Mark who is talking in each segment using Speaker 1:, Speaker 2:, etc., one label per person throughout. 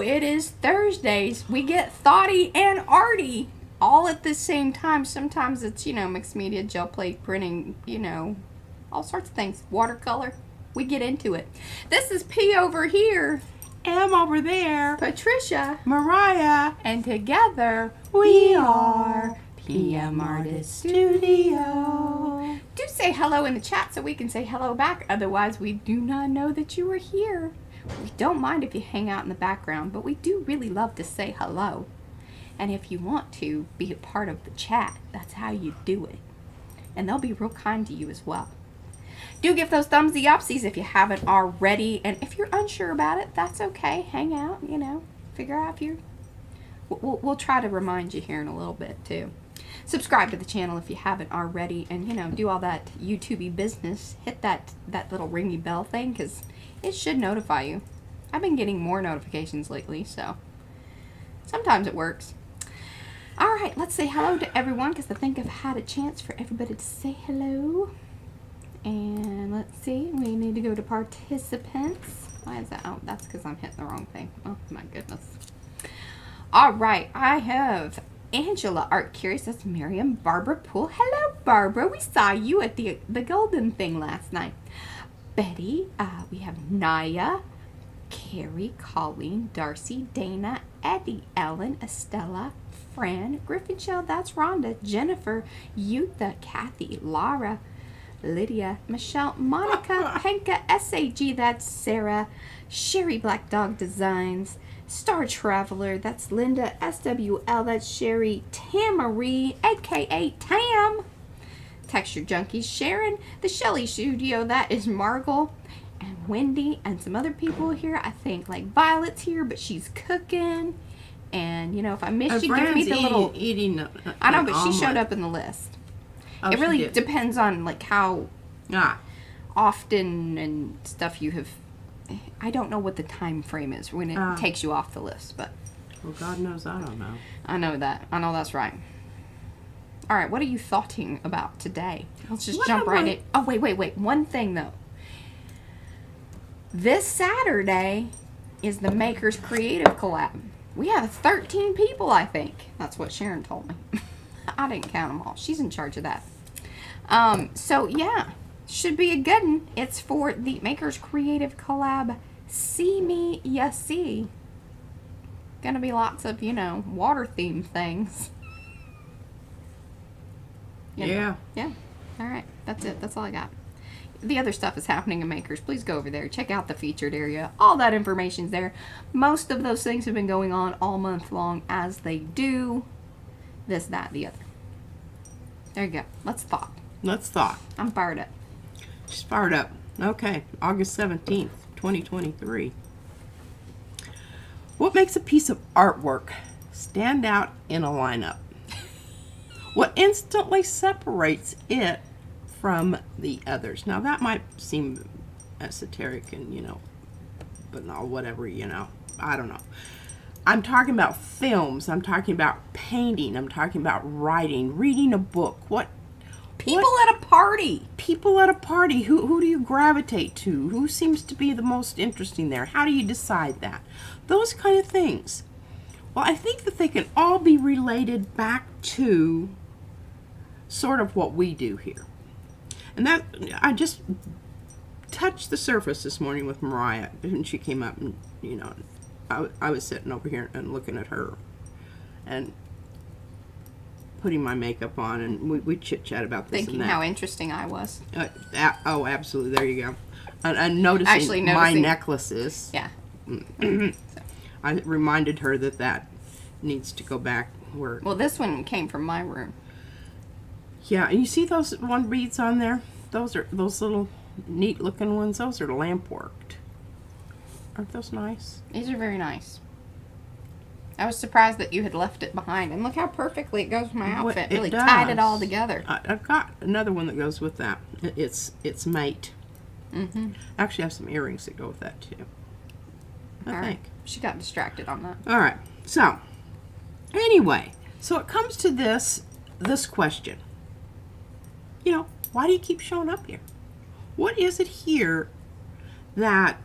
Speaker 1: it is Thursdays. We get Thoughty and Arty all at the same time. Sometimes it's, mixed media, gel plate printing, all sorts of things. Watercolor. We get into it. This is P over here.
Speaker 2: M over there.
Speaker 1: Patricia.
Speaker 2: Mariah.
Speaker 1: And together
Speaker 2: We are
Speaker 1: PM Artist
Speaker 2: Studio.
Speaker 1: Do say hello in the chat so we can say hello back. Otherwise, we do not know that you are here. We don't mind if you hang out in the background, but we do really love to say hello. And if you want to be a part of the chat, that's how you do it. And they'll be real kind to you as well. Do give those thumbsy upsies if you haven't already. And if you're unsure about it, that's okay. Hang out, figure out if you're... We'll try to remind you here in a little bit, too. Subscribe to the channel if you haven't already. And, do all that YouTube-y business. Hit that little ringy bell thing, because it should notify you. I've been getting more notifications lately, so sometimes it works. All right, let's say hello to everyone, because I think I've had a chance for everybody to say hello. And let's see, we need to go to participants. Why is that? Oh, that's because I'm hitting the wrong thing. Oh, my goodness. All right, I have Angela Art Curious. That's Miriam. Barbara Poole. Hello, Barbara. We saw you at the golden thing last night. Betty. We have Naya, Carrie, Colleen, Darcy, Dana, Eddie, Ellen, Estella, Fran, Griffin Shell. That's Rhonda, Jennifer, Yutha, Kathy, Laura, Lydia, Michelle, Monica, Henka, SAG, that's Sarah, Sherry Black Dog Designs, Star Traveler, that's Linda, SWL, that's Sherry, Tamarie, aka Tam, Texture Junkies, Sharon, the Shelly Studio, that is Margle, and Wendy, and some other people here. I think like Violet's here, but she's cooking. And if I missed you, give me the little
Speaker 2: eating.
Speaker 1: I know, but she showed up in the list.
Speaker 2: Oh,
Speaker 1: it really depends on like how often and stuff you have. I don't know what the time frame is when it takes you off the list, but
Speaker 2: well, God knows I don't know.
Speaker 1: I know that. I know that's right. All right, what are you thoughting about today? Let's just jump right in. Oh, wait. One thing though. This Saturday is the Makers Creative Collab. We have 13 people, I think. That's what Sharon told me. I didn't count them all. She's in charge of that. So, yeah. Should be a good one. It's for the Makers Creative Collab. See Me, Ya See. Gonna be lots of, water-themed things.
Speaker 2: Yeah.
Speaker 1: Yeah. All right. That's it. That's all I got. The other stuff is happening in Makers. Please go over there. Check out the featured area. All that information's there. Most of those things have been going on all month long, as they do. This, that, the other. There you go. Let's thought. I'm fired up.
Speaker 2: She's fired up. Okay. August 17th, 2023. What makes a piece of artwork stand out in a lineup? What instantly separates it from the others? Now that might seem esoteric and but no, whatever, I don't know. I'm talking about films, I'm talking about painting, I'm talking about writing, reading a book.
Speaker 1: People at a party.
Speaker 2: People at a party. Who do you gravitate to? Who seems to be the most interesting there? How do you decide that? Those kind of things. Well, I think that they can all be related back to sort of what we do here. And that, I just touched the surface this morning with Mariah, and she came up and, I was sitting over here and looking at her and putting my makeup on, and we chit-chat about this
Speaker 1: Thinking
Speaker 2: and that.
Speaker 1: how interesting I was.
Speaker 2: Oh, absolutely. There you go. And noticing my necklaces.
Speaker 1: Yeah.
Speaker 2: So. I reminded her that needs to go back where...
Speaker 1: Well, this one came from my room.
Speaker 2: Yeah, and you see those one beads on there? Those little neat looking ones. Those are lamp worked. Aren't those nice?
Speaker 1: These are very nice. I was surprised that you had left it behind. And look how perfectly it goes with my outfit. Really tied it all together.
Speaker 2: I've got another one that goes with that. It's mate.
Speaker 1: Mm-hmm.
Speaker 2: Actually, I have some earrings that go with that too. I think.
Speaker 1: She got distracted on that.
Speaker 2: All right. So, anyway. So it comes to this question. Why do you keep showing up here? What is it here that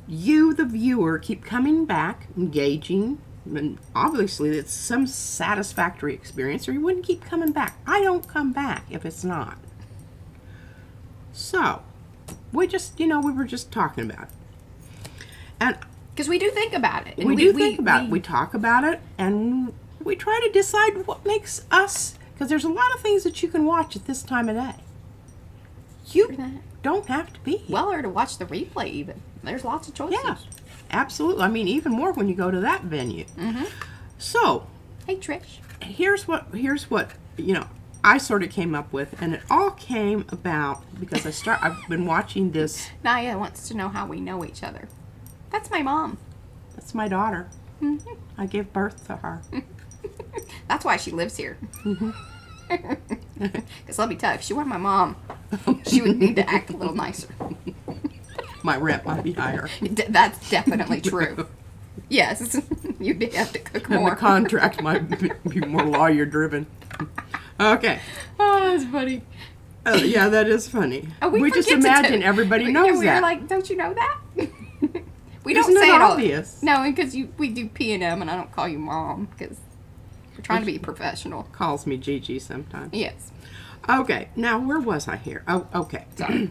Speaker 2: you, the viewer, keep coming back, engaging, and obviously it's some satisfactory experience, or you wouldn't keep coming back. I don't come back if it's not. So, we just, we were just talking about it. And
Speaker 1: because we do think about it. And
Speaker 2: we think about it. We talk about it, and we try to decide what makes us, because there's a lot of things that you can watch at this time of day. You don't have to be here.
Speaker 1: Well, or to watch the replay even. There's lots of choices.
Speaker 2: Yeah, absolutely. I mean, even more when you go to that venue.
Speaker 1: Mm-hmm.
Speaker 2: So,
Speaker 1: hey, Trish.
Speaker 2: Here's what I sort of came up with, and it all came about because I've been watching this.
Speaker 1: Naya wants to know how we know each other. That's my mom.
Speaker 2: That's my daughter.
Speaker 1: Mm-hmm.
Speaker 2: I gave birth to her.
Speaker 1: That's why she lives here.
Speaker 2: Mm-hmm.
Speaker 1: Because let me tell you, if she were my mom, she would need to act a little nicer.
Speaker 2: My rent might be higher.
Speaker 1: That's definitely true. Yes, you'd have to cook more.
Speaker 2: And the contract might be more lawyer-driven. Okay.
Speaker 1: Oh, that's funny.
Speaker 2: Yeah, that is funny.
Speaker 1: Oh,
Speaker 2: we just imagine everybody knows
Speaker 1: we
Speaker 2: that.
Speaker 1: We're like, don't you know that? We don't
Speaker 2: Isn't
Speaker 1: say
Speaker 2: it
Speaker 1: it all.
Speaker 2: obvious?
Speaker 1: No, because we do P&M, and I don't call you mom because we're trying to be professional.
Speaker 2: Calls me Gigi sometimes.
Speaker 1: Yes.
Speaker 2: Okay, now where was I here? Oh, okay.
Speaker 1: Sorry.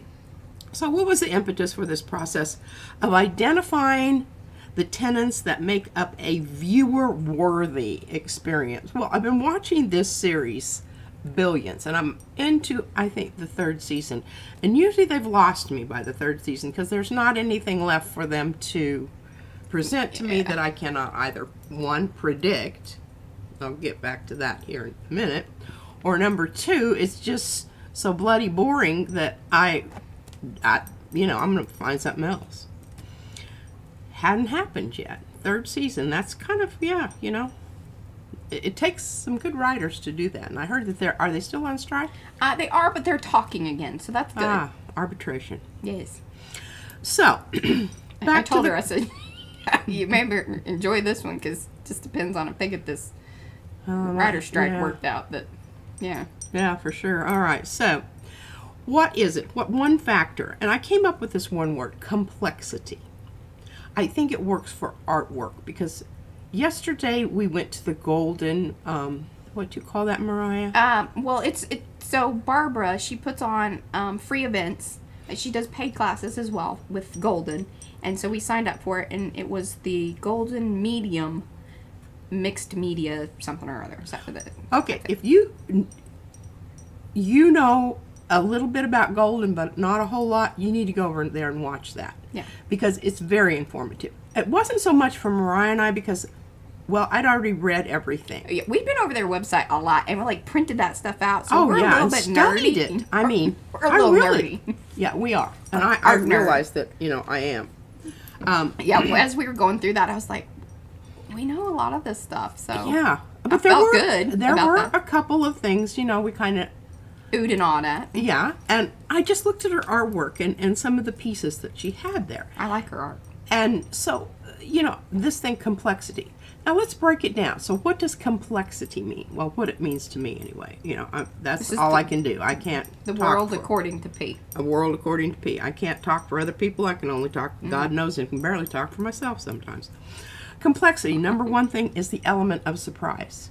Speaker 2: So what was the impetus for this process of identifying the tenets that make up a viewer-worthy experience? Well, I've been watching this series, Billions, and I'm into, I think, the 3rd season. And usually they've lost me by the 3rd season because there's not anything left for them to present to me that I cannot either, one, predict. I'll get back to that here in a minute. Or number 2, it's just so bloody boring that I'm going to find something else. Hadn't happened yet. 3rd season, that's kind of, it takes some good writers to do that. And I heard that are they still on strike?
Speaker 1: They are, but they're talking again, so that's good.
Speaker 2: Arbitration.
Speaker 1: Yes.
Speaker 2: So,
Speaker 1: I told her, I said, you maybe enjoy this one because it just depends on if they get this writer strike worked out. But, yeah.
Speaker 2: Yeah, for sure. All right. So, what is it? What one factor? And I came up with this one word, complexity. I think it works for artwork because yesterday we went to the Golden, what do you call that, Mariah?
Speaker 1: Well, so Barbara, she puts on free events. She does paid classes as well with Golden. And so we signed up for it, and it was the Golden Medium Mixed Media something or other. Is that what
Speaker 2: okay, if you know a little bit about Golden, but not a whole lot, you need to go over there and watch that.
Speaker 1: Yeah.
Speaker 2: Because it's very informative. It wasn't so much for Mariah and I because, well, I'd already read everything.
Speaker 1: Yeah, we've been over their website a lot, and we printed that stuff out. So we're a little bit
Speaker 2: studied
Speaker 1: nerdy.
Speaker 2: It. I mean,
Speaker 1: we're a little nerdy.
Speaker 2: Yeah, we are. And I realized that, I am.
Speaker 1: Yeah, as we were going through that, I was like, we know a lot of this stuff. So
Speaker 2: yeah, but
Speaker 1: there were
Speaker 2: a couple of things, we kind of
Speaker 1: oohed and awed at.
Speaker 2: Yeah, and I just looked at her artwork and some of the pieces that she had there.
Speaker 1: I like her art.
Speaker 2: And so, this thing, complexity. Now let's break it down. So what does complexity mean? Well, what it means to me anyway. That's all I can do. I can't
Speaker 1: The
Speaker 2: talk
Speaker 1: world according to P.
Speaker 2: A world according to P. I can't talk for other people. I can only talk, God knows, and can barely talk for myself sometimes. Complexity, number one thing, is the element of surprise.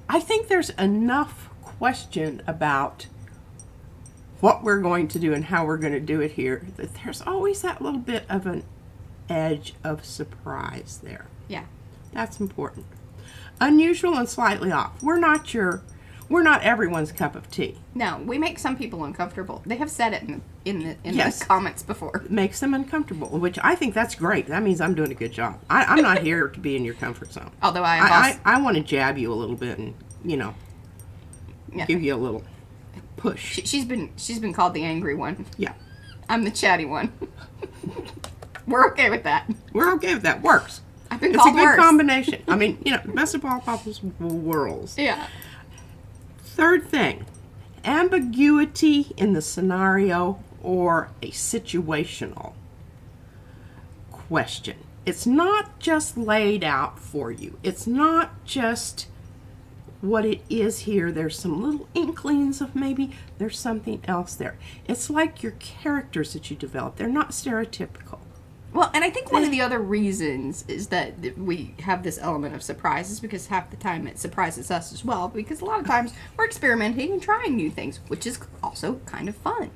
Speaker 2: I think there's enough question about what we're going to do and how we're going to do it here that there's always that little bit of an edge of surprise there.
Speaker 1: Yeah.
Speaker 2: That's important. Unusual and slightly off. We're not everyone's cup of tea.
Speaker 1: No, we make some people uncomfortable. They have said it in
Speaker 2: Yes.
Speaker 1: the comments before.
Speaker 2: It makes them uncomfortable, which I think that's great. That means I'm doing a good job. I'm not here to be in your comfort zone.
Speaker 1: Although
Speaker 2: I want to jab you a little bit and give you a little push.
Speaker 1: She's been called the angry one.
Speaker 2: Yeah.
Speaker 1: I'm the chatty one. We're okay with that.
Speaker 2: We're okay with that. Works.
Speaker 1: I've been
Speaker 2: It's
Speaker 1: called
Speaker 2: a good
Speaker 1: worse.
Speaker 2: combination. I mean, best of all possible worlds.
Speaker 1: Yeah.
Speaker 2: Third thing, ambiguity in the scenario or a situational question. It's not just laid out for you. It's not just what it is here. There's some little inklings of maybe there's something else there. It's like your characters that you develop. They're not stereotypical.
Speaker 1: Well, and I think one of the other reasons is that we have this element of surprise is because half the time it surprises us as well, because a lot of times we're experimenting and trying new things, which is also kind of fun.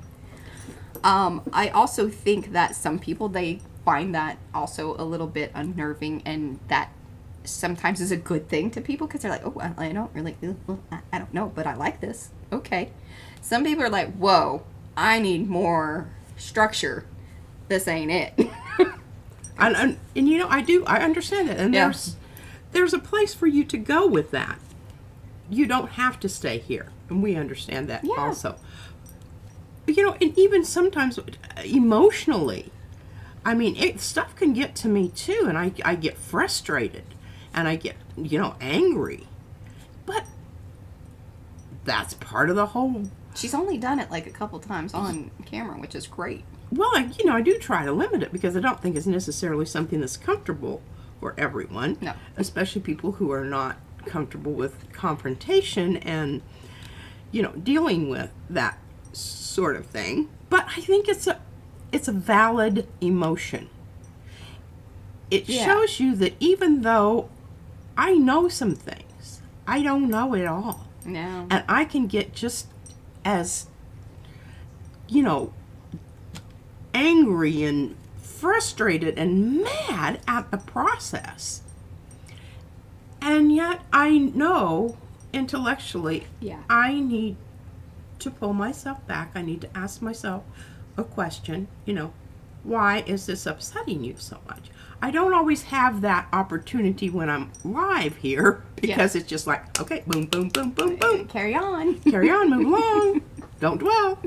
Speaker 1: I also think that some people, they find that also a little bit unnerving, and that sometimes is a good thing to people, because they're like, oh, I don't really, I don't know, but I like this. Okay. Some people are like, whoa, I need more structure. This ain't it.
Speaker 2: and you know, I understand that, and there's a place for you to go with that. You don't have to stay here, and we understand that also. You know, and even sometimes emotionally, I mean, stuff can get to me too, and I get frustrated, and I get, you know, angry, but that's part of the whole.
Speaker 1: She's only done it like a couple times on camera, which is great.
Speaker 2: Well, you know, I do try to limit it, because I don't think it's necessarily something that's comfortable for everyone.
Speaker 1: No. Especially
Speaker 2: people who are not comfortable with confrontation and, you know, dealing with that sort of thing. But I think it's a valid emotion. It shows you that even though I know some things, I don't know it all.
Speaker 1: No.
Speaker 2: And I can get just as, you know, angry and frustrated and mad at the process. And yet I know intellectually I need to pull myself back. I need to ask myself a question, you know, why is this upsetting you so much? I don't always have that opportunity when I'm live here, because it's just like, okay, boom, boom, boom, boom, boom.
Speaker 1: Carry on.
Speaker 2: Carry on, move along. Don't dwell.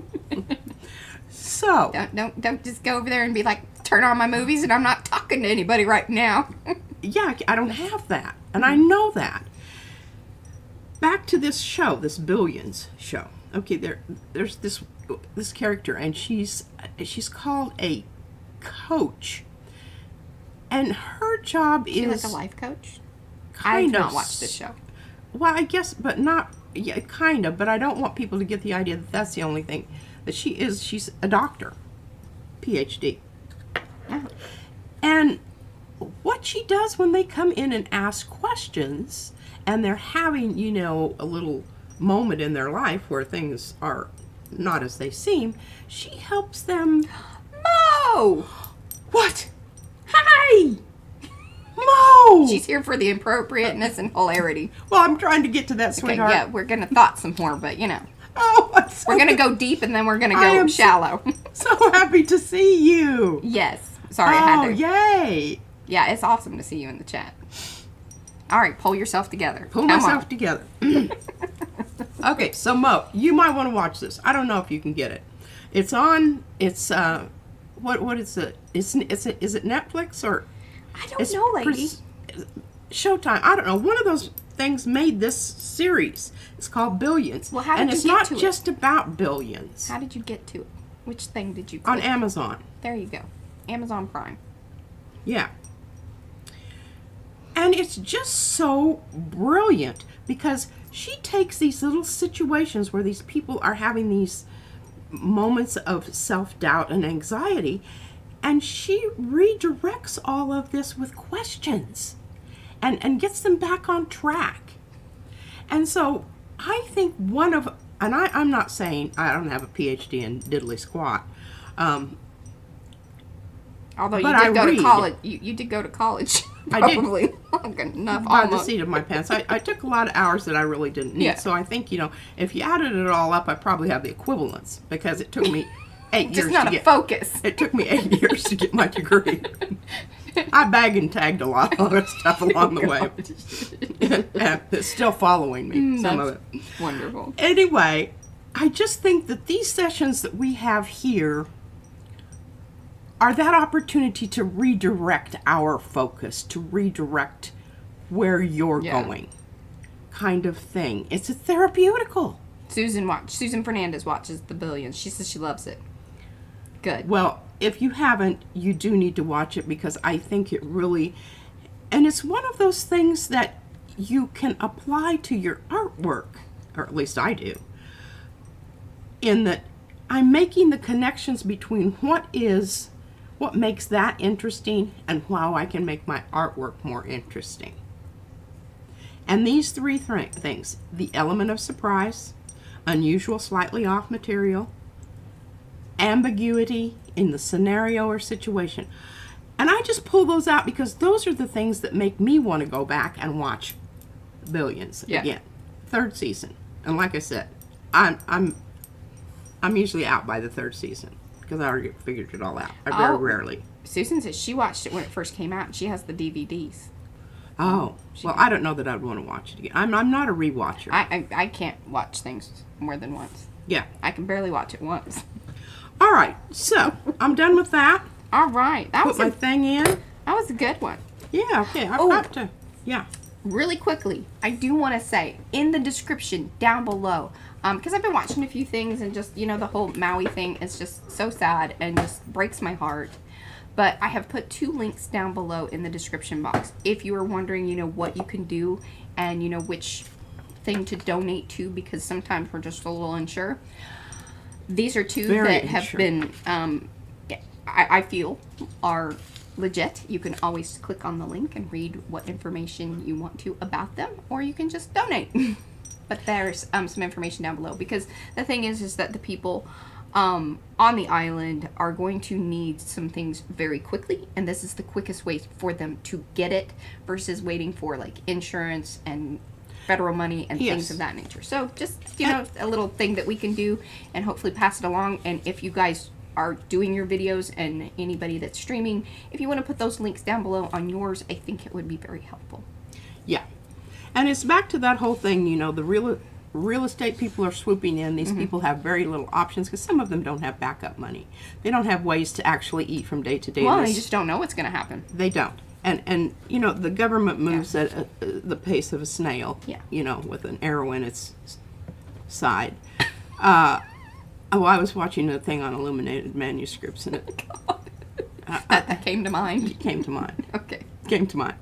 Speaker 2: So
Speaker 1: don't just go over there and be like, turn on my movies and I'm not talking to anybody right now.
Speaker 2: Yeah, I don't have that, and I know that. Back to this show, this Billions show. Okay, there's this character, and she's called a coach, and her job is
Speaker 1: like a life coach.
Speaker 2: Kind
Speaker 1: I've
Speaker 2: of
Speaker 1: not watched this show.
Speaker 2: Well, I guess, but not. Yeah, kind of. But I don't want people to get the idea that that's the only thing that she is. She's a doctor, PhD, and what she does when they come in and ask questions, and they're having, you know, a little moment in their life where things are not as they seem, she helps them.
Speaker 1: Mo!
Speaker 2: What?
Speaker 1: Hi!
Speaker 2: Mo!
Speaker 1: She's here for the appropriateness and hilarity.
Speaker 2: Well, I'm trying to get to that, sweetheart.
Speaker 1: Okay, yeah, we're gonna thought some more, but you know.
Speaker 2: Oh,
Speaker 1: we're gonna go deep, and then we're gonna go shallow.
Speaker 2: So happy to see you.
Speaker 1: Yes. Sorry, I had to.
Speaker 2: Oh, yay!
Speaker 1: Yeah, it's awesome to see you in the chat. All right, pull yourself together.
Speaker 2: Pull myself together. Okay, so Mo, you might want to watch this. I don't know if you can get it. It's on. It's what is it? Is it Netflix or?
Speaker 1: I don't know, lady.
Speaker 2: Showtime. I don't know. One of those things made this series. It's called Billions.
Speaker 1: Well, how did
Speaker 2: and
Speaker 1: you
Speaker 2: it's
Speaker 1: get
Speaker 2: not
Speaker 1: to
Speaker 2: just about billions.
Speaker 1: How did you get to it? Which thing did you click?
Speaker 2: On Amazon.
Speaker 1: There you go. Amazon Prime.
Speaker 2: Yeah. And it's just so brilliant, because she takes these little situations where these people are having these moments of self-doubt and anxiety, and she redirects all of this with questions and gets them back on track. And so I think I'm not saying I don't have a PhD in diddly squat,
Speaker 1: although you did go to college. You did go to college. Probably long enough.
Speaker 2: By the seat of my pants. I took a lot of hours that I really didn't need. Yeah. So I think, you know, if you added it all up, I probably have the equivalence, because it took me 8 years
Speaker 1: Just not a focus.
Speaker 2: It took me 8 years to get my degree. I bag and tagged a lot of other stuff along the way. And it's still following me, some of it.
Speaker 1: Wonderful.
Speaker 2: Anyway, I just think that these sessions that we have here are that opportunity to redirect our focus, to redirect where you're going, kind of thing. It's a therapeutical.
Speaker 1: Susan Fernandez watches the Billions. She says she loves it. Good.
Speaker 2: Well, if you haven't, you do need to watch it, because I think it really, and it's one of those things that you can apply to your artwork, or at least I do, in that I'm making the connections between what what makes that interesting and how I can make my artwork more interesting. And these three things, the element of surprise, unusual, slightly off material, ambiguity in the scenario or situation. And I just pull those out because those are the things that make me want to go back and watch Billions again. Third season. And like I said, I'm usually out by the third season because I already figured it all out. I very rarely.
Speaker 1: Susan says she watched it when it first came out and she has the DVDs.
Speaker 2: Oh, well, I don't know that I'd want to watch it again. I'm not a rewatcher.
Speaker 1: I can't watch things more than once.
Speaker 2: Yeah.
Speaker 1: I can barely watch it once.
Speaker 2: All right, so I'm done with that.
Speaker 1: All right.
Speaker 2: Put my thing in.
Speaker 1: That was a good one.
Speaker 2: Yeah, okay. I've got to. Yeah.
Speaker 1: Really quickly, I do want to say in the description down below, because I've been watching a few things and just, you know, the whole Maui thing is just so sad and just breaks my heart. But I have put 2 links down below in the description box. If you are wondering, you know, what you can do and, you know, which thing to donate to, because sometimes we're just a little unsure. These are 2 that have been, I feel, are legit. You can always click on the link and read what information you want to about them, or you can just donate. But there's some information down below, because the thing is that the people on the island are going to need some things very quickly, and this is the quickest way for them to get it versus waiting for like insurance and federal money and things of that nature. So just, you know, a little thing that we can do and hopefully pass it along. And if you guys are doing your videos and anybody that's streaming, if you want to put those links down below on yours, I think it would be very helpful.
Speaker 2: Yeah. And it's back to that whole thing, you know, the real estate people are swooping in. These people have very little options because some of them don't have backup money. They don't have ways to actually eat from day to day.
Speaker 1: Well, they just don't know what's going to happen.
Speaker 2: They don't. And you know, the government moves at the pace of a snail, you know, with an arrow in its side. I was watching a thing on illuminated manuscripts, and it
Speaker 1: that came to mind.
Speaker 2: It came to mind.
Speaker 1: Okay.
Speaker 2: Came to mind.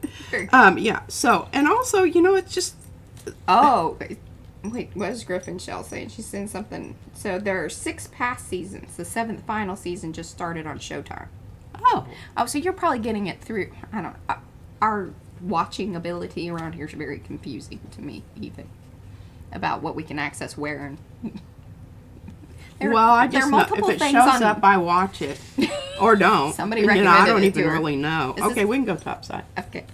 Speaker 2: Yeah, so, and also, you know, it's just...
Speaker 1: Oh, wait, what is Griffin Shell saying? She's saying something. So there are 6 past seasons. The 7th final season just started on Showtime.
Speaker 2: Oh,
Speaker 1: so you're probably getting it through, I don't know, our watching ability around here is very confusing to me, even, about what we can access where. And
Speaker 2: well, I just know, if it shows up, I watch it, or don't.
Speaker 1: Somebody
Speaker 2: recommended
Speaker 1: it.
Speaker 2: I don't even really know. Okay, we can go topside.
Speaker 1: Okay.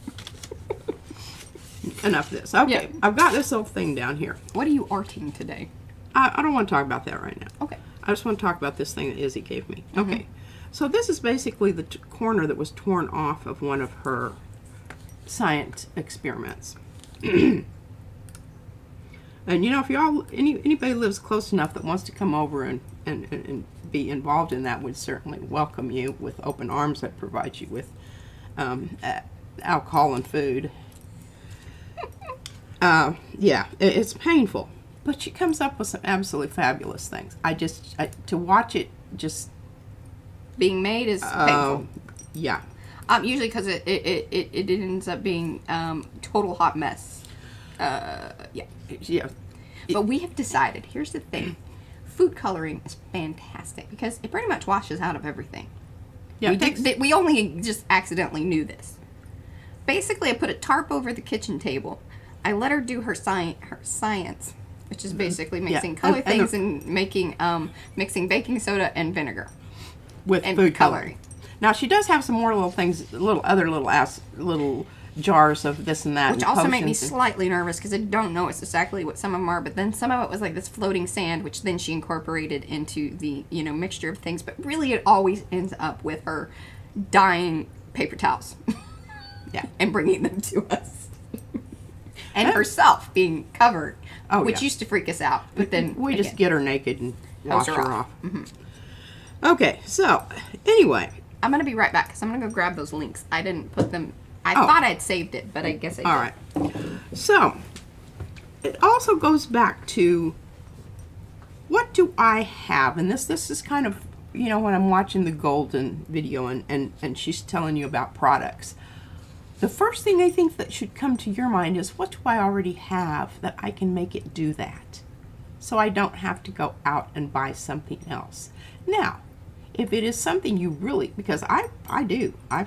Speaker 2: Enough of this. Okay, I've got this little thing down here.
Speaker 1: What are you arting today?
Speaker 2: I don't want to talk about that right now.
Speaker 1: Okay.
Speaker 2: I just want to talk about this thing that Izzy gave me. Okay. So this is basically the corner that was torn off of one of her science experiments. And you know, if anybody lives close enough that wants to come over and be involved in that, would certainly welcome you with open arms. That provide you with alcohol and food. Yeah, it's painful, but she comes up with some absolutely fabulous things. To watch it just
Speaker 1: being made is painful.
Speaker 2: Yeah.
Speaker 1: Usually because it ends up being total hot mess.
Speaker 2: Yeah.
Speaker 1: But we have decided, here's the thing. Food coloring is fantastic because it pretty much washes out of everything. Yeah. We only just accidentally knew this. Basically, I put a tarp over the kitchen table. I let her do her science, which is basically mixing color things and making mixing baking soda and vinegar.
Speaker 2: With food coloring. Now she does have some more little things, little jars of this and that,
Speaker 1: which also made me slightly nervous because I don't know exactly what some of them are. But then some of it was like this floating sand, which then she incorporated into the mixture of things. But really, it always ends up with her dyeing paper towels, and bringing them to us, and herself being covered, which used to freak us out. But then
Speaker 2: we just get her naked and wash her off.
Speaker 1: Mm-hmm.
Speaker 2: Okay, so anyway,
Speaker 1: I'm gonna be right back because I'm gonna go grab those links. I didn't put them. I thought I'd saved it, but I guess I didn't.
Speaker 2: All right. So it also goes back to what do I have, and this is kind of when I'm watching the Golden video and she's telling you about products. The first thing I think that should come to your mind is what do I already have that I can make it do that, so I don't have to go out and buy something else. Now, if it is something you really, because I do, I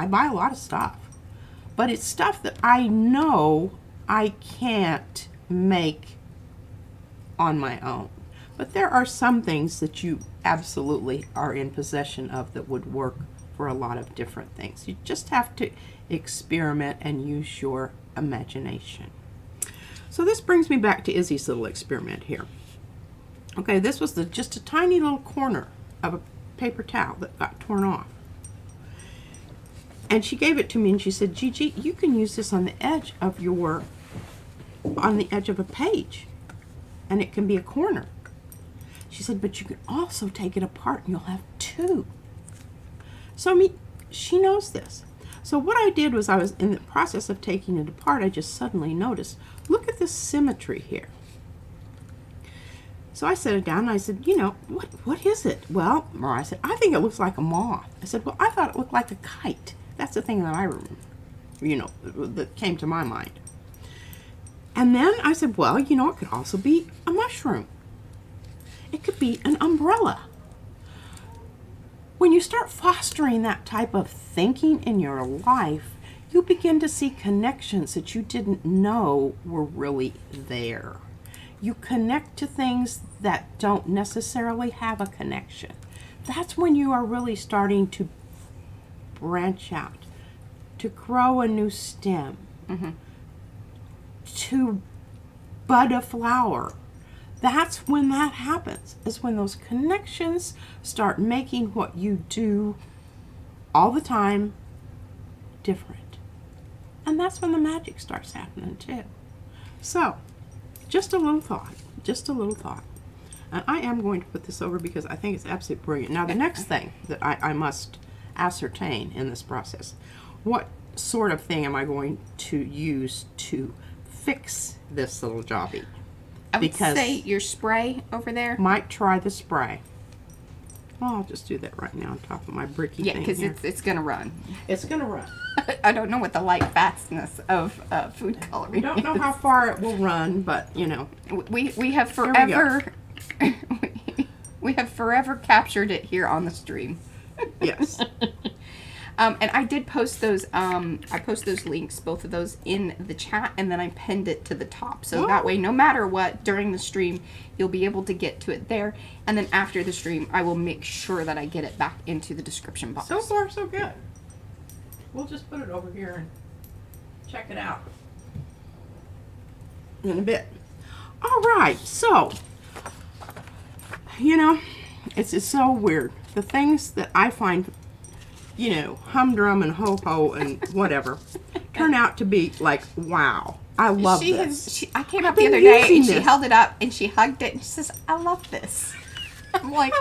Speaker 2: buy a lot of stuff, but it's stuff that I know I can't make on my own. But there are some things that you absolutely are in possession of that would work for a lot of different things. You just have to experiment and use your imagination. So this brings me back to Izzy's little experiment here. Okay, this was just a tiny little corner of a paper towel that got torn off. And she gave it to me and she said, Gigi, you can use this on the edge of a page. And it can be a corner. She said, but you can also take it apart and you'll have two. So, I mean, she knows this. So what I did was I was in the process of taking it apart, I just suddenly noticed, look at this symmetry here. So I set it down and I said, you know, what is it? Well, Mariah said, I think it looks like a moth. I said, well, I thought it looked like a kite. That's the thing that I remember, you know, that came to my mind. And then I said, well, you know, it could also be a mushroom. It could be an umbrella. When you start fostering that type of thinking in your life, you begin to see connections that you didn't know were really there. You connect to things that don't necessarily have a connection. That's when you are really starting to branch out, to grow a new stem, to bud a flower. That's when that happens, is when those connections start making what you do all the time different. And that's when the magic starts happening too. So, just a little thought, And I am going to put this over because I think it's absolutely brilliant. Now the next thing that I must ascertain in this process, what sort of thing am I going to use to fix this little jobby?
Speaker 1: I would say your spray over there.
Speaker 2: Might try the spray. Well, I'll just do that right now on top of my bricky thing.
Speaker 1: Yeah, because it's going to run.
Speaker 2: It's going to run.
Speaker 1: I don't know what the light fastness of food coloring
Speaker 2: We don't know how far it will run, but, you know.
Speaker 1: We have forever... we have forever captured it here on the stream.
Speaker 2: Yes.
Speaker 1: And I did post those, I post those links, both of those, in the chat, and then I pinned it to the top. So that way, no matter what, during the stream, you'll be able to get to it there. And then after the stream, I will make sure that I get it back into the description box.
Speaker 2: So far, so good. We'll just put it over here and check it out in a bit. All right, so, you know, it's so weird. The things that I find, you know, humdrum and ho-ho and whatever, turn out to be like, wow, I love this.
Speaker 1: I came up the other day and she held it up and she hugged it and she says, I love this. I'm like,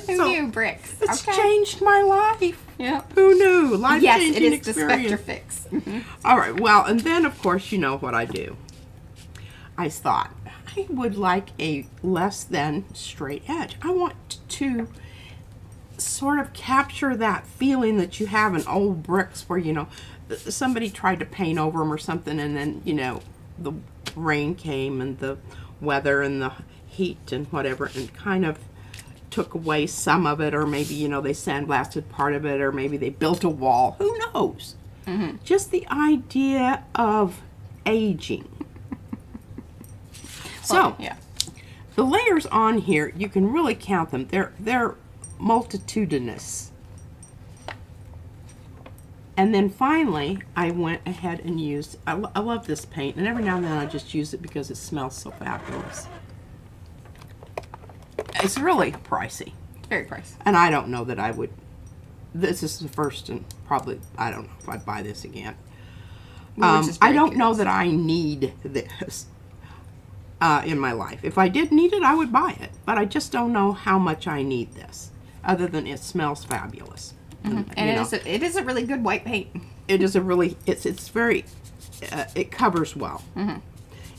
Speaker 1: who knew, Bricks?
Speaker 2: It's changed my life.
Speaker 1: Yeah.
Speaker 2: Who knew? Life-changing
Speaker 1: yes, it is
Speaker 2: experience.
Speaker 1: the Spectre Fix.
Speaker 2: All right, well, and then, of course, you know what I do. I thought, I would like a less than straight edge. I want to sort of capture that feeling that you have in old bricks where, you know, somebody tried to paint over them or something, and then, you know, the rain came and the weather and the heat and whatever, and kind of took away some of it, or maybe, you know, they sandblasted part of it, or maybe they built a wall. Who knows? Just the idea of aging. So,
Speaker 1: yeah,
Speaker 2: the layers on here, you can really count them. They're multitudinous. And then finally, I went ahead and used, I love this paint, and every now and then I just use it because it smells so fabulous. It's really pricey.
Speaker 1: very pricey.
Speaker 2: And I don't know that I would, this is the first and probably, I don't know if I'd buy this again. I don't know that I need this in my life. If I did need it, I would buy it. But I just don't know how much I need this, other than it smells fabulous.
Speaker 1: And it is a really good white paint.
Speaker 2: It is a really, it's very, it covers well. It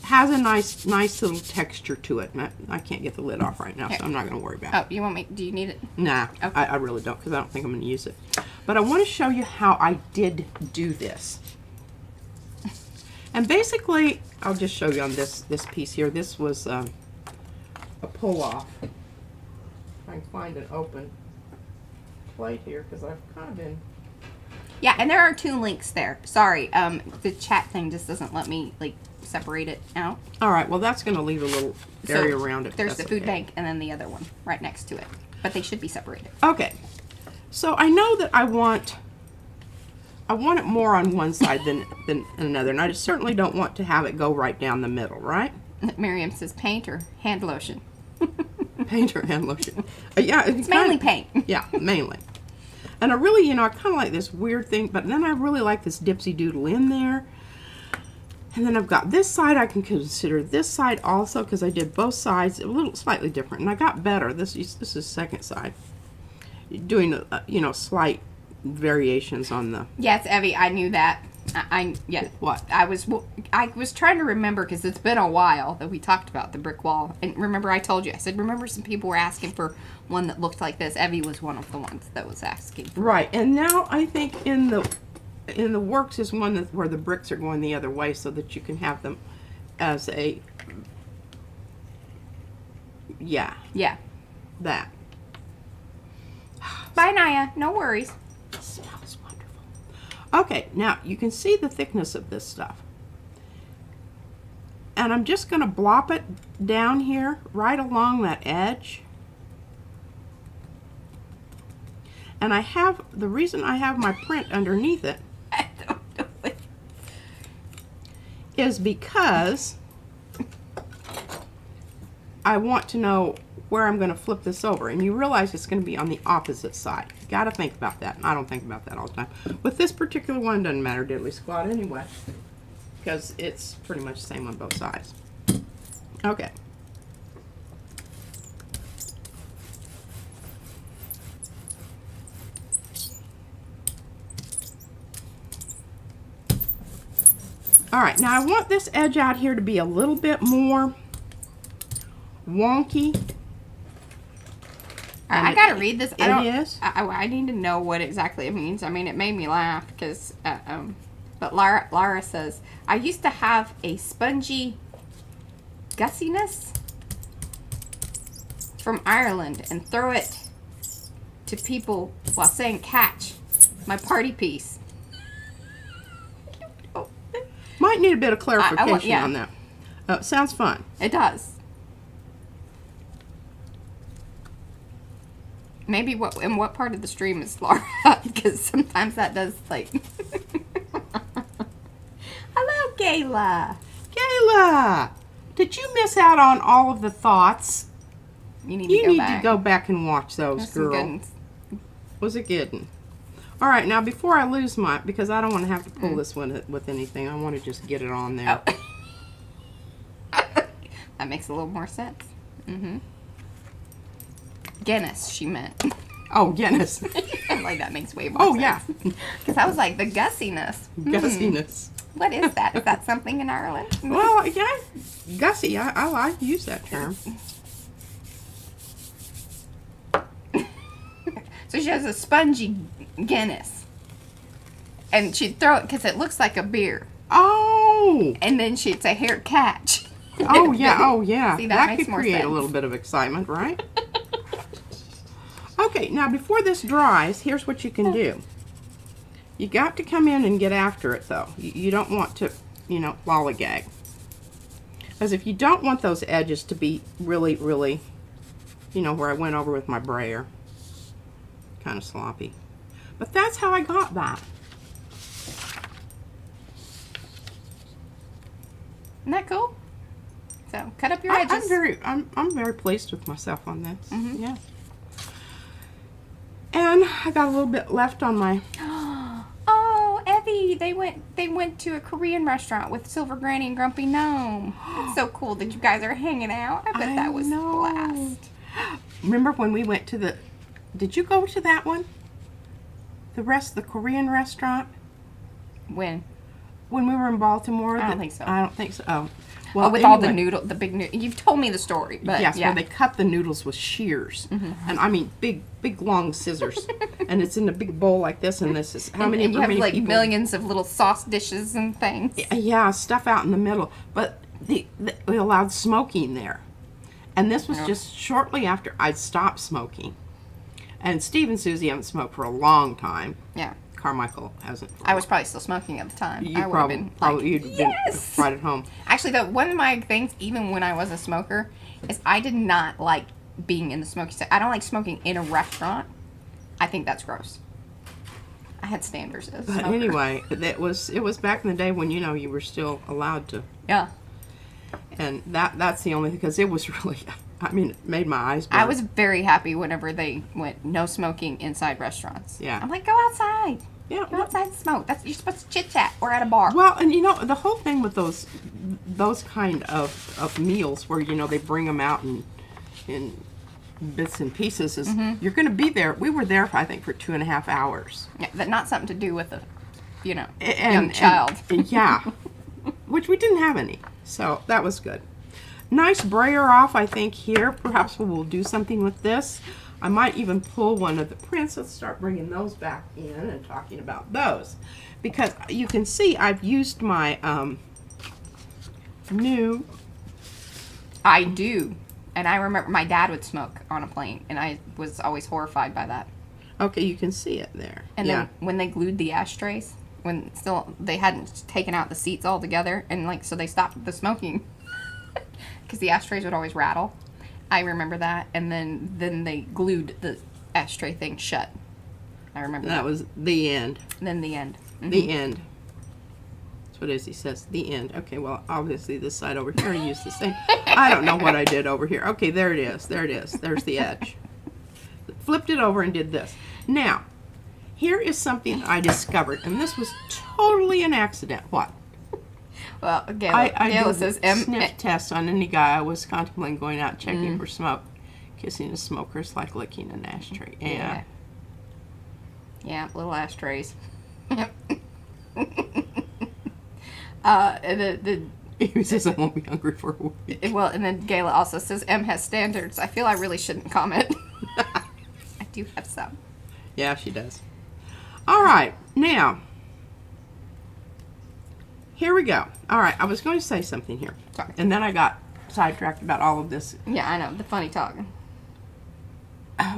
Speaker 2: has a nice little texture to it. I can't get the lid off right now, so I'm not going to worry about it.
Speaker 1: Oh, you want me, do you need it?
Speaker 2: Nah, okay. I really don't, because I don't think I'm going to use it. But I want to show you how I did do this. And basically, I'll just show you on this piece here. This was a pull-off. if I can find an open plate here, because I've kind of been...
Speaker 1: Yeah, and there are 2 links there. Sorry, the chat thing just doesn't let me, like, separate it out.
Speaker 2: All right, well, that's going to leave a little area around it.
Speaker 1: There's the food bank and then the other one right next to it. But they should be separated.
Speaker 2: Okay. So I know that I want it more on one side than another, and I certainly don't want to have it go right down the middle, right?
Speaker 1: Miriam says paint or hand lotion.
Speaker 2: Paint or hand lotion. Yeah,
Speaker 1: it's mainly paint.
Speaker 2: Yeah, mainly. And I really, I kind of like this weird thing, but then I really like this dipsy doodle in there. And then I've got this side. I can consider this side also, because I did both sides a little slightly different, and I got better. This is second side. Doing slight variations on the...
Speaker 1: Yes, Evie, I knew that. Yeah.
Speaker 2: What?
Speaker 1: I was trying to remember, because it's been a while that we talked about the brick wall. And remember, I told you, I said, remember some people were asking for one that looked like this. Evie was one of the ones that was asking for.
Speaker 2: Right, and now I think in the works is one where the bricks are going the other way, so that you can have them as a... Yeah.
Speaker 1: Yeah.
Speaker 2: That.
Speaker 1: Bye, Naya. No worries.
Speaker 2: It smells wonderful. Okay, now you can see the thickness of this stuff. And I'm just going to blop it down here, right along that edge. And the reason I have my print underneath it
Speaker 1: I don't know.
Speaker 2: is because I want to know where I'm going to flip this over. And you realize it's going to be on the opposite side. You got to think about that. And I don't think about that all the time. With this particular one, it doesn't matter diddly squat anyway, because it's pretty much the same on both sides. Okay. All right, now I want this edge out here to be a little bit more wonky.
Speaker 1: I gotta read this.
Speaker 2: I
Speaker 1: need to know what exactly it means. I mean, it made me laugh because, but Lara says, I used to have a spongy gussiness from Ireland and throw it to people while saying catch, my party piece.
Speaker 2: Might need a bit of clarification on that. Sounds fun.
Speaker 1: It does. Maybe in what part of the stream is Laura? Because sometimes that does, like... Hello, Gayla.
Speaker 2: Gayla! Did you miss out on all of the thoughts?
Speaker 1: You need to
Speaker 2: go back and watch those, girl. Was it good? All right, now before I lose because I don't want to have to pull this one with anything. I want to just get it on there.
Speaker 1: Oh. That makes a little more sense. Mm-hmm. Guinness, she meant.
Speaker 2: Oh, Guinness.
Speaker 1: Like, that makes way more sense.
Speaker 2: Yeah.
Speaker 1: Because I was like, the gussiness.
Speaker 2: Gussiness.
Speaker 1: What is that? Is that something in Ireland?
Speaker 2: Well, yeah, gussy. I like to use that term.
Speaker 1: So she has a spongy Guinness. And she'd throw it because it looks like a beer.
Speaker 2: Oh!
Speaker 1: And then she'd say, here, catch.
Speaker 2: Oh, yeah. Oh, yeah.
Speaker 1: See, that makes
Speaker 2: could
Speaker 1: more
Speaker 2: create
Speaker 1: sense.
Speaker 2: a little bit of excitement, right? Okay, now before this dries, here's what you can do. You got to come in and get after it, though. You don't want to, lollygag. Because if you don't want those edges to be really, really, where I went over with my brayer, kind of sloppy. But that's how I got that.
Speaker 1: Isn't that cool? So, cut up your edges.
Speaker 2: I'm very pleased with myself on this.
Speaker 1: Mm-hmm.
Speaker 2: Yeah. And I got a little bit left on my...
Speaker 1: Oh, Evie, they went to a Korean restaurant with Silver Granny and Grumpy Gnome. That's so cool that you guys are hanging out. I bet that was a blast.
Speaker 2: Remember when we went to the... Did you go to that one? The Korean restaurant?
Speaker 1: When?
Speaker 2: When we were in Baltimore?
Speaker 1: I don't think so.
Speaker 2: I don't think so. Oh.
Speaker 1: Well, with all the the big noodles. You've told me the story, but
Speaker 2: yes,
Speaker 1: yeah.
Speaker 2: where they cut the noodles with shears, and I mean big long scissors, and it's in a big bowl like this, and this is how many?
Speaker 1: And you have like
Speaker 2: people?
Speaker 1: Millions of little sauce dishes and things.
Speaker 2: Yeah, stuff out in the middle, but they allowed smoking there, And this was just shortly after I'd stopped smoking. And Steve and Susie haven't smoked for a long time.
Speaker 1: Yeah.
Speaker 2: Carmichael hasn't.
Speaker 1: I was probably still smoking at the time.
Speaker 2: You
Speaker 1: I would
Speaker 2: probably,
Speaker 1: have been like,
Speaker 2: you'd been
Speaker 1: yes!
Speaker 2: right at home.
Speaker 1: Actually, though, one of my things, even when I was a smoker, is I did not like being in the smoking set. I don't like smoking in a restaurant. I think that's gross. I had standards as a
Speaker 2: But
Speaker 1: smoker.
Speaker 2: anyway, it was back in the day when, you were still allowed to.
Speaker 1: Yeah.
Speaker 2: And that's the only thing, because it was really, it made my eyes burn.
Speaker 1: I was very happy whenever they went no smoking inside restaurants.
Speaker 2: Yeah.
Speaker 1: I'm like, go outside.
Speaker 2: Yeah.
Speaker 1: Go outside and smoke. You're supposed to chit chat or at a bar.
Speaker 2: Well, and the whole thing with those kind of meals where, they bring them out in bits and pieces is you're going to be there. We were there, I think, for 2.5 hours.
Speaker 1: Yeah, that not something to do with a, young
Speaker 2: And
Speaker 1: child.
Speaker 2: Yeah. Which we didn't have any. So that was good. Nice brayer off, I think, here. Perhaps we'll do something with this. I might even pull one of the prints. Let's start bringing those back in and talking about those. Because you can see I've used my new...
Speaker 1: I do. And I remember my dad would smoke on a plane, and I was always horrified by that.
Speaker 2: Okay, you can see it there.
Speaker 1: And then when they glued the ashtrays, when still they hadn't taken out the seats altogether, and so they stopped the smoking because the ashtrays would always rattle. I remember that, and then they glued the ashtray thing shut. I remember that.
Speaker 2: That was the end.
Speaker 1: And then the end. Mm-hmm.
Speaker 2: The end. That's what Izzy says. The end. Okay, well, obviously this side over here I used the same. I don't know what I did over here. Okay, there it is. There it is. There's the edge. Flipped it over and did this. Now, here is something I discovered, and this was totally an accident. What?
Speaker 1: Well,
Speaker 2: I
Speaker 1: Gelli
Speaker 2: did
Speaker 1: says
Speaker 2: a sniff test on any guy I was contemplating going out checking for smoke. Kissing a smoker is like licking an ashtray.
Speaker 1: Yeah. Yeah, little ashtrays. Yep.
Speaker 2: He says I won't be hungry for a week.
Speaker 1: Well, and then Gayla also says M has standards. I feel I really shouldn't comment. I do have some.
Speaker 2: Yeah, she does. All right, now, here we go. All right, I was going to say something here.
Speaker 1: Sorry.
Speaker 2: And then I got sidetracked about all of this.
Speaker 1: Yeah, I know. The funny talk.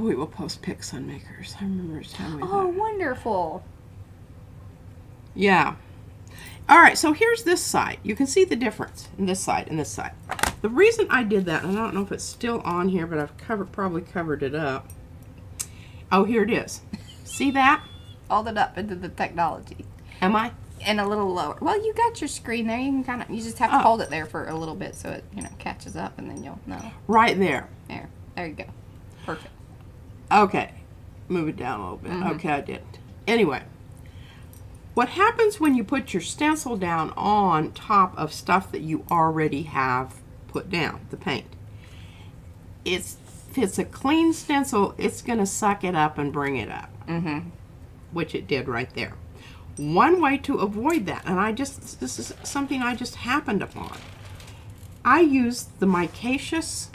Speaker 2: We will post pics on Makers. I remember a time we
Speaker 1: Oh, wonderful.
Speaker 2: Yeah. All right, so here's this side. You can see the difference in this side and this side. The reason I did that, and I don't know if it's still on here, but I've probably covered it up. Oh, here it is. See that?
Speaker 1: Hold it up into the technology.
Speaker 2: Am I?
Speaker 1: And a little lower. Well, you got your screen there. You can you just have to hold it there for a little bit so it, catches up, and then you'll know.
Speaker 2: Right there.
Speaker 1: There you go. Perfect.
Speaker 2: Okay. Move it down a little bit. Okay, I did. Anyway. What happens when you put your stencil down on top of stuff that you already have put down, the paint? If it's a clean stencil, it's going to suck it up and bring it up. Which it did right there. One way to avoid that, and this is something I just happened upon. I used the micaceous,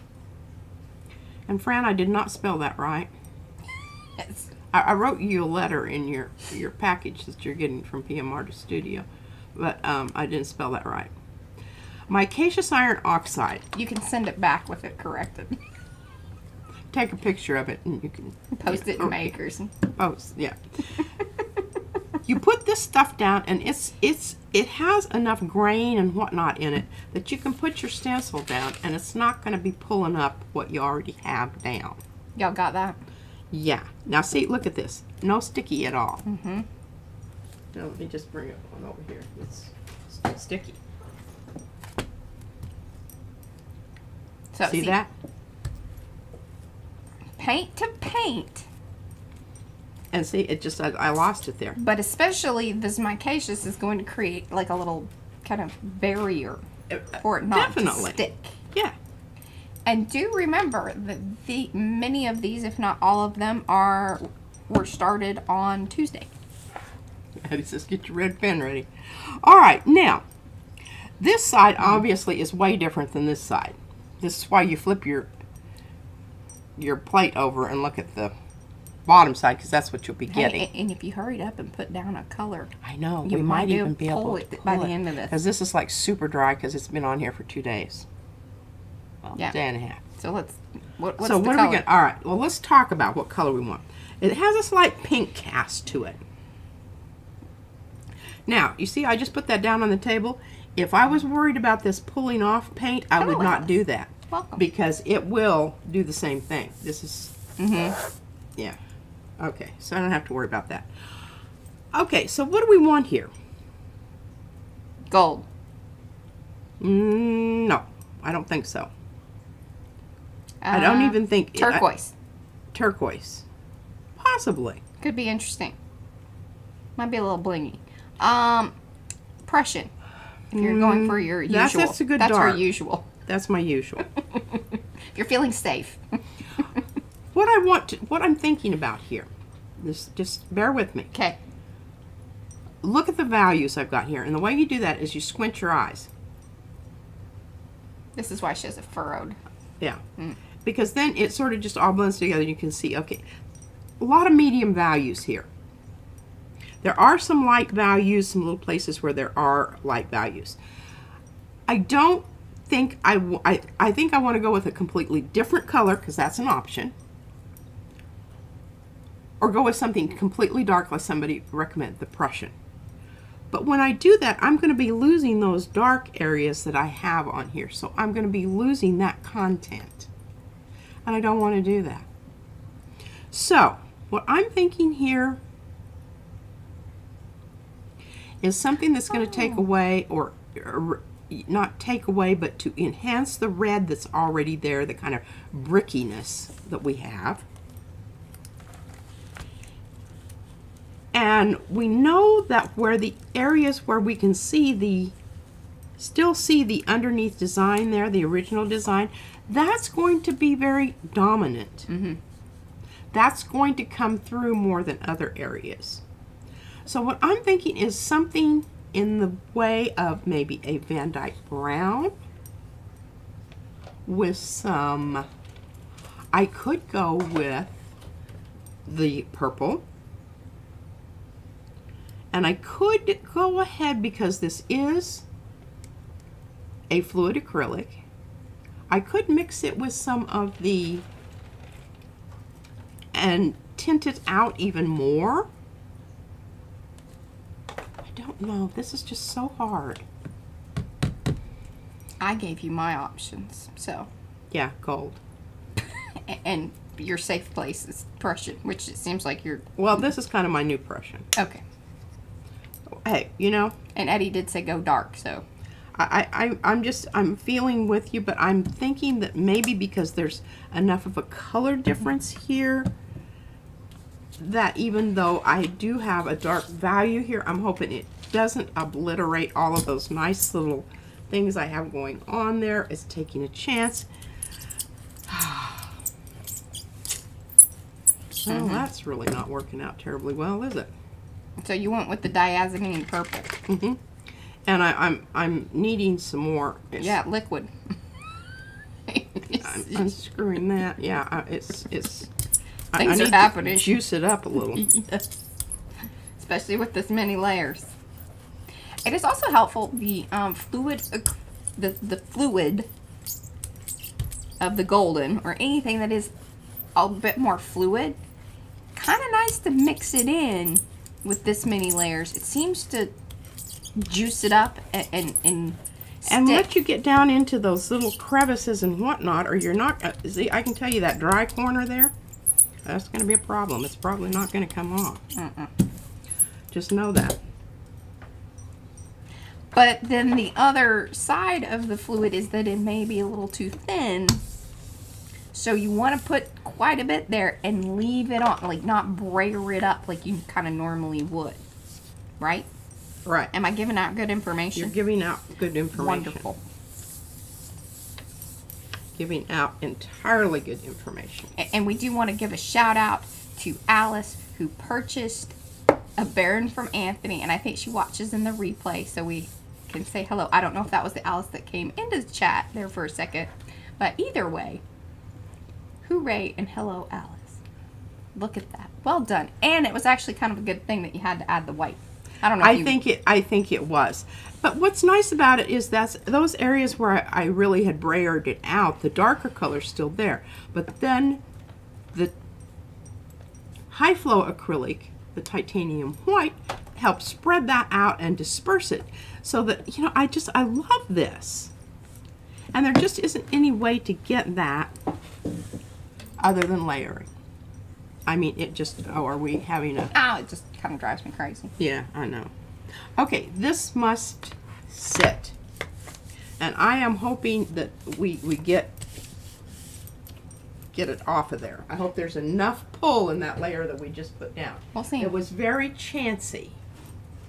Speaker 2: and Fran, I did not spell that right.
Speaker 1: Yes.
Speaker 2: I wrote you a letter in your package that you're getting from PM Artist Studio, but I didn't spell that right. Micaceous iron oxide.
Speaker 1: You can send it back with it corrected.
Speaker 2: Take a picture of it and you can
Speaker 1: Post it in Makers.
Speaker 2: Post, yeah. You put this stuff down, and it has enough grain and whatnot in it that you can put your stencil down, and it's not going to be pulling up what you already have down.
Speaker 1: Y'all got that?
Speaker 2: Yeah. Now see, look at this. No sticky at all. Now let me just bring it on over here. It's still sticky.
Speaker 1: So
Speaker 2: See that?
Speaker 1: Paint to paint.
Speaker 2: And see, it just, I lost it there.
Speaker 1: But especially this micaceous is going to create like a little kind of barrier for it not to stick.
Speaker 2: Yeah.
Speaker 1: And do remember that many of these, if not all of them, were started on Tuesday.
Speaker 2: Eddie says, get your red pen ready. All right, now, this side obviously is way different than this side. This is why you flip your plate over and look at the bottom side, because that's what you'll be getting.
Speaker 1: Hey, and if you hurried up and put down a color,
Speaker 2: I know,
Speaker 1: you
Speaker 2: we might even be able to
Speaker 1: pull it by the end of this.
Speaker 2: because this is like super dry because it's been on here for 2 days. Well,
Speaker 1: Yeah.
Speaker 2: day and a half.
Speaker 1: So let's, what's
Speaker 2: So
Speaker 1: the
Speaker 2: what
Speaker 1: color?
Speaker 2: are we going to, all right, well, let's talk about what color we want. It has a slight pink cast to it. Now, you see, I just put that down on the table. If I was worried about this pulling off paint, I would not do that.
Speaker 1: Welcome.
Speaker 2: Because it will do the same thing. This is, yeah. Okay, so I don't have to worry about that. Okay, so what do we want here?
Speaker 1: Gold.
Speaker 2: No, I don't think so. I don't even think...
Speaker 1: Turquoise.
Speaker 2: Turquoise. Possibly.
Speaker 1: Could be interesting. Might be a little blingy. Prussian. If you're going for your usual.
Speaker 2: That's a good
Speaker 1: That's
Speaker 2: dark.
Speaker 1: her usual.
Speaker 2: That's my usual.
Speaker 1: If you're feeling safe.
Speaker 2: What I'm thinking about here, just bear with me.
Speaker 1: Okay.
Speaker 2: Look at the values I've got here, and the way you do that is you squint your eyes.
Speaker 1: This is why she has it furrowed.
Speaker 2: Yeah. Because then it sort of just all blends together. You can see, okay, a lot of medium values here. There are some light values, some little places where there are light values. I don't think I think I want to go with a completely different color, because that's an option. Or go with something completely dark, like somebody recommended, the Prussian. But when I do that, I'm going to be losing those dark areas that I have on here. So I'm going to be losing that content. And I don't want to do that. So what I'm thinking here is something that's going to take away, or not take away, but to enhance the red that's already there, the kind of brickiness that we have. And we know that where the areas where we can see still see the underneath design there, the original design, that's going to be very dominant. That's going to come through more than other areas. So what I'm thinking is something in the way of maybe a Van Dyke brown with some, I could go with the purple. And I could go ahead, because this is a fluid acrylic, I could mix it with some of the, and tint it out even more. I don't know. This is just so hard.
Speaker 1: I gave you my options, so.
Speaker 2: Yeah, gold.
Speaker 1: And your safe place is Prussian, which it seems like you're.
Speaker 2: Well, this is kind of my new Prussian.
Speaker 1: Okay.
Speaker 2: Hey, you know.
Speaker 1: And Eddie did say go dark, so.
Speaker 2: I'm feeling with you, but I'm thinking that maybe because there's enough of a color difference here, that even though I do have a dark value here, I'm hoping it doesn't obliterate all of those nice little things I have going on there. It's taking a chance. Well, that's really not working out terribly well, is it?
Speaker 1: So you went with the diazepam purple.
Speaker 2: And I'm needing some more.
Speaker 1: Yeah, liquid.
Speaker 2: I'm unscrewing that. Yeah, it's.
Speaker 1: Things
Speaker 2: I
Speaker 1: are
Speaker 2: need
Speaker 1: happening.
Speaker 2: to juice it up a little.
Speaker 1: Yes. Especially with this many layers. It is also helpful, the fluid, the fluid of the golden, or anything that is a bit more fluid. Kind of nice to mix it in with this many layers. It seems to juice it up and
Speaker 2: let you get down into those little crevices and whatnot, or you're not. See, I can tell you that dry corner there, that's going to be a problem. It's probably not going to come off. Just know that.
Speaker 1: But then the other side of the fluid is that it may be a little too thin. So you want to put quite a bit there and leave it on, like not brayer it up like you kind of normally would. Right?
Speaker 2: Right.
Speaker 1: Am I giving out good information?
Speaker 2: You're giving out good information.
Speaker 1: Wonderful.
Speaker 2: Giving out entirely good information.
Speaker 1: And we do want to give a shout out to Alice, who purchased a Baron from Anthony, and I think she watches in the replay, so we can say hello. I don't know if that was the Alice that came into the chat there for a second, but either way, hooray and hello, Alice. Look at that. Well done. And it was actually kind of a good thing that you had to add the white. I don't know.
Speaker 2: I think it was. But what's nice about it is that those areas where I really had brayered it out, the darker color's still there. But then the high flow acrylic, the titanium white, helps spread that out and disperse it. So that, you know, I love this. And there just isn't any way to get that other than layering. I mean, it just, oh, are we having a...
Speaker 1: Oh, it just kind of drives me crazy.
Speaker 2: Yeah, I know. Okay, this must sit. And I am hoping that we get it off of there. I hope there's enough pull in that layer that we just put down.
Speaker 1: We'll see.
Speaker 2: It was very chancy.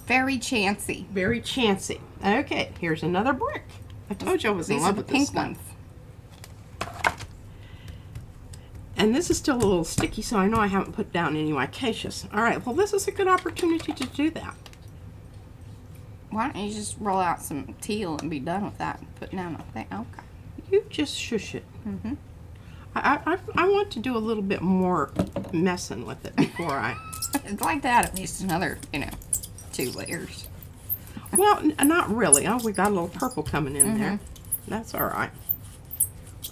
Speaker 1: Very chancy.
Speaker 2: Very chancy. Okay, here's another brick. I told you I was in love with this
Speaker 1: These are the pink
Speaker 2: stuff. And this is still a little sticky, so I know I haven't put down any micaceous. All right, well, this is a good opportunity to do that.
Speaker 1: Why don't you just roll out some teal and be done with that and put down a thing? Okay.
Speaker 2: You just shush it. Mm-hmm. I want to do a little bit more messing with it before I...
Speaker 1: I'd like to add at least another, 2 layers.
Speaker 2: Well, not really. Oh, we got a little purple coming in there. That's all right.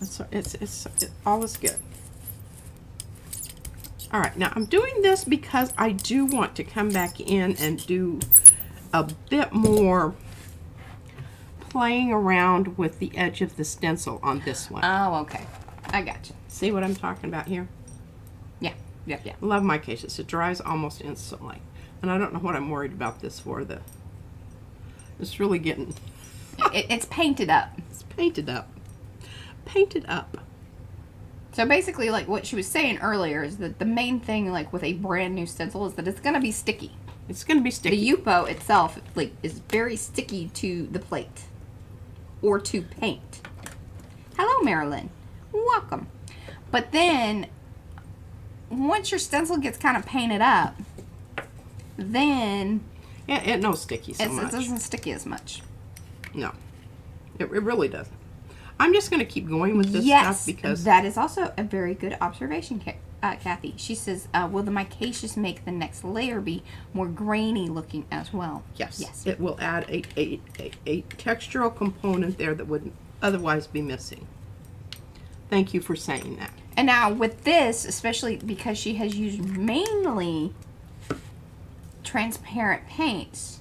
Speaker 2: It's all is good. All right, now I'm doing this because I do want to come back in and do a bit more playing around with the edge of the stencil on this one.
Speaker 1: Oh, okay. I got you.
Speaker 2: See what I'm talking about here?
Speaker 1: Yeah. Yep. Yeah.
Speaker 2: Love micaceous. It dries almost instantly. And I don't know what I'm worried about this for. It's really getting...
Speaker 1: It's painted up.
Speaker 2: It's painted up. Painted up.
Speaker 1: So basically, like what she was saying earlier is that the main thing, like with a brand new stencil, is that it's going to be sticky.
Speaker 2: It's going to be sticky.
Speaker 1: The Yupo itself, like, is very sticky to the plate or to paint. Hello, Marilyn. Welcome. But then, once your stencil gets kind of painted up, then
Speaker 2: it no sticky so much.
Speaker 1: It doesn't sticky as much.
Speaker 2: No, it really doesn't. I'm just going to keep going with this stuff because
Speaker 1: that is also a very good observation, Kathy. She says, will the micaceous make the next layer be more grainy looking as well?
Speaker 2: Yes. It will add a textural component there that would otherwise be missing. Thank you for saying that.
Speaker 1: And now with this, especially because she has used mainly transparent paints,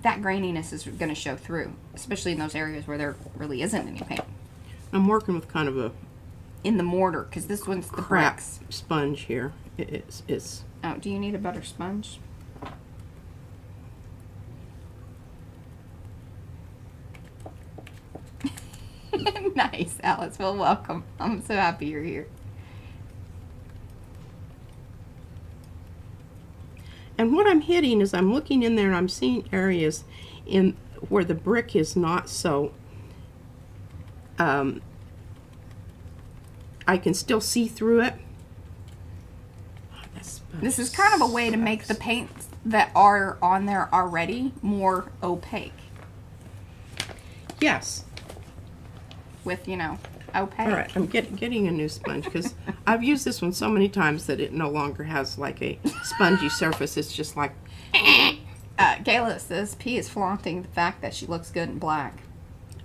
Speaker 1: that graininess is going to show through, especially in those areas where there really isn't any paint.
Speaker 2: I'm working with kind of a...
Speaker 1: in the mortar, because this one's the
Speaker 2: crap
Speaker 1: bricks.
Speaker 2: Sponge here. It's...
Speaker 1: Oh, do you need a better sponge? Nice, Alice. Well, welcome. I'm so happy you're here.
Speaker 2: And what I'm hitting is I'm looking in there and I'm seeing areas in where the brick is not so... I can still see through it.
Speaker 1: This is kind of a way to make the paints that are on there already more opaque.
Speaker 2: Yes.
Speaker 1: With, opaque.
Speaker 2: All right, I'm getting a new sponge because I've used this one so many times that it no longer has like a spongy surface. It's just like...
Speaker 1: Gayla says P is flaunting the fact that she looks good in black.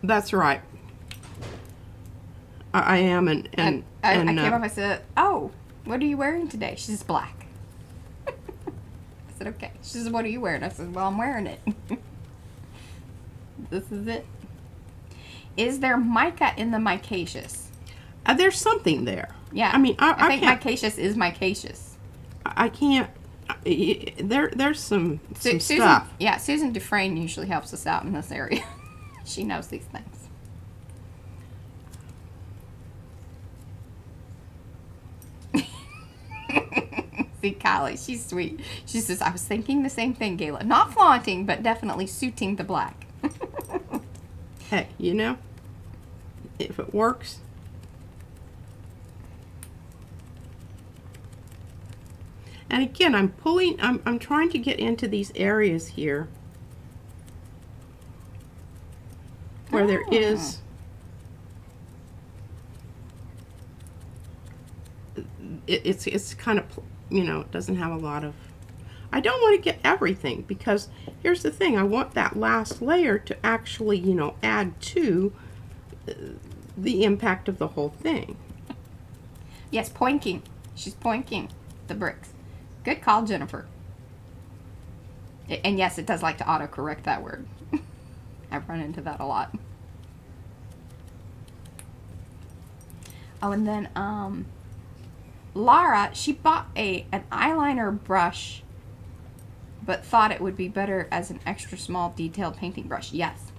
Speaker 2: That's right. I am, and
Speaker 1: I came up, I said, oh, what are you wearing today? She says, black. I said, okay. She says, what are you wearing? I said, well, I'm wearing it. This is it. Is there mica in the micaceous?
Speaker 2: There's something there.
Speaker 1: Yeah.
Speaker 2: I mean,
Speaker 1: I think micaceous is micaceous.
Speaker 2: I can't... There's some
Speaker 1: Susan,
Speaker 2: stuff.
Speaker 1: Yeah, Susan Dufresne usually helps us out in this area. She knows these things. See, Kylie, she's sweet. She says, I was thinking the same thing, Gayla. Not flaunting, but definitely suiting the black.
Speaker 2: Hey, if it works. And again, I'm trying to get into these areas here where there is it's kind of, it doesn't have a lot of, I don't want to get everything, because here's the thing. I want that last layer to actually, you know, add to the impact of the whole thing.
Speaker 1: Yes, pointing. She's pointing the bricks. Good call, Jennifer. And yes, it does like to autocorrect that word. I've run into that a lot. Oh, and then Lara, she bought an eyeliner brush, but thought it would be better as an extra small detailed painting brush. Yes.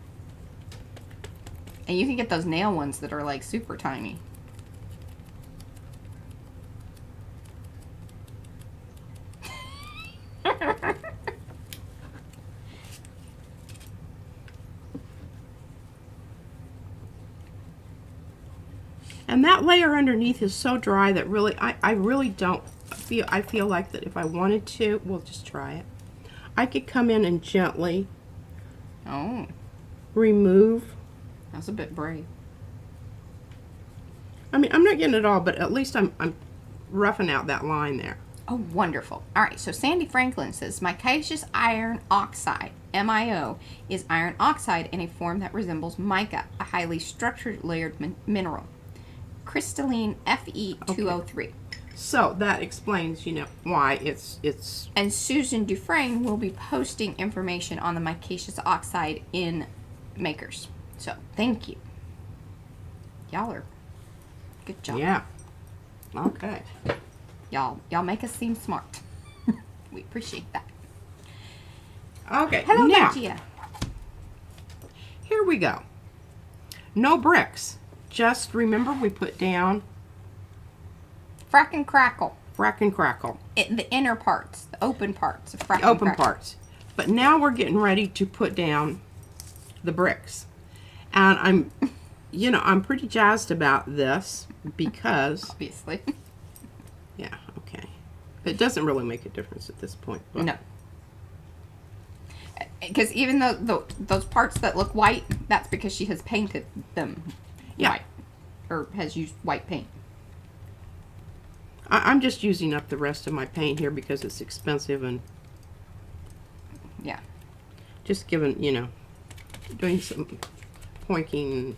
Speaker 1: And you can get those nail ones that are like super tiny.
Speaker 2: And that layer underneath is so dry that really, I really don't feel, I feel like that if I wanted to, we'll just try it. I could come in and gently remove.
Speaker 1: That's a bit brave.
Speaker 2: I mean, I'm not getting it all, but at least I'm roughing out that line there.
Speaker 1: Oh, wonderful. All right, so Sandy Franklin says, micaceous iron oxide, MiO, is iron oxide in a form that resembles mica, a highly structured layered mineral. Crystalline Fe2O3.
Speaker 2: Okay. So that explains, you know, why it's...
Speaker 1: And Susan Dufresne will be posting information on the micaceous oxide in Makers. So, thank you. Y'all are... Good job.
Speaker 2: Yeah. Okay.
Speaker 1: Y'all make us seem smart. We appreciate that.
Speaker 2: Okay.
Speaker 1: Hello,
Speaker 2: now,
Speaker 1: Gia.
Speaker 2: here we go. No bricks. Just remember we put down
Speaker 1: Frack and crackle.
Speaker 2: frack and crackle.
Speaker 1: The inner parts, the open parts of frack and
Speaker 2: Open
Speaker 1: crackle.
Speaker 2: parts. But now we're getting ready to put down the bricks. And I'm, you know, I'm pretty jazzed about this because,
Speaker 1: Obviously.
Speaker 2: yeah, okay. It doesn't really make a difference at this point. But
Speaker 1: No. Because even though those parts that look white, that's because she has painted them white. Or has used white paint.
Speaker 2: I'm just using up the rest of my paint here because it's expensive and
Speaker 1: Yeah.
Speaker 2: just giving, you know, doing some pointing and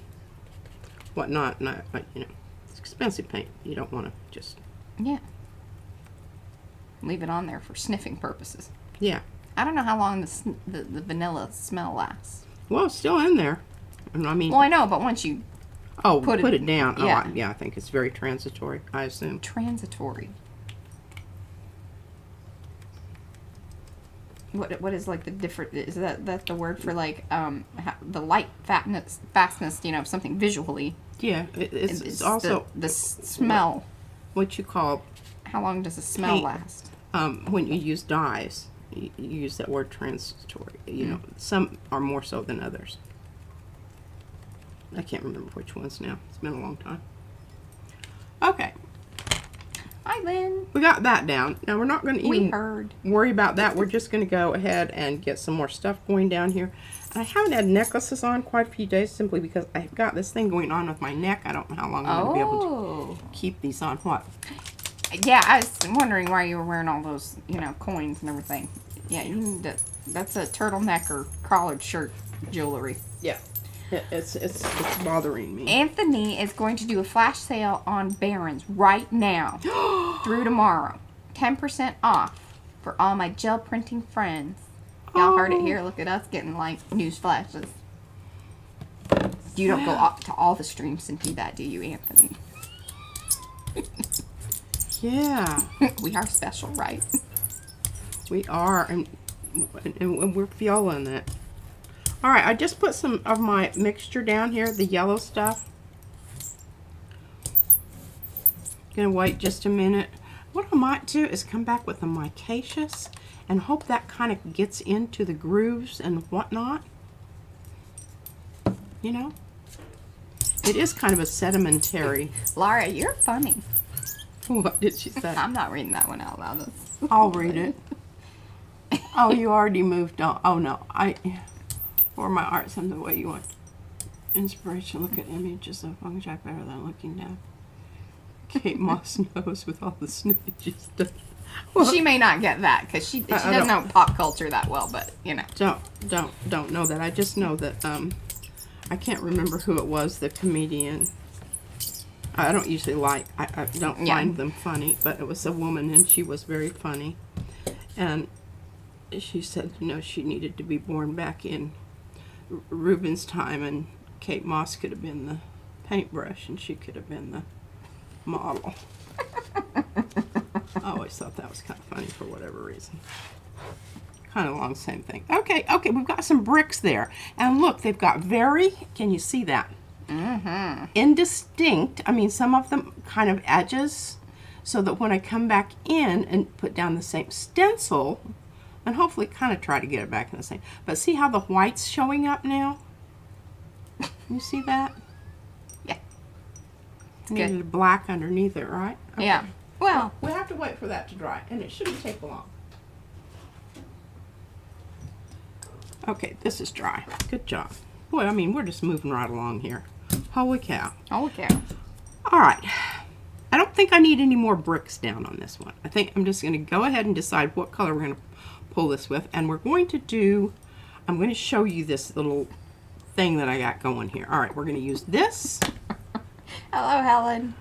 Speaker 2: whatnot. Not, you know, it's expensive paint. You don't want to just...
Speaker 1: Yeah. Leave it on there for sniffing purposes.
Speaker 2: Yeah.
Speaker 1: I don't know how long the vanilla smell lasts.
Speaker 2: Well, it's still in there. And I mean...
Speaker 1: Well, I know, but once you...
Speaker 2: Oh,
Speaker 1: put
Speaker 2: put
Speaker 1: it-
Speaker 2: it down.
Speaker 1: yeah.
Speaker 2: Oh, yeah, I think it's very transitory, I assume.
Speaker 1: Transitory. What is like the different? Is that the word for like the light fastness? You know, something visually.
Speaker 2: Yeah, it's also
Speaker 1: the smell.
Speaker 2: what you call
Speaker 1: How long does the smell
Speaker 2: paint.
Speaker 1: last?
Speaker 2: When you use dyes. You use that word transitory. You know, some are more so than others. I can't remember which ones now. It's been a long time. Okay,
Speaker 1: Hi, Lynn.
Speaker 2: we got that down. Now we're not going to
Speaker 1: We
Speaker 2: even
Speaker 1: heard.
Speaker 2: worry about that. We're just going to go ahead and get some more stuff going down here. I haven't had necklaces on quite a few days simply because I've got this thing going on with my neck. I don't know how long I'm going to be able to keep these on. What?
Speaker 1: Yeah, I was wondering why you were wearing all those, you know, coins and everything. Yeah, you need to, that's a turtleneck or collared shirt jewelry.
Speaker 2: Yeah. It's bothering me.
Speaker 1: Anthony is going to do a flash sale on Barron's right now through tomorrow. 10% off for all my gel printing friends. Y'all heard it here. Look at us getting like news flashes. You don't go up to all the streams and do that, do you, Anthony?
Speaker 2: Yeah.
Speaker 1: We are special, right?
Speaker 2: We are, and we're feeling it. All right, I just put some of my mixture down here, the yellow stuff. Gonna wait just a minute. What I might do is come back with the micaceous and hope that kind of gets into the grooves and whatnot. You know? It is kind of a sedimentary.
Speaker 1: Laura, you're funny.
Speaker 2: What did she say?
Speaker 1: I'm not reading that one out loud.
Speaker 2: I'll read it. Oh, you already moved on. Oh, no. For my art, some the way you want. Inspiration, look at images of fungi better than looking down. Kate Moss knows with all the snippets she's done.
Speaker 1: She may not get that because she doesn't know pop culture that well, but you know.
Speaker 2: Don't know that. I just know that I can't remember who it was, the comedian. I don't usually I don't find them funny, but it was a woman and she was very funny. And she said, you know, she needed to be born back in Reuben's time, and Kate Moss could have been the paintbrush and she could have been the model. I always thought that was kind of funny for whatever reason. Kind of along the same thing. Okay, we've got some bricks there. And look, they've got can you see that?
Speaker 1: Mm-hmm.
Speaker 2: Indistinct, I mean, some of them kind of edges, so that when I come back in and put down the same stencil, and hopefully kind of try to get it back in the same. But see how the white's showing up now? You see that?
Speaker 1: Yeah. It's
Speaker 2: Needed
Speaker 1: good.
Speaker 2: a black underneath it, right? Okay.
Speaker 1: Yeah. Well,
Speaker 2: we'll have to wait for that to dry, and it shouldn't take long. Okay, this is dry. Good job. Boy, I mean, we're just moving right along here. Holy cow.
Speaker 1: holy cow.
Speaker 2: All right. I don't think I need any more bricks down on this one. I think I'm just going to go ahead and decide what color we're going to pull this with. And we're going to do, I'm going to show you this little thing that I got going here. All right, we're going to use this.
Speaker 1: Hello, Helen.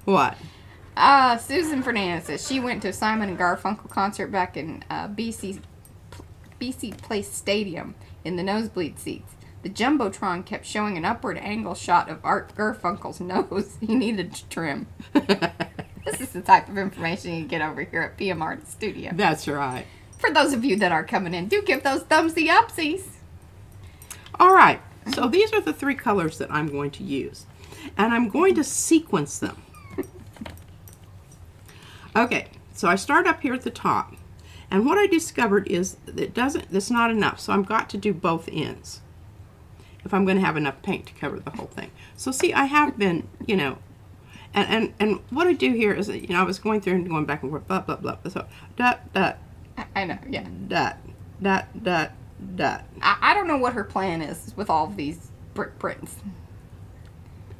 Speaker 2: What?
Speaker 1: Susan Fernandez says she went to Simon and Garfunkel concert back in BC Place Stadium in the nosebleed seats. The Jumbotron kept showing an upward angle shot of Art Garfunkel's nose. He needed to trim. This is the type of information you get over here at PMR Studio.
Speaker 2: That's right.
Speaker 1: For those of you that are coming in, do give those thumbsy upsies.
Speaker 2: All right. So these are the three colors that I'm going to use. And I'm going to sequence them. Okay. So I start up here at the top. And what I discovered is that it's not enough. So I've got to do both ends if I'm going to have enough paint to cover the whole thing. So see, I have been, you know, and what I do here is, you know, I was going through and going back and forth, blah, blah, blah. So, dot, dot.
Speaker 1: I know, yeah.
Speaker 2: Dot, dot, dot, dot.
Speaker 1: I don't know what her plan is with all of these brick prints.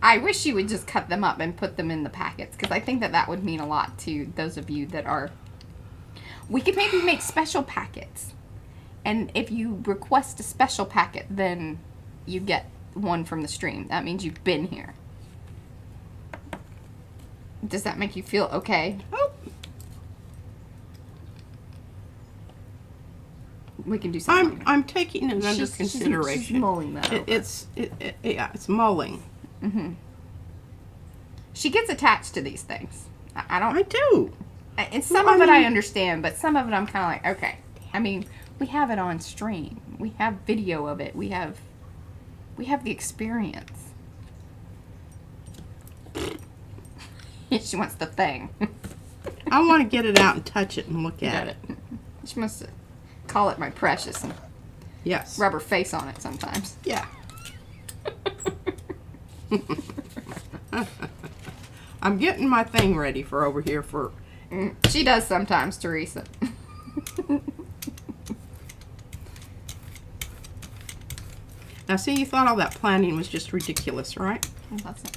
Speaker 1: I wish she would just cut them up and put them in the packets, because I think that would mean a lot to those of you that are... We could maybe make special packets. And if you request a special packet, then you get one from the stream. That means you've been here. Does that make you feel okay?
Speaker 2: Oh.
Speaker 1: We can do something.
Speaker 2: I'm taking it under consideration.
Speaker 1: She's mulling that over.
Speaker 2: It's mulling.
Speaker 1: Mm-hmm. She gets attached to these things.
Speaker 2: I do.
Speaker 1: And some of it I understand, but some of it I'm kind of like, okay. I mean, we have it on stream. We have video of it. We have the experience. She wants the thing.
Speaker 2: I want to get it out and touch it and look at it.
Speaker 1: She must call it my precious and
Speaker 2: yes,
Speaker 1: rub her face on it sometimes.
Speaker 2: Yeah. I'm getting my thing ready for over here for...
Speaker 1: She does sometimes, Teresa.
Speaker 2: Now, see, you thought all that planning was just ridiculous, right?
Speaker 1: That's it.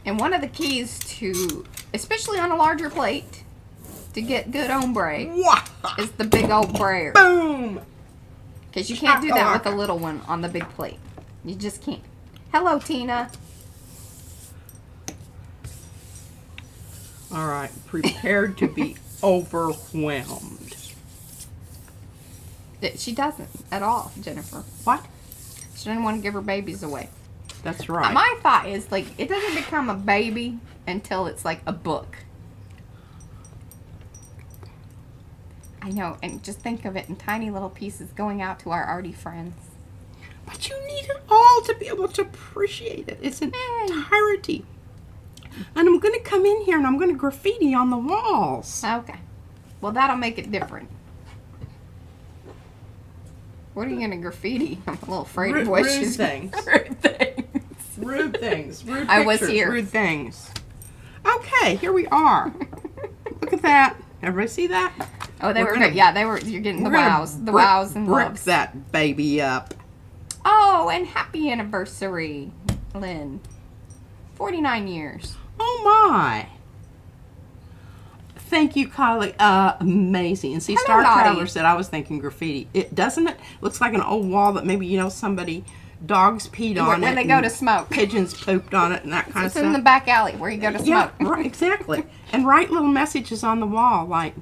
Speaker 1: And one of the keys to, especially on a larger plate, to get good ombre is the big old brayer.
Speaker 2: Boom!
Speaker 1: Because you can't do that with a little one on the big plate. You just can't. Hello, Tina.
Speaker 2: All right, prepared to be overwhelmed.
Speaker 1: She doesn't at all, Jennifer.
Speaker 2: What?
Speaker 1: She doesn't want to give her babies away.
Speaker 2: That's right.
Speaker 1: My thought is, like, it doesn't become a baby until it's like a book. I know, and just think of it in tiny little pieces going out to our arty friends.
Speaker 2: But you need it all to be able to appreciate it. It's an entirety. And I'm going to come in here and I'm going to graffiti on the walls.
Speaker 1: Okay. Well, that'll make it different. What are you going to graffiti? I'm a little afraid of what she's...
Speaker 2: Rude things.
Speaker 1: Rude things.
Speaker 2: Rude things. Rude pictures.
Speaker 1: I was here.
Speaker 2: Rude things. Okay, here we are. Look at that. Everybody see that?
Speaker 1: Oh, they were good. Yeah, they were. You're getting the wows. The wows and
Speaker 2: brick
Speaker 1: loves.
Speaker 2: that baby up.
Speaker 1: Oh, and happy anniversary, Lynn. 49 years.
Speaker 2: Oh, my. Thank you, Kylie. Amazing. And see,
Speaker 1: Hello,
Speaker 2: Star
Speaker 1: Lottie.
Speaker 2: Traveler said I was thinking graffiti. It doesn't it? Looks like an old wall that maybe, you know, somebody, dogs peed on it.
Speaker 1: When they go to
Speaker 2: and
Speaker 1: smoke.
Speaker 2: Pigeons pooped on it and that kind of
Speaker 1: It's
Speaker 2: stuff.
Speaker 1: in the back alley where you go to
Speaker 2: Yeah,
Speaker 1: smoke.
Speaker 2: right, exactly. And write little messages on the wall, like,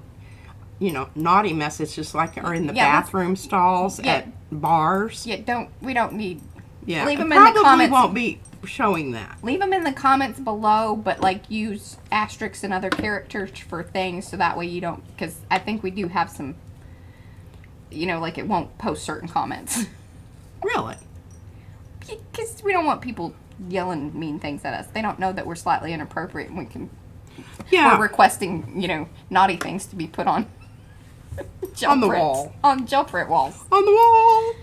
Speaker 2: you know, naughty messages like are in the
Speaker 1: Yeah, let's-
Speaker 2: bathroom stalls,
Speaker 1: Yeah.
Speaker 2: at bars.
Speaker 1: Yeah, we don't need.
Speaker 2: Yeah,
Speaker 1: Leave
Speaker 2: it
Speaker 1: 'em in the
Speaker 2: probably
Speaker 1: comments.
Speaker 2: won't be showing that.
Speaker 1: Leave them in the comments below, but like use asterisks and other characters for things so that way you don't, because I think we do have some, you know, like it won't post certain comments.
Speaker 2: Really?
Speaker 1: Because we don't want people yelling mean things at us. They don't know that we're slightly inappropriate and
Speaker 2: Yeah.
Speaker 1: we're requesting, you know, naughty things to be put on
Speaker 2: On the
Speaker 1: print-
Speaker 2: wall.
Speaker 1: On gel print walls.
Speaker 2: On the wall.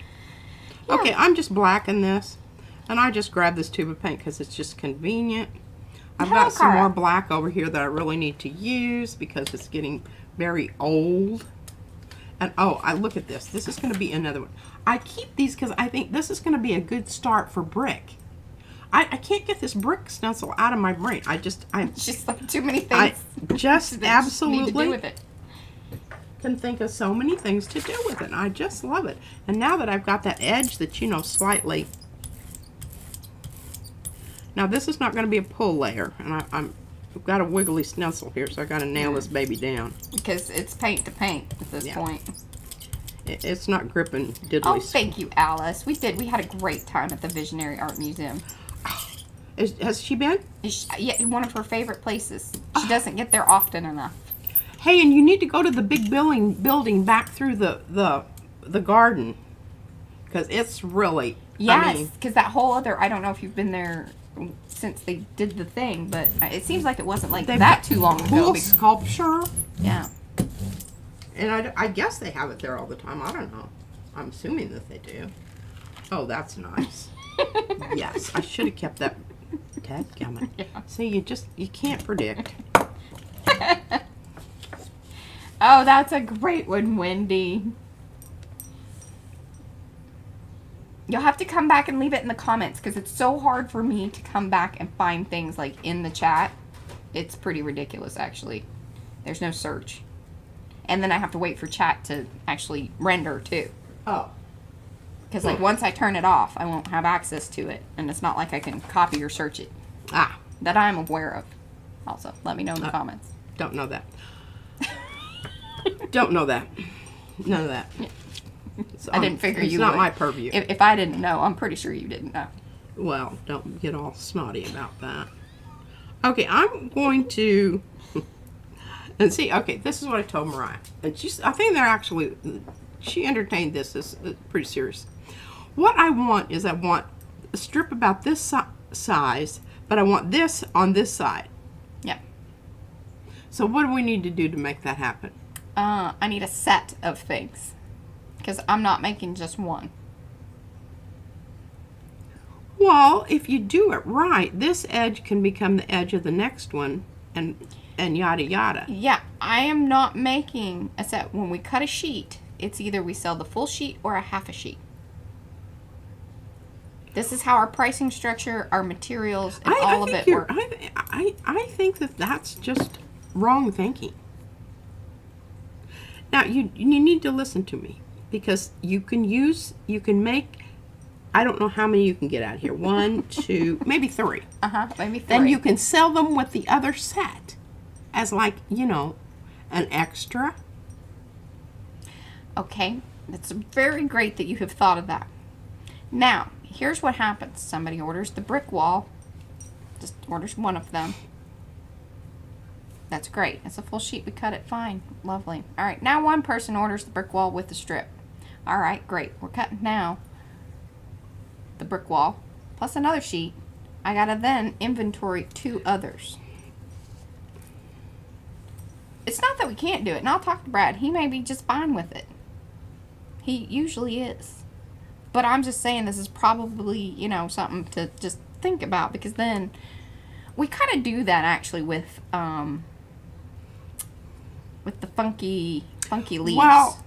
Speaker 1: Yeah.
Speaker 2: Okay, I'm just blacking this. And I just grabbed this tube of paint because it's just convenient. I've
Speaker 1: Hello,
Speaker 2: got some
Speaker 1: Cara.
Speaker 2: more black over here that I really need to use because it's getting very old. And oh, I look at this. This is going to be another one. I keep these because I think this is going to be a good start for brick. I can't get this brick stencil out of my brain.
Speaker 1: It's just like too many
Speaker 2: I
Speaker 1: things.
Speaker 2: just
Speaker 1: that need to
Speaker 2: absolutely
Speaker 1: do with it.
Speaker 2: can think of so many things to do with it. I just love it. And now that I've got that edge that, you know, slightly... Now this is not going to be a pull layer. And I've got a wiggly stencil here, so I got to nail this baby down.
Speaker 1: Because it's paint to paint at this point.
Speaker 2: It's not gripping diddly.
Speaker 1: Oh, thank you, Alice. We had a great time at the Visionary Art Museum.
Speaker 2: Has she been?
Speaker 1: Yeah, one of her favorite places. She doesn't get there often enough.
Speaker 2: Hey, and you need to go to the big building back through the garden. Because it's really...
Speaker 1: Yes, because that whole other... I don't know if you've been there since they did the thing, but it seems like it wasn't like that too long ago.
Speaker 2: Cool sculpture.
Speaker 1: Yeah.
Speaker 2: And I guess they have it there all the time. I don't know. I'm assuming that they do. Oh, that's nice. Yes, I should have kept that. Dadgummit.
Speaker 1: Yeah.
Speaker 2: See, you can't predict.
Speaker 1: Oh, that's a great one, Wendy. You'll have to come back and leave it in the comments because it's so hard for me to come back and find things like in the chat. It's pretty ridiculous, actually. There's no search. And then I have to wait for chat to actually render, too.
Speaker 2: Oh.
Speaker 1: Because, like, once I turn it off, I won't have access to it. And it's not like I can copy or search it.
Speaker 2: Ah.
Speaker 1: That I'm aware of. Also, let me know in the comments.
Speaker 2: Don't know that. Don't know that. None of that.
Speaker 1: Yeah.
Speaker 2: So,
Speaker 1: I didn't figure
Speaker 2: it's
Speaker 1: you
Speaker 2: not
Speaker 1: would.
Speaker 2: my purview.
Speaker 1: If I didn't know, I'm pretty sure you didn't know.
Speaker 2: Well, don't get all snotty about that. Okay, I'm going to... And see, okay, this is what I told Mariah. And I think they're actually... She entertained this as pretty serious. What I want is I want a strip about this size, but I want this on this side.
Speaker 1: Yeah.
Speaker 2: So what do we need to do to make that happen?
Speaker 1: I need a set of things. Because I'm not making just one.
Speaker 2: Well, if you do it right, this edge can become the edge of the next one, and yada yada.
Speaker 1: Yeah, I am not making a set. When we cut a sheet, it's either we sell the full sheet or a half a sheet. This is how our pricing structure, our materials, and all of it work.
Speaker 2: I think that that's just wrong thinking. Now, you need to listen to me, because you can make, I don't know how many you can get out here. 1, 2, maybe 3.
Speaker 1: Maybe 3.
Speaker 2: Then you can sell them with the other set as, like, you know, an extra.
Speaker 1: Okay, it's very great that you have thought of that. Now, here's what happens. Somebody orders the brick wall. Just orders one of them. That's great. It's a full sheet. We cut it fine. Lovely. All right, now one person orders the brick wall with the strip. All right, great. We're cutting now the brick wall plus another sheet. I gotta then inventory 2 others. It's not that we can't do it, and I'll talk to Brad. He may be just fine with it. He usually is. But I'm just saying this is probably, you know, something to just think about, because then we kind of do that actually with the funky leaves.
Speaker 2: Well,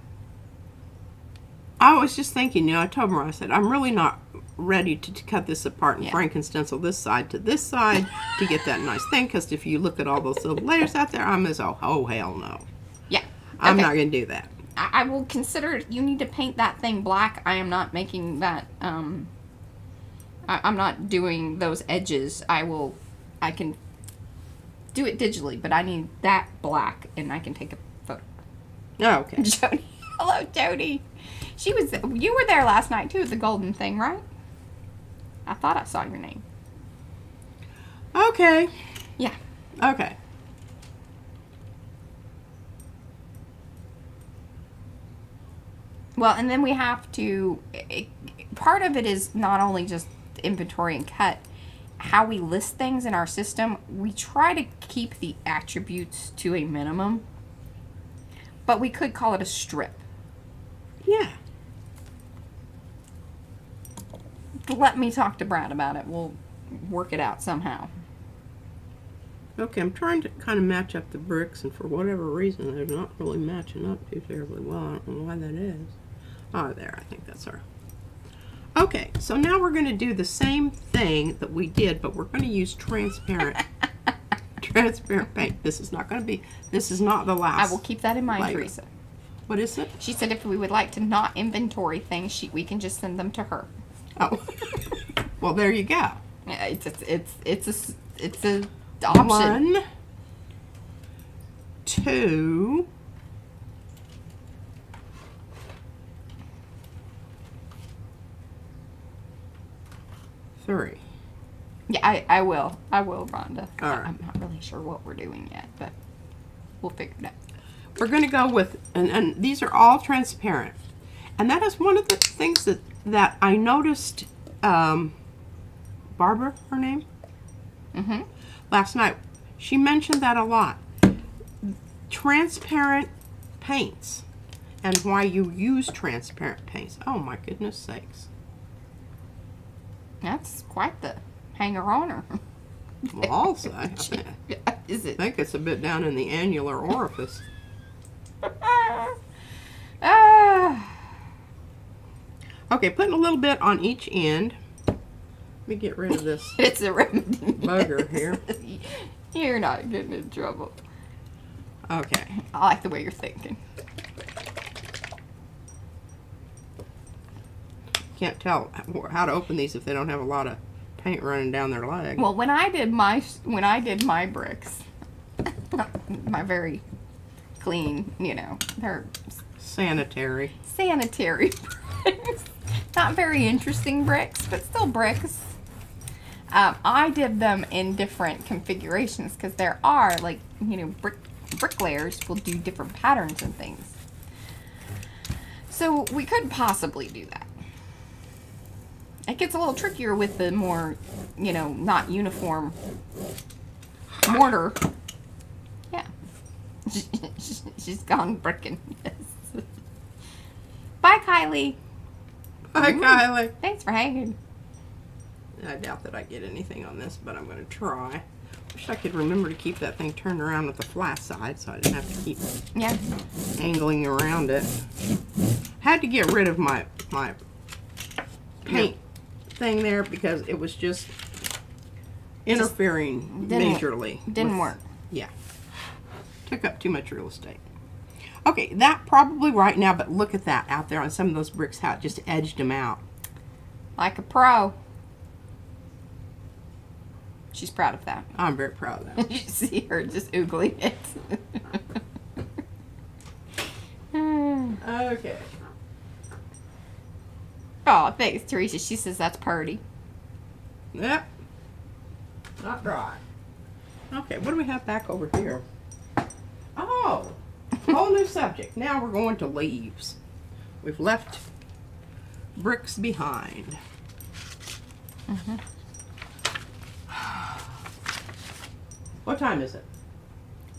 Speaker 2: I was just thinking, you know, I told her, I said, I'm really not ready to cut this apart and
Speaker 1: Yeah.
Speaker 2: Franken stencil this side to this side to get that nice thing. Because if you look at all those little layers out there, I'm as oh hell no.
Speaker 1: Yeah.
Speaker 2: I'm
Speaker 1: Okay.
Speaker 2: not going to do that.
Speaker 1: I will consider you need to paint that thing black. I am not making that. I'm not doing those edges. I can do it digitally, but I need that black, and I can take a photo.
Speaker 2: Oh, okay.
Speaker 1: Jody, hello, Jody. You were there last night too at the golden thing, right? I thought I saw your name.
Speaker 2: Okay.
Speaker 1: Yeah.
Speaker 2: Okay.
Speaker 1: Well, and then we have to, part of it is not only just inventory and cut, how we list things in our system, we try to keep the attributes to a minimum, but we could call it a strip.
Speaker 2: Yeah.
Speaker 1: Let me talk to Brad about it. We'll work it out somehow.
Speaker 2: Okay, I'm trying to kind of match up the bricks, and for whatever reason, they're not really matching up too terribly well. I don't know why that is. Oh, there, I think that's her. Okay, so now we're going to do the same thing that we did, but we're going to use transparent paint. This is not the last.
Speaker 1: I will keep that in mind,
Speaker 2: layer.
Speaker 1: Teresa.
Speaker 2: What is it?
Speaker 1: She said if we would like to not inventory things, we can just send them to her.
Speaker 2: Oh, well, there you go.
Speaker 1: Yeah, it's a option.
Speaker 2: 1, 2, 3.
Speaker 1: Yeah, I will, Rhonda.
Speaker 2: All right.
Speaker 1: I'm not really sure what we're doing yet, but we'll figure it out.
Speaker 2: We're going to go with, and these are all transparent. And that is one of the things that I noticed, Barbara, her name?
Speaker 1: Mm-hmm.
Speaker 2: Last night. She mentioned that a lot. Transparent paints and why you use transparent paints. Oh my goodness sakes.
Speaker 1: That's quite the hanger-oner.
Speaker 2: Well, also, I
Speaker 1: Is it?
Speaker 2: think it's a bit down in the annular orifice. Okay, putting a little bit on each end. Let me get rid of this
Speaker 1: It's a remedy.
Speaker 2: bugger here.
Speaker 1: You're not getting in trouble.
Speaker 2: Okay.
Speaker 1: I like the way you're thinking.
Speaker 2: Can't tell how to open these if they don't have a lot of paint running down their leg.
Speaker 1: Well, when I did my bricks, my very clean, they're
Speaker 2: Sanitary.
Speaker 1: sanitary bricks. Not very interesting bricks, but still bricks. I did them in different configurations because there are, bricklayers will do different patterns and things. So we could possibly do that. It gets a little trickier with the more, not uniform mortar. Yeah. She's gone bricking. Bye, Kylie.
Speaker 2: Hi, Kylie.
Speaker 1: Thanks for hanging.
Speaker 2: I doubt that I get anything on this, but I'm going to try. Wish I could remember to keep that thing turned around with the flat side so I didn't have to keep
Speaker 1: Yeah.
Speaker 2: angling around it. Had to get rid of my paint thing there because it was just interfering majorly.
Speaker 1: Didn't work.
Speaker 2: Yeah. Took up too much real estate. Okay, that probably right now, but look at that out there on some of those bricks, how it just edged them out.
Speaker 1: Like a pro. She's proud of that.
Speaker 2: I'm very proud of that.
Speaker 1: You see her just oogling it.
Speaker 2: Okay.
Speaker 1: Oh, thanks, Teresa. She says that's purty.
Speaker 2: Yep. Not dry. Okay, what do we have back over here? Oh, whole new subject. Now we're going to leaves. We've left bricks behind.
Speaker 1: Mm-hmm.
Speaker 2: What time is it?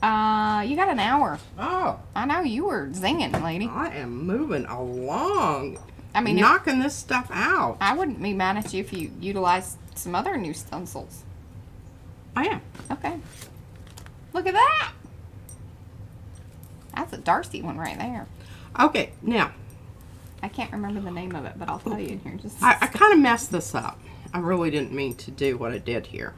Speaker 1: You got an hour.
Speaker 2: Oh,
Speaker 1: I know you were zinging, lady.
Speaker 2: I am moving along.
Speaker 1: I mean,
Speaker 2: knocking this stuff out.
Speaker 1: I wouldn't be mad at you if you utilized some other new stencils.
Speaker 2: I am.
Speaker 1: Okay. Look at that. That's a Darcy one right there.
Speaker 2: Okay, now,
Speaker 1: I can't remember the name of it, but I'll tell you in here. Just
Speaker 2: I kind of messed this up. I really didn't mean to do what I did here.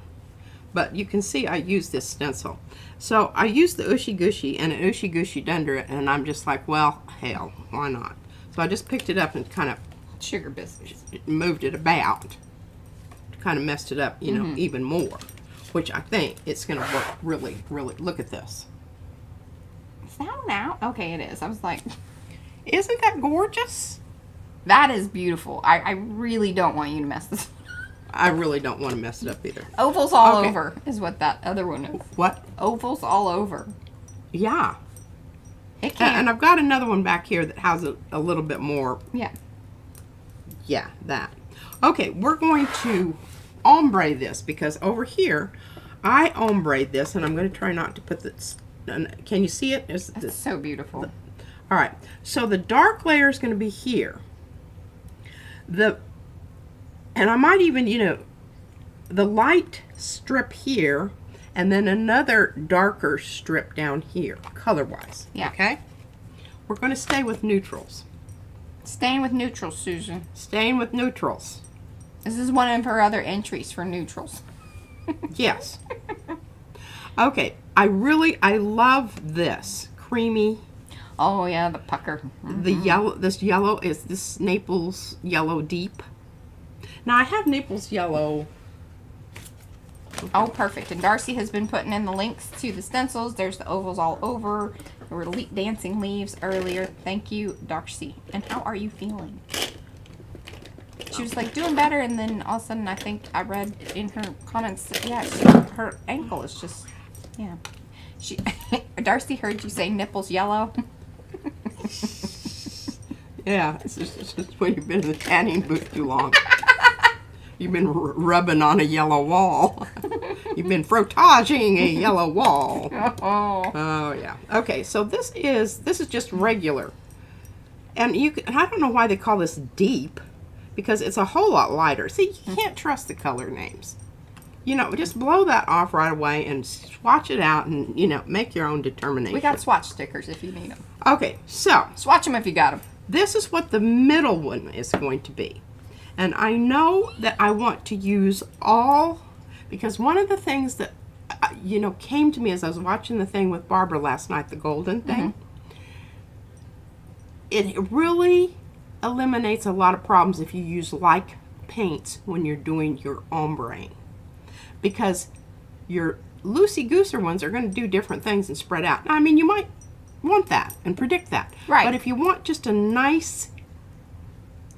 Speaker 2: But you can see I used this stencil. So I used the Ooshie Gooshie and an Ooshie Gooshie under it, and I'm just like, well, hell, why not? So I just picked it up and kind of
Speaker 1: sugar biscuits.
Speaker 2: moved it about. Kind of messed it up, you know, even more. Which I think it's going to work really, really. Look at this.
Speaker 1: Is that one out? Okay, it is. I was like,
Speaker 2: isn't that gorgeous?
Speaker 1: that is beautiful. I really don't want you to mess this.
Speaker 2: I really don't want to mess it up either.
Speaker 1: Ovals all over is what that other one is.
Speaker 2: What?
Speaker 1: Ovals all over.
Speaker 2: Yeah.
Speaker 1: It can't.
Speaker 2: And I've got another one back here that has a little bit more.
Speaker 1: Yeah.
Speaker 2: Yeah, that. Okay, we're going to ombre this because over here, I ombre this, and I'm going to try not to put this. Can you see it?
Speaker 1: It's so beautiful.
Speaker 2: All right, so the dark layer is going to be here. And I might even, you know, the light strip here, and then another darker strip down here, color-wise.
Speaker 1: Yeah.
Speaker 2: Okay? We're going to stay with neutrals.
Speaker 1: Staying with neutrals, Susan.
Speaker 2: Staying with neutrals.
Speaker 1: This is one of her other entries for neutrals.
Speaker 2: Yes. Okay, I love this creamy.
Speaker 1: Oh yeah, the pucker.
Speaker 2: The yellow, this yellow is this Naples yellow deep. Now I have Naples yellow.
Speaker 1: Oh, perfect. And Darcy has been putting in the links to the stencils. There's the ovals all over. There were dancing leaves earlier. Thank you, Darcy. And how are you feeling? She was like doing better, and then all of a sudden I think I read in her comments, yeah, her ankle is just, yeah. Darcy heard you say nipples yellow.
Speaker 2: Yeah, it's just when you've been in the tanning booth too long. You've been rubbing on a yellow wall. You've been frotaging a yellow wall. Oh yeah. Okay, so this is just regular, and I don't know why they call this deep, because it's a whole lot lighter. See, you can't trust the color names. You know, just blow that off right away and swatch it out, and you know, make your own determination.
Speaker 1: We got swatch stickers if you need them.
Speaker 2: Okay, so
Speaker 1: swatch them if you got them.
Speaker 2: This is what the middle one is going to be. And I know that I want to use all, because one of the things that, you know, came to me as I was watching the thing with Barbara last night, the golden thing, it really eliminates a lot of problems if you use like paints when you're doing your ombre. Because your loosey-gooser ones are going to do different things and spread out. Now, I mean, you might want that and predict that.
Speaker 1: Right.
Speaker 2: But if you want just a nice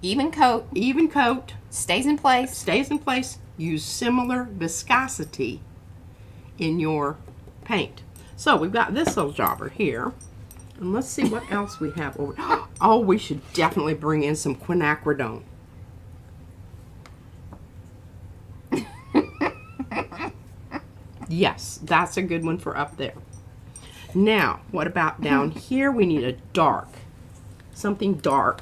Speaker 1: even coat, stays in place, use similar viscosity in your paint.
Speaker 2: So we've got this little jobber here, and let's see what else we have over. Oh, we should definitely bring in some quinacridone. Yes, that's a good one for up there. Now, what about down here? We need a dark, something dark.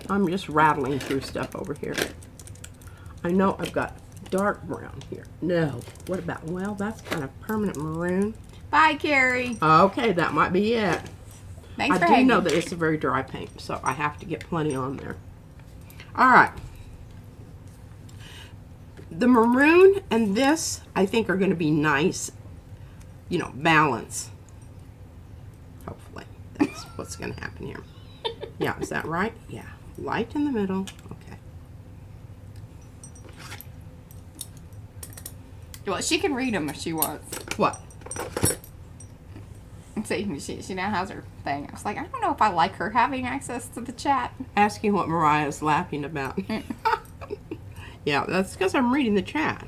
Speaker 2: I'm just rattling through stuff over here. I know I've got dark brown here. No. What about, well, that's kind of permanent maroon.
Speaker 1: Bye, Carrie.
Speaker 2: Okay, that might be it.
Speaker 1: Thanks for
Speaker 2: I do
Speaker 1: hanging.
Speaker 2: know that it's a very dry paint, so I have to get plenty on there. All right. The maroon and this, I think, are going to be nice, you know, balance. Hopefully. That's what's going to happen here. Yeah, is that right? Yeah. Light in the middle. Okay.
Speaker 1: Well, she can read them if she wants.
Speaker 2: What?
Speaker 1: See, she now has her thing. I was like, I don't know if I like her having access to the chat.
Speaker 2: Asking what Mariah's laughing about. Yeah, that's because I'm reading the chat.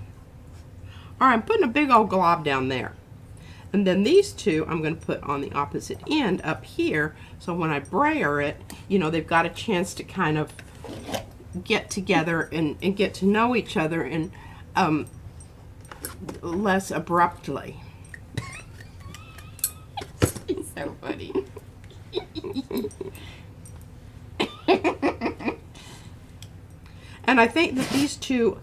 Speaker 2: All right, I'm putting a big old glob down there. And then these two I'm going to put on the opposite end up here, so when I brayer it, you know, they've got a chance to kind of get together and get to know each other and less abruptly.
Speaker 1: It's so funny.
Speaker 2: And I think that these two,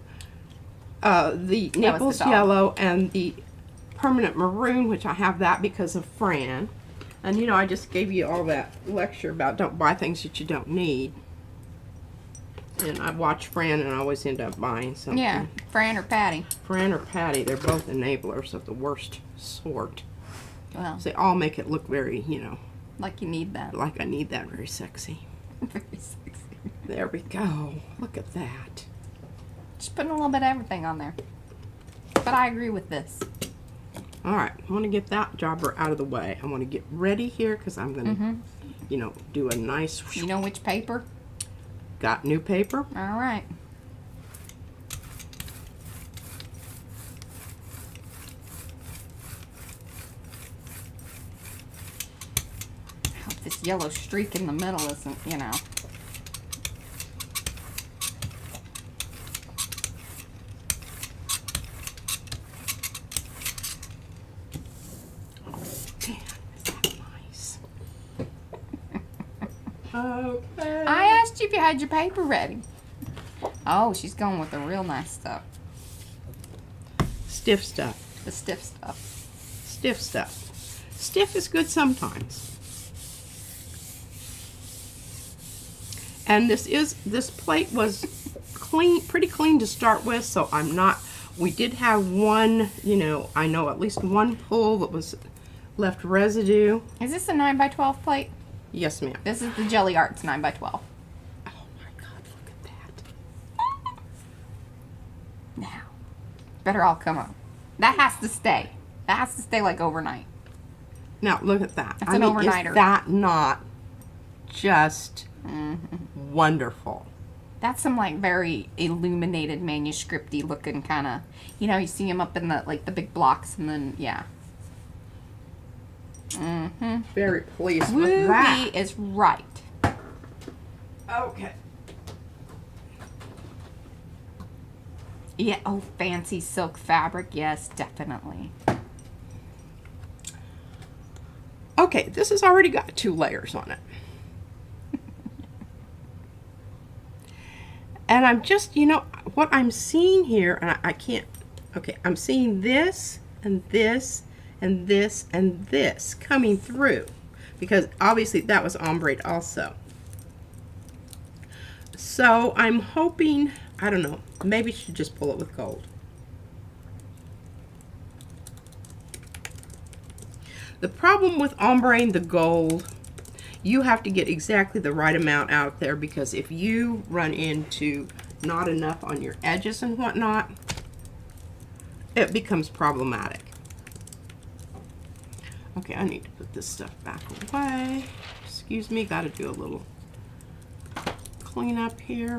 Speaker 2: the Naples yellow and the permanent maroon, which I have that because of Fran, And you know, I just gave you all that lecture about don't buy things that you don't need. And I watch Fran and I always end up buying something.
Speaker 1: Yeah, Fran or Patty.
Speaker 2: Fran or Patty, they're both enablers of the worst sort.
Speaker 1: Well,
Speaker 2: So they all make it look very, you know,
Speaker 1: like you need that.
Speaker 2: like I need that, very sexy.
Speaker 1: Very sexy.
Speaker 2: There we go. Look at that.
Speaker 1: Just putting a little bit of everything on there. But I agree with this.
Speaker 2: All right, I want to get that jobber out of the way. I want to get ready here because I'm going to, you know, do a nice...
Speaker 1: You know which paper?
Speaker 2: Got new paper.
Speaker 1: All right. I hope this yellow streak in the middle isn't, you know.
Speaker 2: Damn, is that nice? Okay.
Speaker 1: I asked you if you had your paper ready. Oh, she's going with the real nice stuff.
Speaker 2: Stiff stuff.
Speaker 1: The stiff stuff.
Speaker 2: Stiff stuff. Stiff is good sometimes. And this plate was clean, pretty clean to start with, so I'm not, we did have one, you know, I know at least one pull that was left residue.
Speaker 1: Is this a 9x12 plate?
Speaker 2: Yes, ma'am.
Speaker 1: This is the Gelli Arts 9x12.
Speaker 2: Oh my God, look at that.
Speaker 1: Now, better all come up. That has to stay. That has to stay like overnight.
Speaker 2: Now, look at that.
Speaker 1: That's an overnighter.
Speaker 2: Is that not just wonderful?
Speaker 1: That's some like very illuminated manuscripty looking kind of, you know, you see them up in the like the big blocks and then yeah.
Speaker 2: Very pleased with
Speaker 1: Ruby
Speaker 2: that.
Speaker 1: is right.
Speaker 2: Okay.
Speaker 1: Yeah, oh, fancy silk fabric. Yes, definitely.
Speaker 2: Okay, this has already got 2 layers on it. And I'm just, you know, what I'm seeing here, and I can't, okay, I'm seeing this and this and this and this coming through. Because obviously that was ombre also. So I'm hoping, I don't know, maybe I should just pull it with gold. The problem with ombre-ing the gold, you have to get exactly the right amount out there, because if you run into not enough on your edges and whatnot, it becomes problematic. Okay, I need to put this stuff back away. Excuse me, got to do a little cleanup here.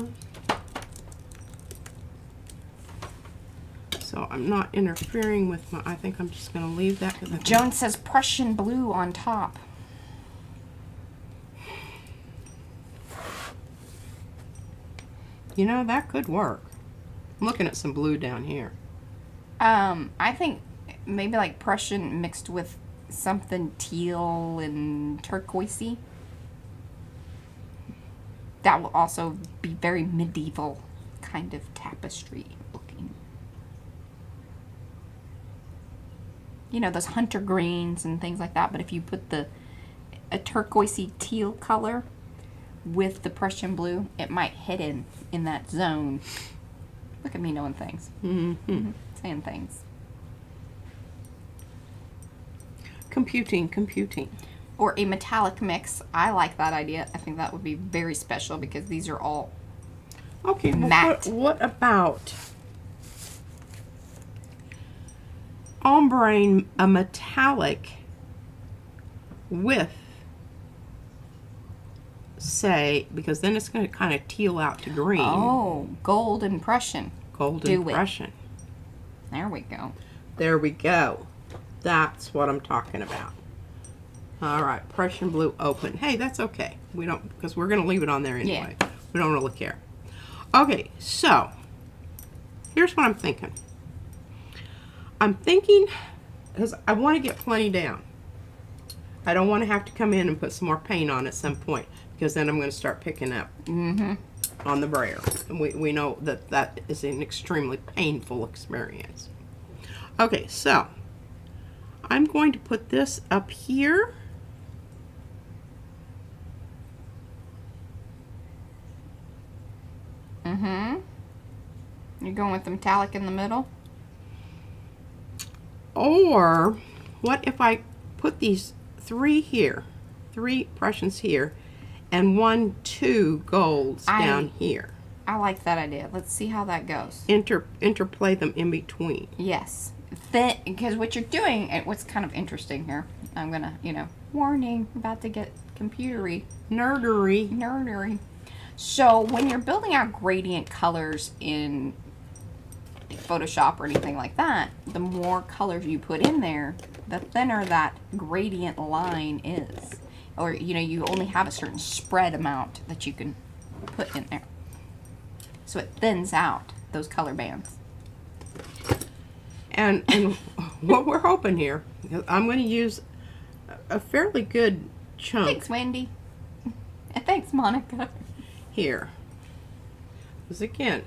Speaker 2: So I'm not interfering with my, I think I'm just going to leave that.
Speaker 1: Joan says Prussian blue on top.
Speaker 2: You know, that could work. I'm looking at some blue down here.
Speaker 1: I think maybe like Prussian mixed with something teal and turquoisey. That will also be very medieval kind of tapestry looking. You know, those hunter greens and things like that, but if you put a turquoisey teal color with the Prussian blue, it might hit in that zone. Look at me knowing things. Saying things.
Speaker 2: Computing.
Speaker 1: Or a metallic mix. I like that idea. I think that would be very special because these are all
Speaker 2: okay,
Speaker 1: matte.
Speaker 2: What about ombre a metallic with, say, because then it's going to kind of teal out to green.
Speaker 1: Oh, gold and Prussian.
Speaker 2: Gold
Speaker 1: Do
Speaker 2: and
Speaker 1: it.
Speaker 2: Prussian.
Speaker 1: There we go.
Speaker 2: There we go. That's what I'm talking about. All right, Prussian blue open. Hey, that's okay. We don't, because we're going to leave it on there anyway.
Speaker 1: Yeah.
Speaker 2: We don't really care. Okay, so here's what I'm thinking. I'm thinking, because I want to get plenty down. I don't want to have to come in and put some more paint on at some point, because then I'm going to start picking up on the brayer. And we know that that is an extremely painful experience. Okay, so I'm going to put this up here
Speaker 1: Mm-hmm. You're going with the metallic in the middle?
Speaker 2: Or what if I put these 3 here, 3 Prussians here, and 1, 2 golds down here?
Speaker 1: I like that idea. Let's see how that goes.
Speaker 2: Interplay them in between.
Speaker 1: Yes. Then, because what you're doing, and what's kind of interesting here, I'm going to, warning, about to get computery.
Speaker 2: Nerdery.
Speaker 1: So when you're building out gradient colors in Photoshop or anything like that, the more colors you put in there, the thinner that gradient line is. Or, you only have a certain spread amount that you can put in there. So it thins out those color bands.
Speaker 2: And what we're hoping here, I'm going to use a fairly good chunk.
Speaker 1: Thanks, Wendy. And thanks, Monica.
Speaker 2: Here. Because again,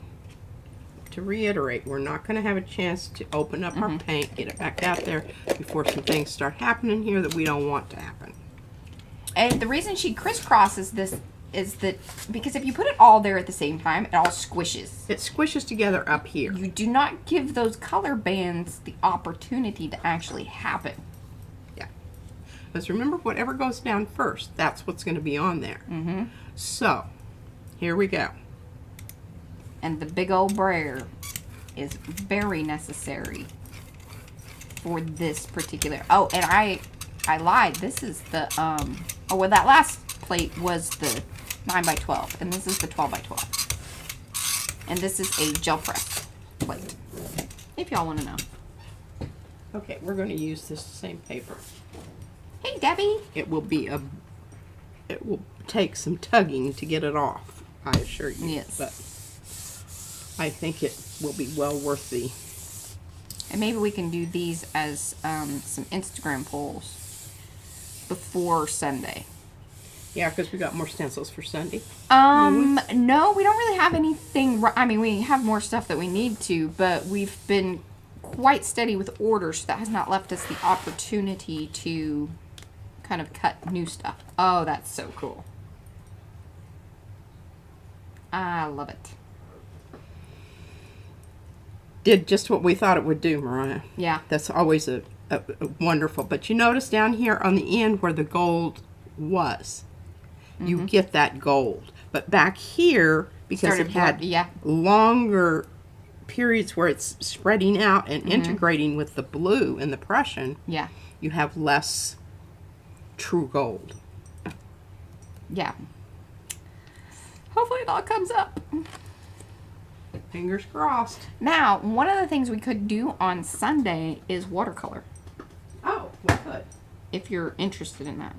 Speaker 2: to reiterate, we're not going to have a chance to open up our paint, get it back out there before some things start happening here that we don't want to happen.
Speaker 1: And the reason she crisscrosses this is that because if you put it all there at the same time, it all squishes.
Speaker 2: It squishes together up here.
Speaker 1: You do not give those color bands the opportunity to actually happen.
Speaker 2: Yeah. Because remember, whatever goes down first, that's what's going to be on there.
Speaker 1: Mm-hmm.
Speaker 2: So, here we go.
Speaker 1: And the big old brayer is very necessary for this particular. Oh, and I lied. This is the well, that last plate was the 9x12, and this is the 12x12. And this is a gel press plate, if y'all want to know.
Speaker 2: Okay, we're going to use this same paper.
Speaker 1: Hey, Debbie.
Speaker 2: It will take some tugging to get it off, I assure you.
Speaker 1: Yes.
Speaker 2: But I think it will be well worth the...
Speaker 1: And maybe we can do these as some Instagram polls before Sunday.
Speaker 2: Yeah, because we got more stencils for Sunday.
Speaker 1: No, we don't really have anything. I mean, we have more stuff that we need to, but we've been quite steady with orders, so that has not left us the opportunity to kind of cut new stuff. Oh, that's so cool. I love it.
Speaker 2: Did just what we thought it would do, Mariah.
Speaker 1: Yeah.
Speaker 2: That's always a wonderful. But you notice down here on the end where the gold was, you get that gold. But back here, because it had longer periods where it's spreading out and integrating with the blue and the Prussian, you have less true gold.
Speaker 1: Yeah. Hopefully it all comes up.
Speaker 2: Fingers crossed.
Speaker 1: Now, one of the things we could do on Sunday is watercolor.
Speaker 2: Oh, we could.
Speaker 1: If you're interested in that.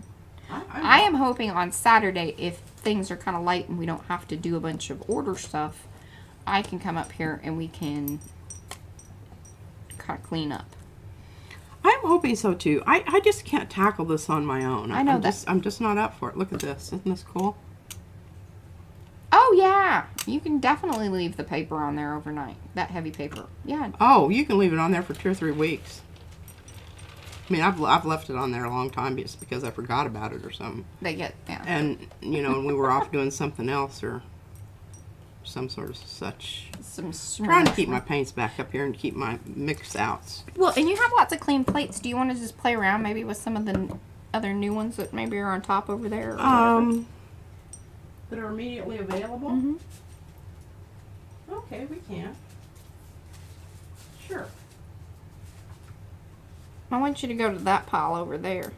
Speaker 1: I am hoping on Saturday, if things are kind of light and we don't have to do a bunch of order stuff, I can come up here and we can kind of clean up.
Speaker 2: I'm hoping so too. I just can't tackle this on my own.
Speaker 1: I know that.
Speaker 2: I'm just not up for it. Look at this. Isn't this cool?
Speaker 1: Oh, yeah. You can definitely leave the paper on there overnight. That heavy paper. Yeah.
Speaker 2: Oh, you can leave it on there for 2 or 3 weeks. I mean, I've left it on there a long time just because I forgot about it or something.
Speaker 1: They get, yeah.
Speaker 2: And, and we were off doing something else or some sort of such. Trying to keep my paints back up here and keep my mix outs.
Speaker 1: Well, and you have lots of clean plates. Do you want to just play around maybe with some of the other new ones that maybe are on top over there? Or
Speaker 2: that are immediately available? Okay, we can. Sure.
Speaker 1: I want you to go to that pile over there.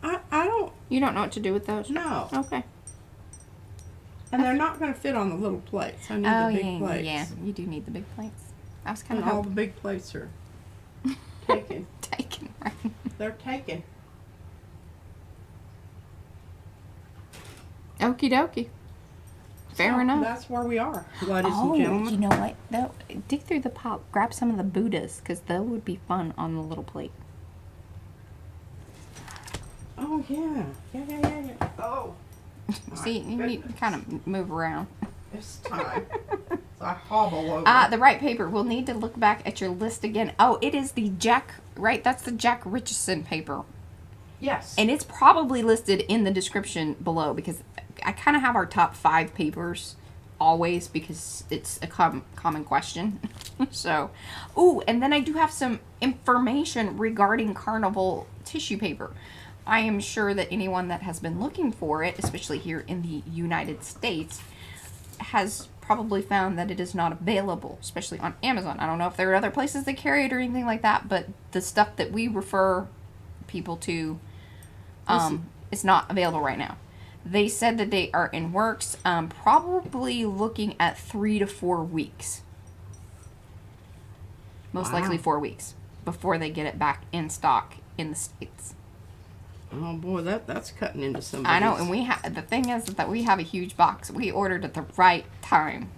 Speaker 2: I don't...
Speaker 1: You don't know what to do with those?
Speaker 2: No.
Speaker 1: Okay.
Speaker 2: And they're not going to fit on the little plates. I need the big plates.
Speaker 1: Yeah, you do need the big plates. I was kind
Speaker 2: And
Speaker 1: of
Speaker 2: all the big plates are taken.
Speaker 1: taken, right?
Speaker 2: They're taken.
Speaker 1: Okie dokie. Fair
Speaker 2: So,
Speaker 1: enough.
Speaker 2: That's where we are, ladies and gentlemen.
Speaker 1: You know what? Though, dig through the pile. Grab some of the Buddhas, because those would be fun on the little plate.
Speaker 2: Oh, yeah. Yeah. Oh.
Speaker 1: See, you need to kind of move around.
Speaker 2: It's time. So I hobble over.
Speaker 1: The right paper. We'll need to look back at your list again. Oh, it is the Jack, right? That's the Jack Richardson paper.
Speaker 2: Yes.
Speaker 1: And it's probably listed in the description below because I kind of have our top 5 papers always because it's a common question. So, ooh, and then I do have some information regarding Carnival tissue paper. I am sure that anyone that has been looking for it, especially here in the United States, has probably found that it is not available, especially on Amazon. I don't know if there are other places that carry it or anything like that, but the stuff that we refer people to, it's not available right now. They said that they are in works, probably looking at 3 to 4 weeks. Most likely 4 weeks before they get it back in stock in the States.
Speaker 2: Oh boy, that's cutting into some.
Speaker 1: I know, and the thing is that we have a huge box. We ordered at the right time.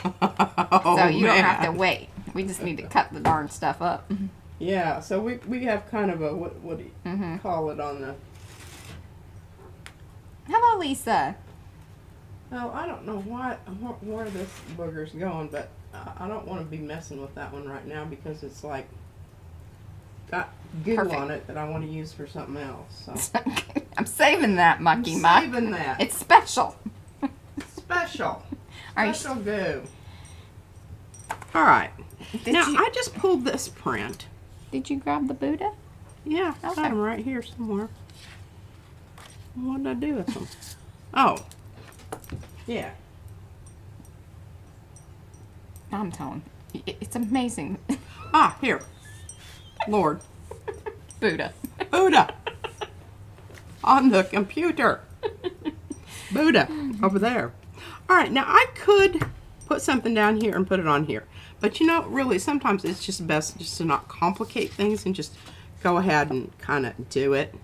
Speaker 2: Oh,
Speaker 1: so you
Speaker 2: man.
Speaker 1: don't have to wait. We just need to cut the darn stuff up.
Speaker 2: Yeah, so we have kind of a, what do you call it on the...
Speaker 1: Hello, Lisa.
Speaker 2: Well, I don't know where this booger's going, but I don't want to be messing with that one right now because it's like got goo on it that I want to use for something else. So.
Speaker 1: I'm saving that, Mucky Muck.
Speaker 2: Saving that.
Speaker 1: It's special.
Speaker 2: Special.
Speaker 1: Are
Speaker 2: Special goo. All right. Now,
Speaker 1: you,
Speaker 2: I just pulled this print.
Speaker 1: Did you grab the Buddha?
Speaker 2: Yeah, I got them right here somewhere. What did I do with them? Oh. Yeah.
Speaker 1: I'm telling you, it's amazing.
Speaker 2: Ah, here. Lord.
Speaker 1: Buddha.
Speaker 2: Buddha. On the computer. Buddha. Over there. All right, now I could put something down here and put it on here. But you know, really, sometimes it's just best just to not complicate things and just go ahead and kind of do it.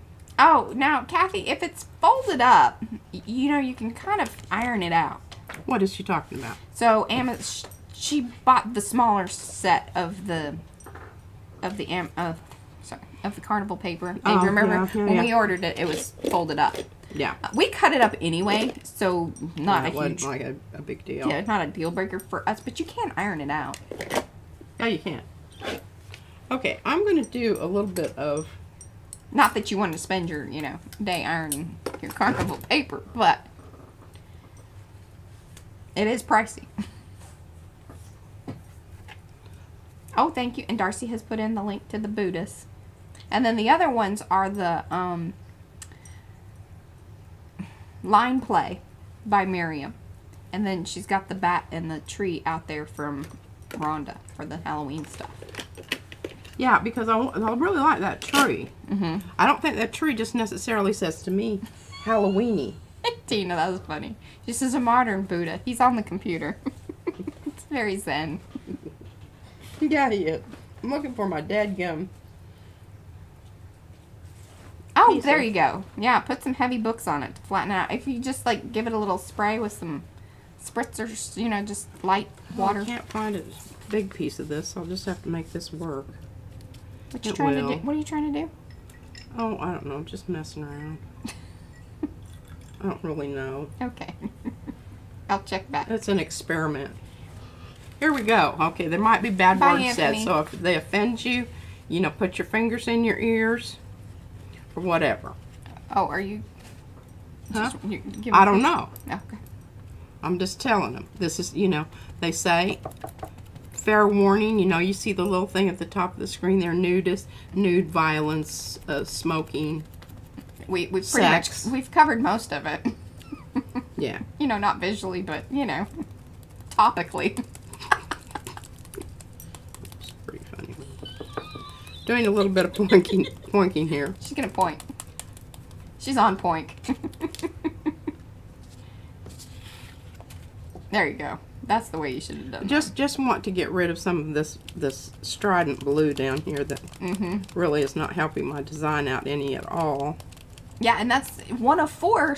Speaker 1: Oh, now, Kathy, if it's folded up, you know, you can kind of iron it out.
Speaker 2: What is she talking about?
Speaker 1: So, she bought the smaller set of the Carnival paper. And remember, when we ordered it, it was folded up.
Speaker 2: Yeah.
Speaker 1: We cut it up anyway, so not a huge...
Speaker 2: wasn't like a big deal.
Speaker 1: Yeah, not a deal breaker for us, but you can iron it out.
Speaker 2: Yeah, you can. Okay, I'm going to do a little bit of...
Speaker 1: Not that you want to spend your, day ironing your Carnival paper, but it is pricey. Oh, thank you. And Darcy has put in the link to the Buddhas. And then the other ones are the Line Play by Miriam. And then she's got the bat and the tree out there from Rhonda for the Halloween stuff.
Speaker 2: Yeah, because I really like that tree.
Speaker 1: Mm-hmm.
Speaker 2: I don't think that tree just necessarily says to me Halloweeny.
Speaker 1: Tina, that was funny. She says a modern Buddha. He's on the computer. It's very zen.
Speaker 2: Yeah, he is. I'm looking for my dadgum.
Speaker 1: Oh, there you go. Yeah, put some heavy books on it to flatten out. If you just give it a little spray with some spritzers, just light water.
Speaker 2: I can't find a big piece of this. I'll just have to make this work.
Speaker 1: What are you trying to do?
Speaker 2: Oh, I don't know. Just messing around. I don't really know.
Speaker 1: Okay. I'll check back.
Speaker 2: It's an experiment. Here we go. Okay, there might be bad words said, so if they offend you, put your fingers in your ears or whatever.
Speaker 1: Oh, are you?
Speaker 2: Huh? I don't know.
Speaker 1: Okay.
Speaker 2: I'm just telling them. This is, they say, fair warning, you see the little thing at the top of the screen there, nude violence, smoking,
Speaker 1: we've pretty much, we've covered most of it.
Speaker 2: Yeah.
Speaker 1: Not visually, but, topically.
Speaker 2: It's pretty funny. Doing a little bit of pointing here.
Speaker 1: She's going to point. She's on point. There you go. That's the way you should have done it.
Speaker 2: Just want to get rid of some of this strident blue down here that really is not helping my design out any at all.
Speaker 1: Yeah, and that's one of 4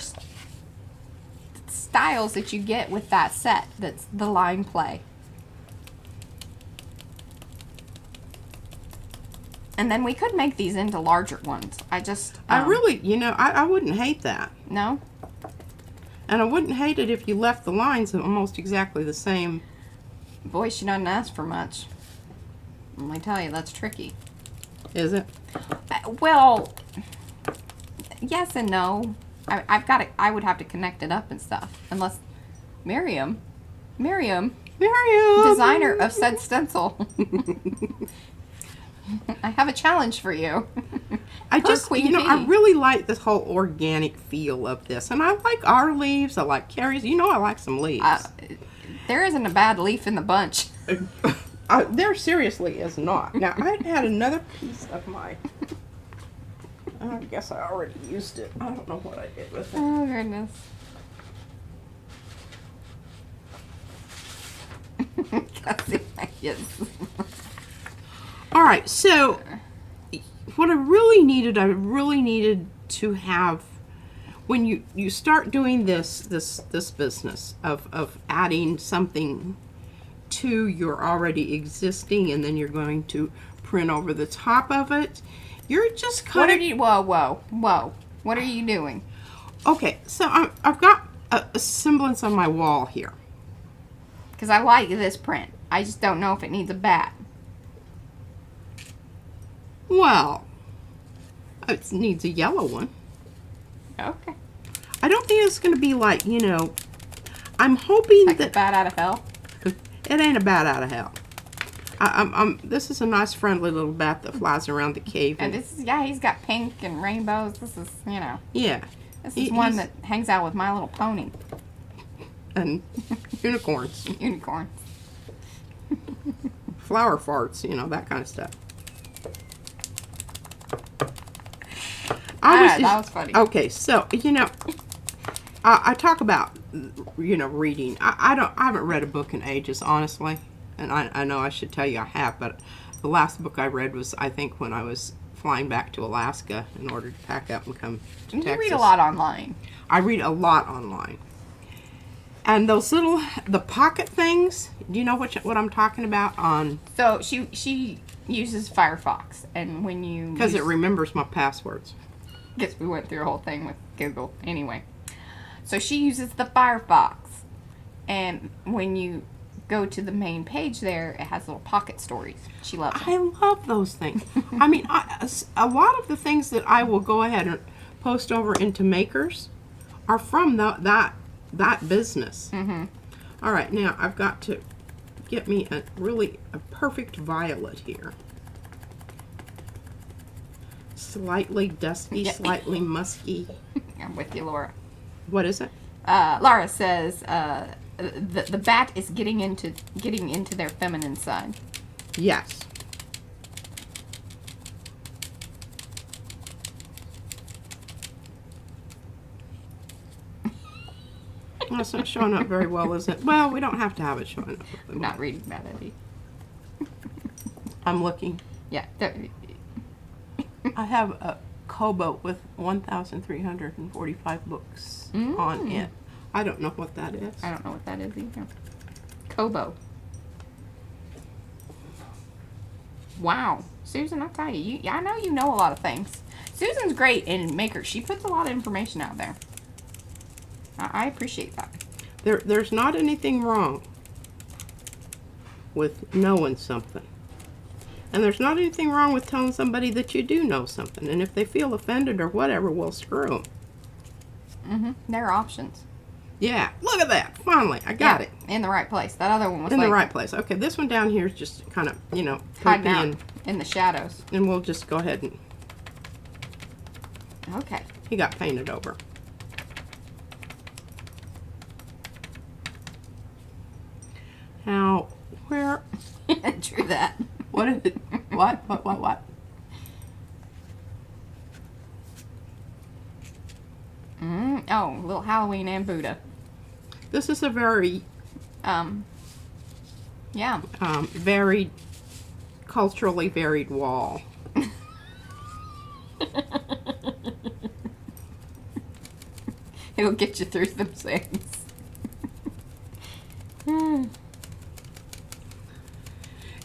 Speaker 1: styles that you get with that set. That's the Line Play. And then we could make these into larger ones. I
Speaker 2: really, I wouldn't hate that.
Speaker 1: No?
Speaker 2: And I wouldn't hate it if you left the lines almost exactly the same.
Speaker 1: Boy, she doesn't ask for much. Let me tell you, that's tricky.
Speaker 2: Is it?
Speaker 1: Well, yes and no. I've got it. I would have to connect it up and stuff. Unless Miriam,
Speaker 2: Miriam,
Speaker 1: designer of said stencil. I have a challenge for you.
Speaker 2: I just,
Speaker 1: Queen
Speaker 2: you know,
Speaker 1: bee.
Speaker 2: I really like this whole organic feel of this. And I like our leaves. I like Carrie's. You know, I like some leaves.
Speaker 1: There isn't a bad leaf in the bunch.
Speaker 2: There seriously is not. Now, I had another piece of my... I guess I already used it. I don't know what I did with it.
Speaker 1: Oh, goodness. Yes.
Speaker 2: All right, so what I really needed to have when you start doing this business of adding something to your already existing, and then you're going to print over the top of it. You're just kind of...
Speaker 1: Whoa. What are you doing?
Speaker 2: Okay, so I've got a semblance on my wall here.
Speaker 1: Because I like this print. I just don't know if it needs a bat.
Speaker 2: Well, it needs a yellow one.
Speaker 1: Okay.
Speaker 2: I don't think it's going to be like, you know, I'm hoping
Speaker 1: Like a
Speaker 2: that...
Speaker 1: bat out of hell?
Speaker 2: It ain't a bat out of hell. This is a nice, friendly little bat that flies around the cave.
Speaker 1: And this is, yeah, he's got pink and rainbows. This is, you know.
Speaker 2: Yeah.
Speaker 1: This is one that hangs out with My Little Pony.
Speaker 2: And unicorns.
Speaker 1: Unicorns.
Speaker 2: Flower farts, you know, that kind of stuff.
Speaker 1: That was funny.
Speaker 2: Okay, so, you know, I talk about, you know, reading. I haven't read a book in ages, honestly. And I know I should tell you I have, but the last book I read was, I think, when I was flying back to Alaska in order to pack up and come to Texas.
Speaker 1: You read a lot online.
Speaker 2: I read a lot online. And those the pocket things, do you know what I'm talking about on?
Speaker 1: So she uses Firefox, and when you...
Speaker 2: Because it remembers my passwords.
Speaker 1: Guess we went through a whole thing with Google. Anyway. So she uses the Firefox, and when you go to the main page there, it has little pocket stories. She loves them.
Speaker 2: I love those things. I mean, a lot of the things that I will go ahead and post over into Makers are from that business.
Speaker 1: Mm-hmm.
Speaker 2: All right, now I've got to get me a perfect violet here. Slightly dusty,
Speaker 1: Yep.
Speaker 2: slightly musky.
Speaker 1: I'm with you, Laura.
Speaker 2: What is it?
Speaker 1: Laura says the bat is getting into their feminine side.
Speaker 2: Yes. Well, it's not showing up very well, is it? Well, we don't have to have it showing up.
Speaker 1: I'm not reading that, Eddie.
Speaker 2: I'm looking.
Speaker 1: Yeah.
Speaker 2: I have a Kobo with 1,345 books on it. I don't know what that is.
Speaker 1: I don't know what that is either. Kobo. Wow. Susan, I'll tell you, I know you know a lot of things. Susan's great in Maker. She puts a lot of information out there. I appreciate that.
Speaker 2: There's not anything wrong with knowing something. And there's not anything wrong with telling somebody that you do know something. And if they feel offended or whatever, well, screw them.
Speaker 1: Mm-hmm. There are options.
Speaker 2: Yeah, look at that. Finally, I got it.
Speaker 1: In the right place. That other one was
Speaker 2: In
Speaker 1: like
Speaker 2: the right place. Okay, this one down here is just kind of, you know,
Speaker 1: hiding
Speaker 2: poopy,
Speaker 1: out in the shadows.
Speaker 2: and we'll just go ahead and...
Speaker 1: Okay.
Speaker 2: He got painted over. Now, where...
Speaker 1: True that.
Speaker 2: What is it? What?
Speaker 1: Oh, little Halloween and Buddha.
Speaker 2: This is a very,
Speaker 1: Yeah.
Speaker 2: very culturally varied wall.
Speaker 1: It'll get you through some things.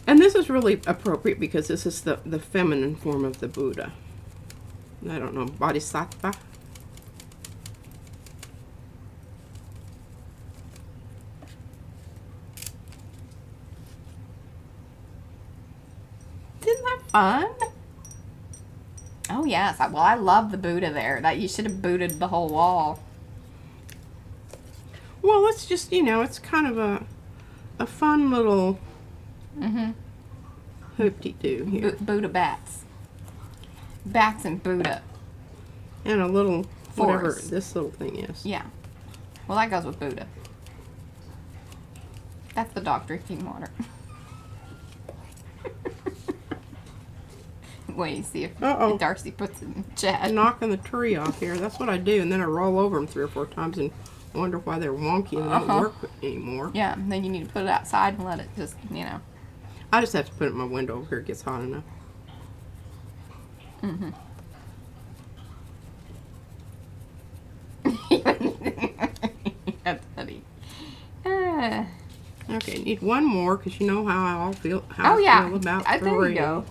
Speaker 2: And this is really appropriate because this is the feminine form of the Buddha. I don't know, Bodhisattva.
Speaker 1: Isn't that fun? Oh yes. Well, I love the Buddha there. That you should have booted the whole wall.
Speaker 2: Well, it's just, you know, it's kind of a fun little hoopty-doo here.
Speaker 1: Buddha bats. Bats and Buddha.
Speaker 2: And a little, whatever
Speaker 1: Forest.
Speaker 2: this little thing is.
Speaker 1: Yeah. Well, that goes with Buddha. That's the dog drinking water. Wait, see if Darcy puts it in the chat.
Speaker 2: Knocking the tree off here. That's what I do. And then I roll over them 3 or 4 times and wonder why they're wonky and they don't work anymore.
Speaker 1: Yeah, and then you need to put it outside and let it just, you know.
Speaker 2: I just have to put it in my window over here. It gets hot enough.
Speaker 1: That's funny.
Speaker 2: Okay, need one more because you know how I all feel.
Speaker 1: Oh,
Speaker 2: I
Speaker 1: yeah.
Speaker 2: feel about
Speaker 1: There you go.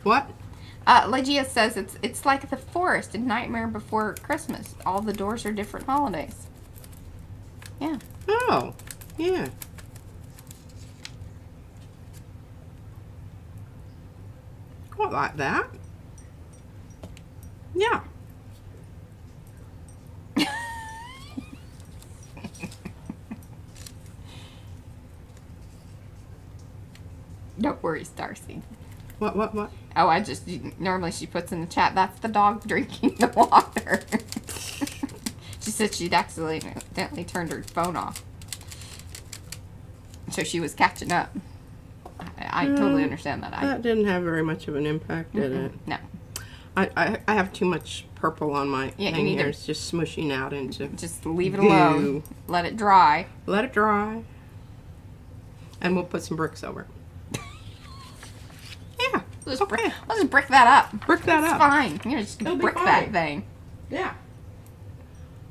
Speaker 2: What?
Speaker 1: Legia says it's like the forest in Nightmare Before Christmas. All the doors are different holidays. Yeah.
Speaker 2: Oh, yeah. Quite like that. Yeah.
Speaker 1: Don't worry, Darcy.
Speaker 2: What?
Speaker 1: Oh, normally she puts in the chat, that's the dog drinking the water. She said she'd accidentally turned her phone off. So she was catching up. I totally understand that.
Speaker 2: That didn't have very much of an impact, did it?
Speaker 1: No.
Speaker 2: I have too much purple on my
Speaker 1: Yeah, you
Speaker 2: thing
Speaker 1: need
Speaker 2: here.
Speaker 1: to-
Speaker 2: It's just smushing out into.
Speaker 1: Just leave it alone.
Speaker 2: Goo.
Speaker 1: Let it dry.
Speaker 2: Let it dry. And we'll put some bricks over it. Yeah.
Speaker 1: Let's
Speaker 2: Okay.
Speaker 1: just brick that up.
Speaker 2: Brick that
Speaker 1: It's
Speaker 2: up.
Speaker 1: fine. You're just
Speaker 2: It'll
Speaker 1: gonna
Speaker 2: be
Speaker 1: brick
Speaker 2: fine.
Speaker 1: that thing.
Speaker 2: Yeah.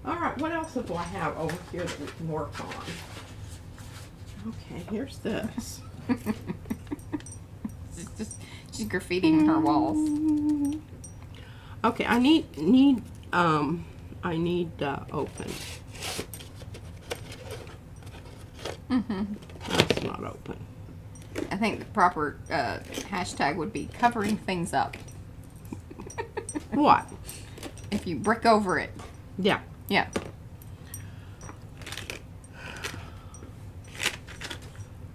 Speaker 2: All right. What else do I have over here that we can work on? Okay. Here's this.
Speaker 1: She's graffitiing her walls.
Speaker 2: Okay. I need open. That's not open.
Speaker 1: I think the proper hashtag would be covering things up.
Speaker 2: What?
Speaker 1: If you brick over it.
Speaker 2: Yeah.
Speaker 1: Yeah.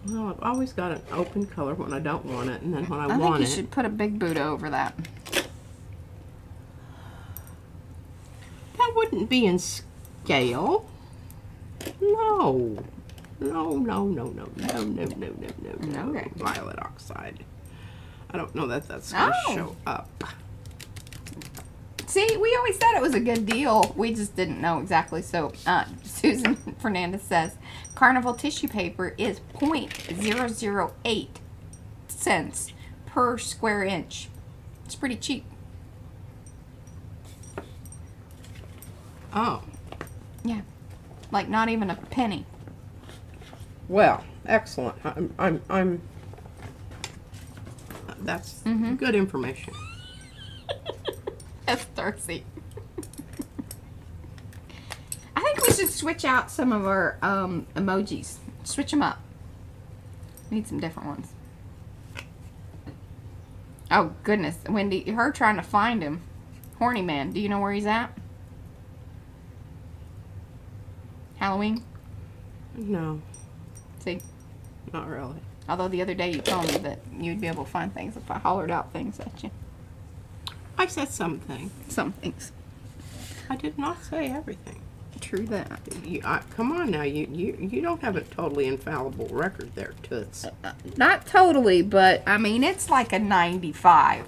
Speaker 2: Well, I've always got an open color when I don't want it, and then when I
Speaker 1: I
Speaker 2: want
Speaker 1: think you
Speaker 2: it.
Speaker 1: should put a big Buddha over that.
Speaker 2: That wouldn't be in scale. No. No.
Speaker 1: Okay.
Speaker 2: Violet oxide. I don't know that that's going to
Speaker 1: Oh.
Speaker 2: show up.
Speaker 1: See, we always said it was a good deal. We just didn't know exactly. So, Susan Fernandez says, Carnival tissue paper is 0.008 cents per square inch. It's pretty cheap.
Speaker 2: Oh.
Speaker 1: Yeah. Like not even a penny.
Speaker 2: Well, excellent. I'm that's good information.
Speaker 1: That's Darcy. I think we should switch out some of our emojis. Switch them up. Need some different ones. Oh, goodness. Wendy, her trying to find him. Horny man. Do you know where he's at? Halloween?
Speaker 2: No,
Speaker 1: See?
Speaker 2: not really.
Speaker 1: Although the other day you told me that you'd be able to find things if I hollered out things at you.
Speaker 2: I said something.
Speaker 1: Some things.
Speaker 2: I did not say everything.
Speaker 1: True that.
Speaker 2: Come on now, you don't have a totally infallible record there, Toots.
Speaker 1: Not totally, but I mean, it's like a 95.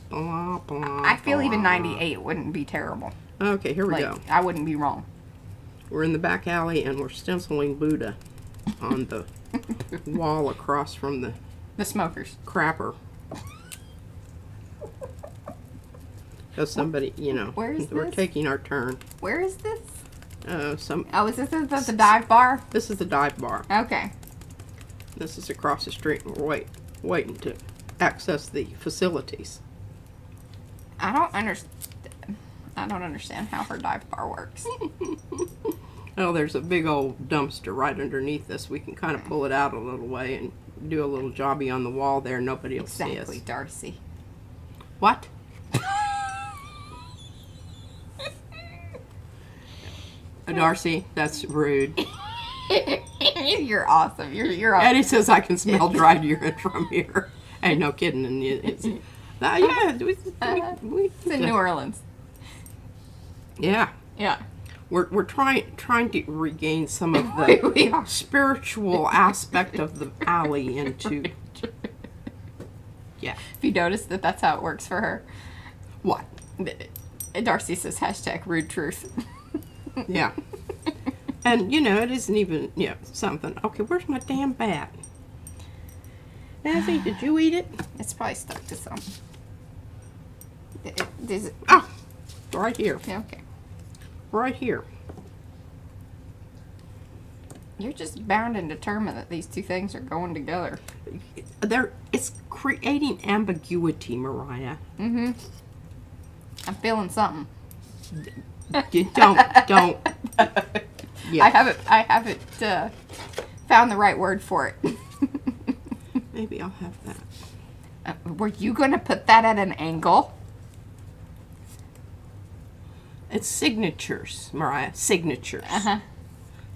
Speaker 2: Blah, blah,
Speaker 1: I feel even
Speaker 2: blah.
Speaker 1: 98 wouldn't be terrible.
Speaker 2: Okay, here we
Speaker 1: Like,
Speaker 2: go.
Speaker 1: I wouldn't be wrong.
Speaker 2: We're in the back alley and we're stenciling Buddha on the wall across from the
Speaker 1: The smokers.
Speaker 2: crapper. So somebody,
Speaker 1: Where is
Speaker 2: we're
Speaker 1: this?
Speaker 2: taking our turn.
Speaker 1: Where is this?
Speaker 2: Oh,
Speaker 1: is this the dive bar?
Speaker 2: this is the dive bar.
Speaker 1: Okay.
Speaker 2: This is across the street. And we're waiting to access the facilities.
Speaker 1: I don't understand how her dive bar works.
Speaker 2: Oh, there's a big old dumpster right underneath us. We can kind of pull it out a little way and do a little jobby on the wall there. Nobody will see us.
Speaker 1: Exactly, Darcy.
Speaker 2: What? Darcy, that's rude.
Speaker 1: You're awesome. You're awesome.
Speaker 2: Eddie says I can smell dried urine from here. Hey, no kidding. And it's, yeah,
Speaker 1: It's in New Orleans.
Speaker 2: Yeah.
Speaker 1: Yeah.
Speaker 2: We're trying to regain some of the spiritual aspect of the alley into. Yeah.
Speaker 1: If you notice that's how it works for her.
Speaker 2: What?
Speaker 1: Darcy says hashtag rude truth.
Speaker 2: Yeah. And, you know, it isn't even, something. Okay, where's my damn bat? Nancy, did you eat it?
Speaker 1: It's probably stuck to something.
Speaker 2: Oh, right here.
Speaker 1: Yeah, okay.
Speaker 2: Right here.
Speaker 1: You're just bound and determined that these two things are going together.
Speaker 2: It's creating ambiguity, Mariah.
Speaker 1: Mm-hmm. I'm feeling something.
Speaker 2: You don't. Yeah.
Speaker 1: I haven't found the right word for it.
Speaker 2: Maybe I'll have that.
Speaker 1: Were you going to put that at an angle?
Speaker 2: It's signatures, Mariah. Signatures.
Speaker 1: Uh-huh.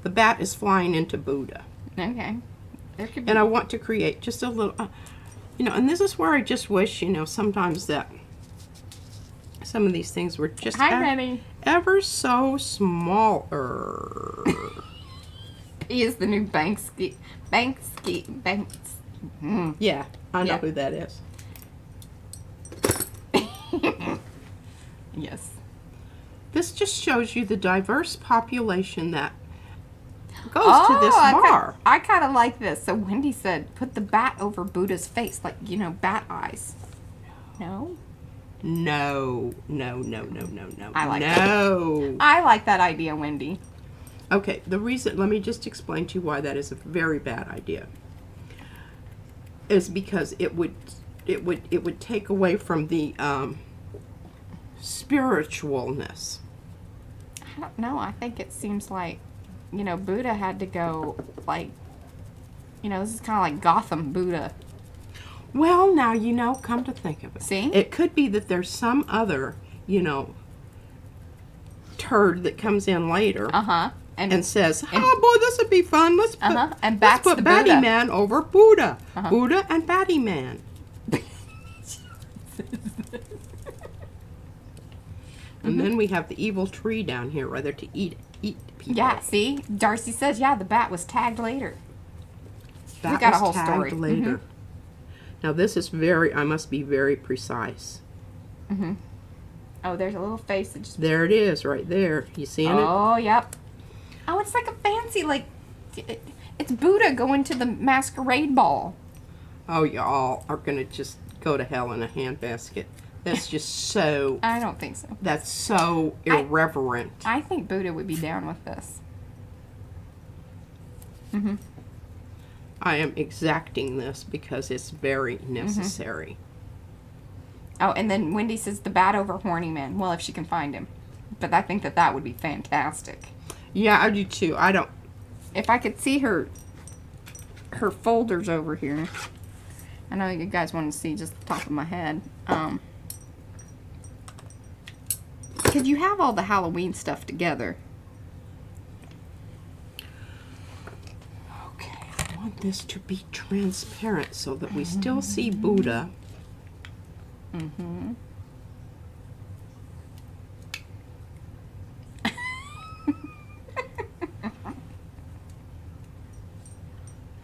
Speaker 2: The bat is flying into Buddha.
Speaker 1: Okay. There could be.
Speaker 2: And I want to create just a little, and this is where I just wish, sometimes that some of these things were just ever so smaller.
Speaker 1: He is the new Banks.
Speaker 2: Yeah, I know
Speaker 1: Yeah.
Speaker 2: who that is.
Speaker 1: Yes.
Speaker 2: This just shows you the diverse population that goes to this bar.
Speaker 1: I kind of like this. So Wendy said, put the bat over Buddha's face, like, bat eyes. No?
Speaker 2: No.
Speaker 1: I like
Speaker 2: no.
Speaker 1: I like that idea, Wendy.
Speaker 2: Okay, let me just explain to you why that is a very bad idea. Is because it would take away from the spiritualness.
Speaker 1: I don't know. I think it seems like, Buddha had to go, like, this is kind of like Gotham Buddha.
Speaker 2: Well, now, come to think of it.
Speaker 1: See?
Speaker 2: It could be that there's some other, turd that comes in later.
Speaker 1: Uh-huh.
Speaker 2: And says, oh boy, this would be fun. Let's put,
Speaker 1: and
Speaker 2: let's put
Speaker 1: the
Speaker 2: Batty
Speaker 1: Buddha.
Speaker 2: Man over Buddha. Buddha and Batty Man. And then we have the evil tree down here, rather to eat people.
Speaker 1: Yeah, see? Darcy says, the bat was tagged later.
Speaker 2: That
Speaker 1: we got
Speaker 2: was
Speaker 1: a whole
Speaker 2: tagged
Speaker 1: story.
Speaker 2: later. Now this is I must be very precise.
Speaker 1: Mm-hmm. Oh, there's a little face that just...
Speaker 2: There it is, right there. You seeing it?
Speaker 1: Oh, yep. Oh, it's like a fancy, it's Buddha going to the masquerade ball.
Speaker 2: Oh, y'all are going to just go to hell in a handbasket. That's just so...
Speaker 1: I don't think so.
Speaker 2: That's so irreverent.
Speaker 1: I think Buddha would be down with this. Mm-hmm.
Speaker 2: I am exacting this because it's very necessary.
Speaker 1: Oh, and then Wendy says the bat over horny man. Well, if she can find him. But I think that would be fantastic.
Speaker 2: Yeah, I do too. I don't...
Speaker 1: If I could see her folders over here. I know you guys want to see just the top of my head. Could you have all the Halloween stuff together?
Speaker 2: Okay, I want this to be transparent so that we still see Buddha.
Speaker 1: Mm-hmm.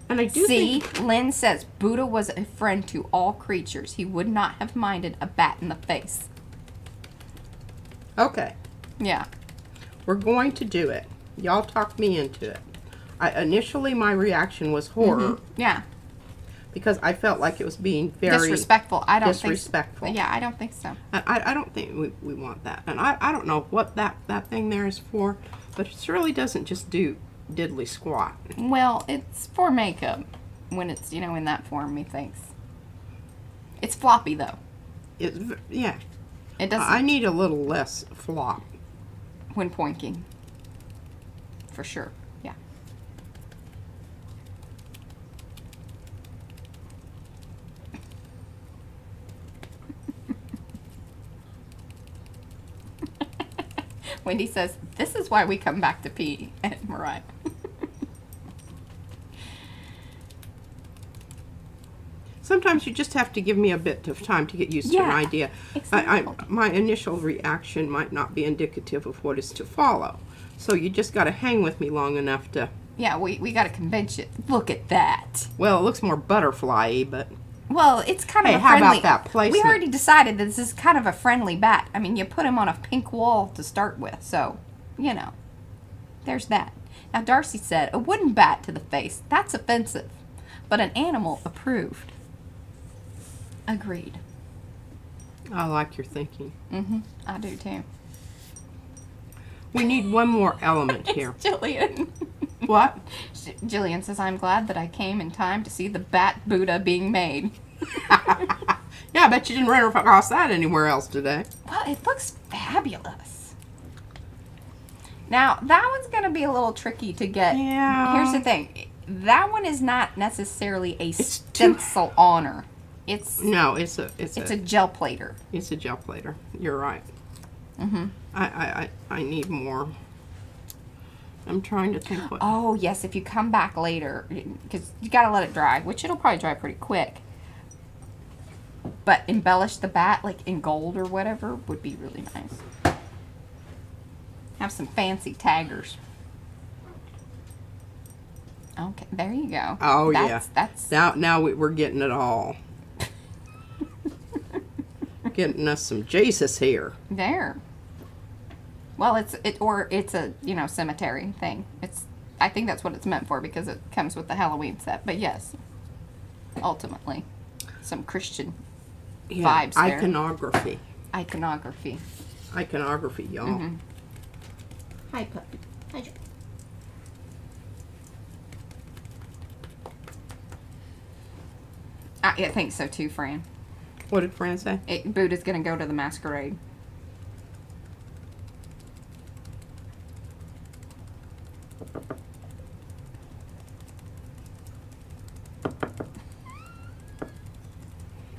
Speaker 2: And I do think...
Speaker 1: Lynn says Buddha was a friend to all creatures. He would not have minded a bat in the face.
Speaker 2: Okay.
Speaker 1: Yeah.
Speaker 2: We're going to do it. Y'all talked me into it. Initially, my reaction was horror.
Speaker 1: Mm-hmm. Yeah.
Speaker 2: Because I felt like it was being very...
Speaker 1: disrespectful. I don't
Speaker 2: disrespectful.
Speaker 1: think so. Yeah, I don't think so.
Speaker 2: I don't think we want that. And I don't know what that thing there is for, but it really doesn't just do diddly squat.
Speaker 1: Well, it's for makeup when it's, in that form, methinks. It's floppy, though.
Speaker 2: Yeah.
Speaker 1: It doesn't...
Speaker 2: I need a little less flop.
Speaker 1: When pointing. For sure. Yeah. Wendy says, this is why we come back to pee. And Mariah.
Speaker 2: Sometimes you just have to give me a bit of time to get used to an idea.
Speaker 1: Exactly.
Speaker 2: My initial reaction might not be indicative of what is to follow. So you just got to hang with me long enough to...
Speaker 1: Yeah, we got to convince you. Look at that.
Speaker 2: Well, it looks more butterfly-y, but...
Speaker 1: Well, it's kind of a
Speaker 2: how
Speaker 1: friendly...
Speaker 2: about that placement?
Speaker 1: We already decided that this is kind of a friendly bat. I mean, you put him on a pink wall to start with, so, you know. There's that. Now, Darcy said, a wooden bat to the face. That's offensive. But an animal approved. Agreed.
Speaker 2: I like your thinking.
Speaker 1: Mm-hmm. I do, too.
Speaker 2: We need one more element here.
Speaker 1: Jillian.
Speaker 2: What?
Speaker 1: Jillian says, I'm glad that I came in time to see the Bat Buddha being made.
Speaker 2: Yeah, I bet you didn't run across that anywhere else today.
Speaker 1: Well, it looks fabulous. Now, that one's going to be a little tricky to get.
Speaker 2: Yeah.
Speaker 1: Here's the thing. That one is not necessarily a stencil honor. It's a gel plater.
Speaker 2: It's a gel plater. You're right.
Speaker 1: Mm-hmm.
Speaker 2: I need more. I'm trying to think what...
Speaker 1: Oh, yes, if you come back later, because you got to let it dry, which it'll probably dry pretty quick. But embellish the bat, like in gold or whatever, would be really nice. Have some fancy taggers. Okay, there you go.
Speaker 2: Oh,
Speaker 1: That's
Speaker 2: Now we're getting it all. Getting us some Jesus here.
Speaker 1: there. Well, it's a, you know, cemetery thing. I think that's what it's meant for because it comes with the Halloween set. But yes, ultimately, some Christian vibes there.
Speaker 2: Iconography.
Speaker 1: Iconography.
Speaker 2: Iconography, y'all.
Speaker 1: Mm-hmm. Hi, puppy. Hi. I think so too, Fran.
Speaker 2: What did Fran say?
Speaker 1: Buddha's gonna go to the masquerade.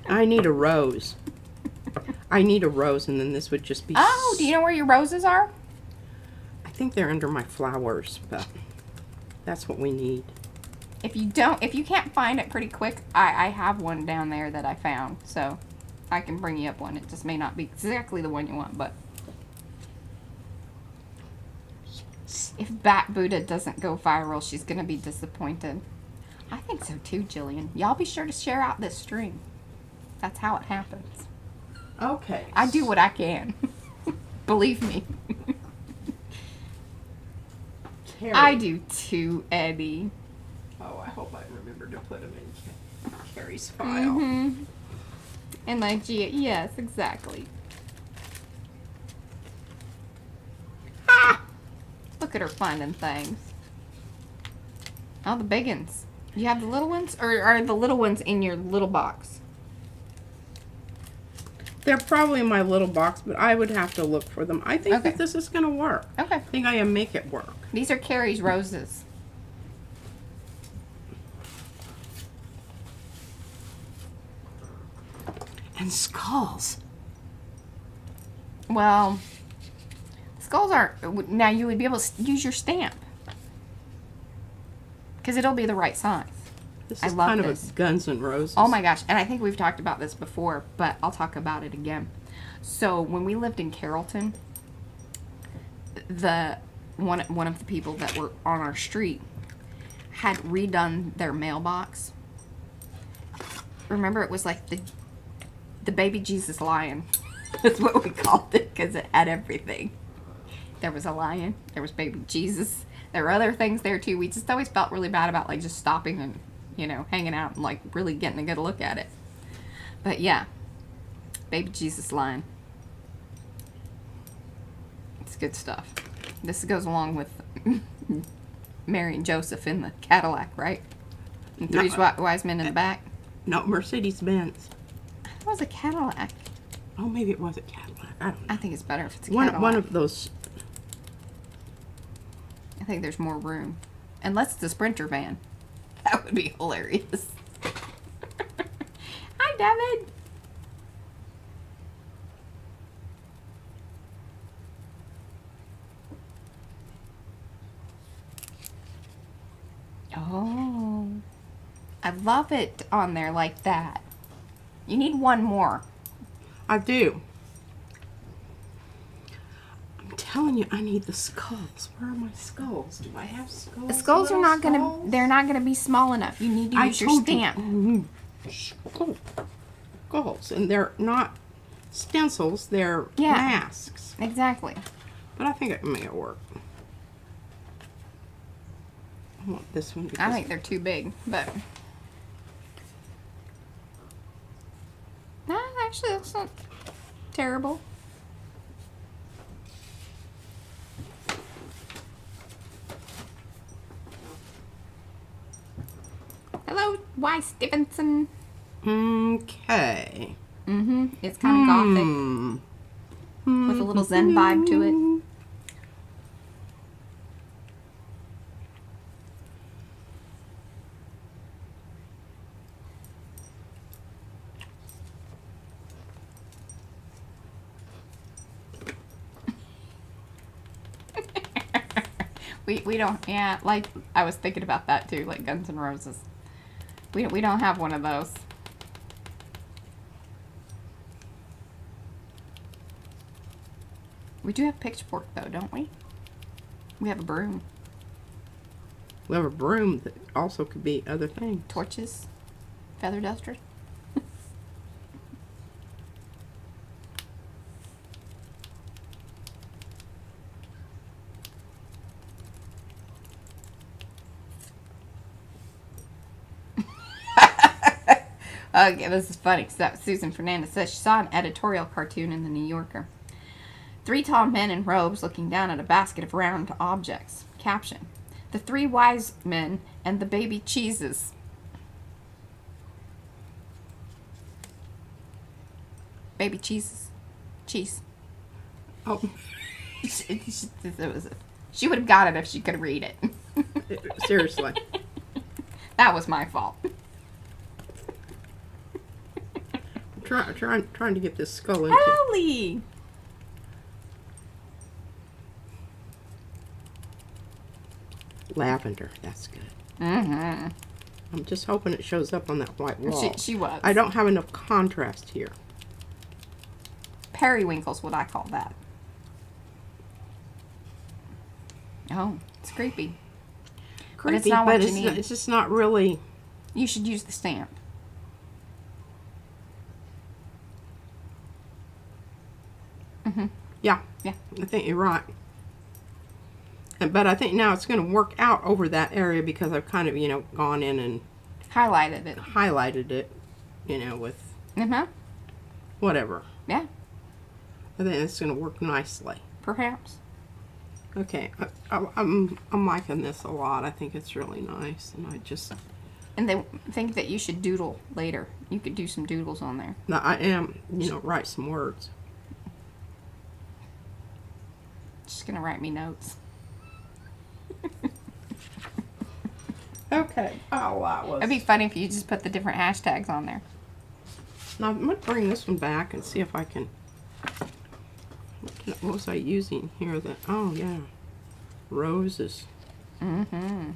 Speaker 2: I need a rose. I need a rose, and then this would just be...
Speaker 1: Oh, do you know where your roses are?
Speaker 2: I think they're under my flowers, but that's what we need.
Speaker 1: If you can't find it pretty quick, I have one down there that I found, so I can bring you up one. It just may not be exactly the one you want, but if Bat Buddha doesn't go viral, she's gonna be disappointed. I think so too, Jillian. Y'all be sure to share out this string. That's how it happens.
Speaker 2: Okay.
Speaker 1: I do what I can. Believe me.
Speaker 2: Carrie.
Speaker 1: I do too, Eddie.
Speaker 2: Oh, I hope I remember to put them in Carrie's file.
Speaker 1: Mm-hmm. And like, yes, exactly.
Speaker 2: Ah!
Speaker 1: Look at her finding things. Oh, the big ones. You have the little ones? Or are the little ones in your little box?
Speaker 2: They're probably in my little box, but I would have to look for them. I think that this is going to work.
Speaker 1: Okay.
Speaker 2: I think I can make it work.
Speaker 1: These are Carrie's roses.
Speaker 2: And skulls.
Speaker 1: Well, skulls aren't... Now, you would be able to use your stamp. Because it'll be the right size.
Speaker 2: This
Speaker 1: I
Speaker 2: is
Speaker 1: love
Speaker 2: kind
Speaker 1: this.
Speaker 2: of a Guns N' Roses.
Speaker 1: Oh my gosh, and I think we've talked about this before, but I'll talk about it again. So when we lived in Carrollton, one of the people that were on our street had redone their mailbox. Remember, it was like the baby Jesus lion. That's what we called it because it had everything. There was a lion. There was baby Jesus. There were other things there too. We just always felt really bad about like just stopping and, you know, hanging out and like really getting a good look at it. But yeah, baby Jesus lion. It's good stuff. This goes along with Mary and Joseph in the Cadillac, right? And three wise men in the back.
Speaker 2: No, Mercedes-Benz.
Speaker 1: It was a Cadillac.
Speaker 2: Oh, maybe it was a Cadillac. I don't know.
Speaker 1: I think it's better if it's a Cadillac.
Speaker 2: One of those.
Speaker 1: I think there's more room. Unless it's a Sprinter van. That would be hilarious. Hi, David. Oh. I love it on there like that. You need one more.
Speaker 2: I do. I'm telling you, I need the skulls. Where are my skulls? Do I have skulls?
Speaker 1: The skulls are
Speaker 2: Little
Speaker 1: not gonna.
Speaker 2: skulls?
Speaker 1: They're not gonna be small enough. You need to use your
Speaker 2: told you.
Speaker 1: stamp.
Speaker 2: Skulls, and they're not stencils. They're
Speaker 1: Yeah.
Speaker 2: masks.
Speaker 1: Exactly.
Speaker 2: But I think it may work. I want this one.
Speaker 1: I
Speaker 2: Because
Speaker 1: think they're too big, but no, actually, that's not terrible. Hello, Y. Stevenson.
Speaker 2: Okay.
Speaker 1: It's kind of gothic with a little Zen vibe to it. We don't, yeah, like, I was thinking about that too, like Guns N' Roses. We don't have one of those. We do have pitchfork though, don't we? We have a broom.
Speaker 2: We have a broom that also could be other things.
Speaker 1: Torches. Feather dusters. Okay, this is funny because Susan Fernandez says she saw an editorial cartoon in the New Yorker. 3 tall men in robes looking down at a basket of round objects. Caption: the 3 wise men and the baby cheeses. Baby cheeses. Cheese.
Speaker 2: Oh,
Speaker 1: She would have got it if she could read it.
Speaker 2: seriously.
Speaker 1: That was my fault.
Speaker 2: Trying to get this skull into.
Speaker 1: Gelli!
Speaker 2: Lavender. That's good.
Speaker 1: Mm-hmm.
Speaker 2: I'm just hoping it shows up on that white wall.
Speaker 1: She was.
Speaker 2: I don't have enough contrast here.
Speaker 1: Periwinkle's what I call that. Oh, it's creepy.
Speaker 2: Creepy,
Speaker 1: it's not what you
Speaker 2: it's,
Speaker 1: need.
Speaker 2: it's just not really.
Speaker 1: You should use the stamp.
Speaker 2: Yeah.
Speaker 1: Yeah.
Speaker 2: I think you're right. But I think now it's going to work out over that area because I've kind of, gone in and
Speaker 1: Highlighted it.
Speaker 2: highlighted it, with
Speaker 1: Mm-hmm.
Speaker 2: whatever.
Speaker 1: Yeah,
Speaker 2: I think it's going to work nicely.
Speaker 1: perhaps.
Speaker 2: Okay, I'm liking this a lot. I think it's really nice, and I just.
Speaker 1: And they think that you should doodle later. You could do some doodles on there.
Speaker 2: Now I am, write some words.
Speaker 1: Just gonna write me notes.
Speaker 2: Okay. Oh, that was.
Speaker 1: It'd be funny if you just put the different hashtags on there.
Speaker 2: Now I'm gonna bring this one back and see if I can. What was I using here? Oh yeah, roses.
Speaker 1: Mm-hmm.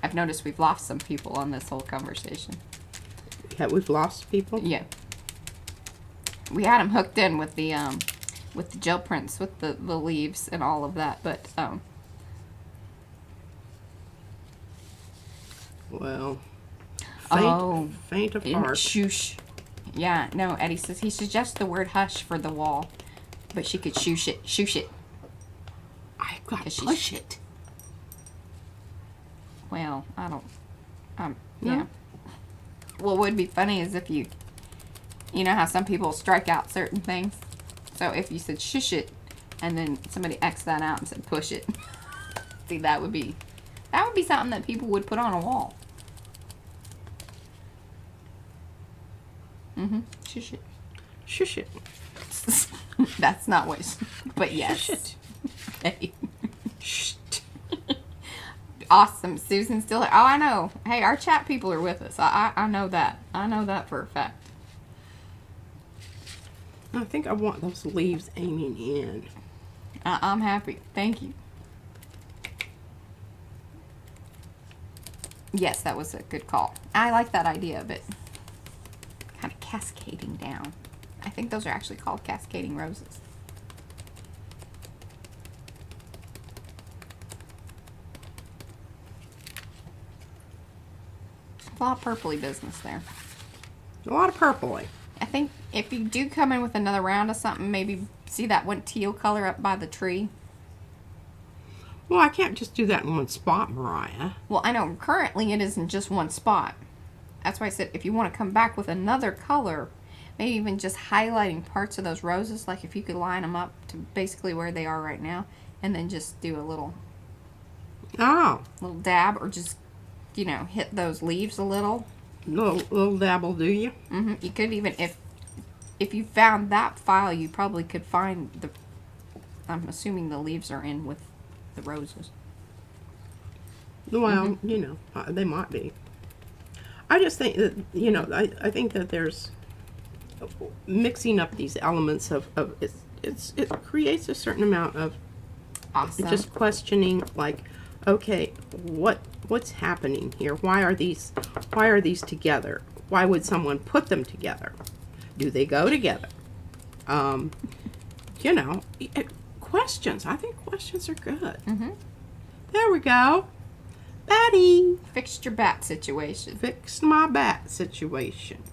Speaker 1: I've noticed we've lost some people on this whole conversation.
Speaker 2: Yeah, we've lost people.
Speaker 1: Yeah. We had them hooked in with the gel prints, with the leaves and all of that, but
Speaker 2: Well. Faint of
Speaker 1: and
Speaker 2: heart.
Speaker 1: shoosh. Yeah, no, Eddie says he suggests the word hush for the wall, but she could shoosh it. Shoosh it.
Speaker 2: I've got to
Speaker 1: 'Cause she's-
Speaker 2: push it.
Speaker 1: Well, I don't.
Speaker 2: No?
Speaker 1: Yeah. What would be funny is if you know how some people strike out certain things. So if you said shush it, and then somebody X that out and said push it. See, that would be something that people would put on a wall. Mm-hmm. Shush it.
Speaker 2: Shush it.
Speaker 1: That's not what. But yes.
Speaker 2: Shush it.
Speaker 1: Okay.
Speaker 2: Shh.
Speaker 1: Awesome. Susan's still here. Oh, I know. Hey, our chat people are with us. I know that. I know that for a fact.
Speaker 2: I think I want those leaves aiming in.
Speaker 1: I'm happy. Thank you. Yes, that was a good call. I like that idea of it kind of cascading down. I think those are actually called cascading roses. A lot of purpley business there.
Speaker 2: A lot of purpley.
Speaker 1: I think if you do come in with another round of something, maybe see that one teal color up by the tree.
Speaker 2: Well, I can't just do that in one spot, Mariah.
Speaker 1: Well, I know currently it isn't just one spot. That's why I said if you want to come back with another color, maybe even just highlighting parts of those roses, like if you could line them up to basically where they are right now, and then just do a little dab, or just, you know, hit those leaves a little.
Speaker 2: Little dabble, do you?
Speaker 1: Mm-hmm. You could even, if you found that file, you probably could find the, I'm assuming the leaves are in with the roses.
Speaker 2: Well, you know, they might be. I just think that, you know, I think that there's mixing up these elements of it creates a certain amount of just questioning, like, okay, what's happening here? Why are these together? Why would someone put them together? Do they go together? You know, questions. I think questions are good. There we go. Batty.
Speaker 1: Fixed your bat situation.
Speaker 2: Fixed my bat situation.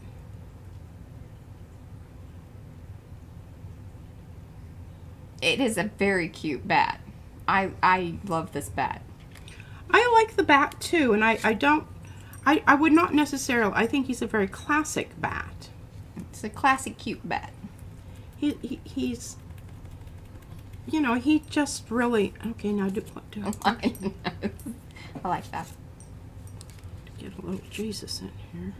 Speaker 1: It is a very cute bat. I love this bat.
Speaker 2: I like the bat too, and I would not necessarily, I think he's a very classic bat.
Speaker 1: It's a classic cute bat.
Speaker 2: He's, you know, he just really, okay, now do
Speaker 1: I like that.
Speaker 2: Get a little Jesus in here.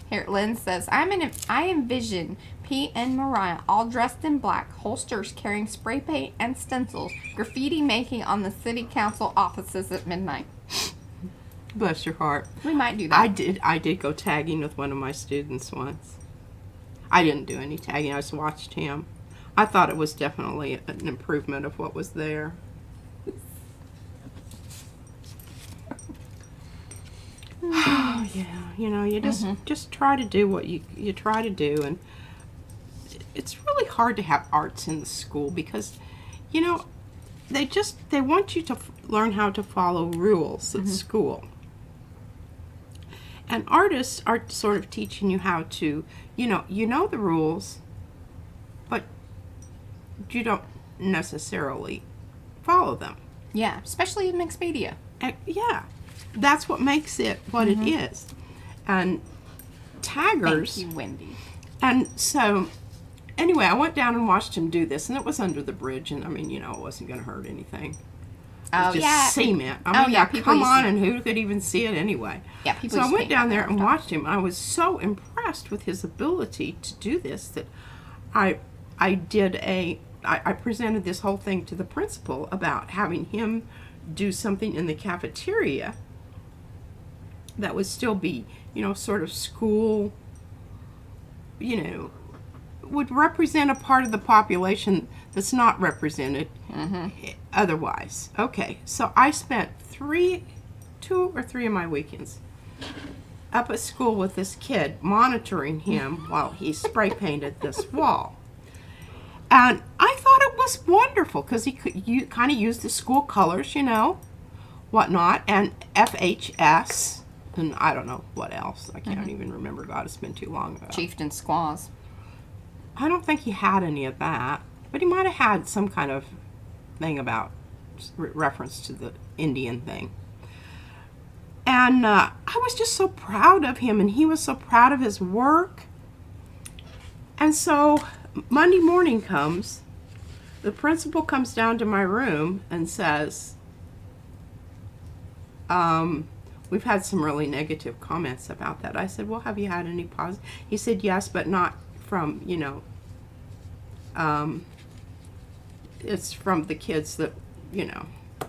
Speaker 1: Here, Lynn says, I envision Pete and Mariah all dressed in black, holsters carrying spray paint and stencils, graffiti making on the city council offices at midnight.
Speaker 2: Bless your heart.
Speaker 1: We might do that.
Speaker 2: I did go tagging with one of my students once. I didn't do any tagging, I just watched him. I thought it was definitely an improvement of what was there. Oh yeah, you know, you just try to do what you try to do, and it's really hard to have arts in the school because, you know, they want you to learn how to follow rules at school. And artists are sort of teaching you how to, you know the rules, but you don't necessarily follow them.
Speaker 1: Yeah, especially in mixed media.
Speaker 2: Yeah, that's what makes it what it is. And taggers.
Speaker 1: Thank you, Wendy.
Speaker 2: And so, anyway, I went down and watched him do this, and it was under the bridge, and I mean, you know, it wasn't going to hurt anything. It was just cement. I mean, come on, and who could even see it anyway?
Speaker 1: Yeah, people.
Speaker 2: So I went down there and watched him. I was so impressed with his ability to do this that I presented this whole thing to the principal about having him do something in the cafeteria that would still be, you know, sort of school, you know, would represent a part of the population that's not represented otherwise. Okay, so I spent 2 or 3 of my weekends up at school with this kid, monitoring him while he spray painted this wall. And I thought it was wonderful because he could kind of use the school colors, you know, whatnot, and FHS, and I don't know what else. I can't even remember. God, it's been too long ago.
Speaker 1: Chieftain squaws.
Speaker 2: I don't think he had any of that, but he might have had some kind of thing about reference to the Indian thing. And I was just so proud of him, and he was so proud of his work. And so Monday morning comes, the principal comes down to my room and says, we've had some really negative comments about that. I said, well, have you had any positive? He said, yes, but not from, you know, it's from the kids that, you know, the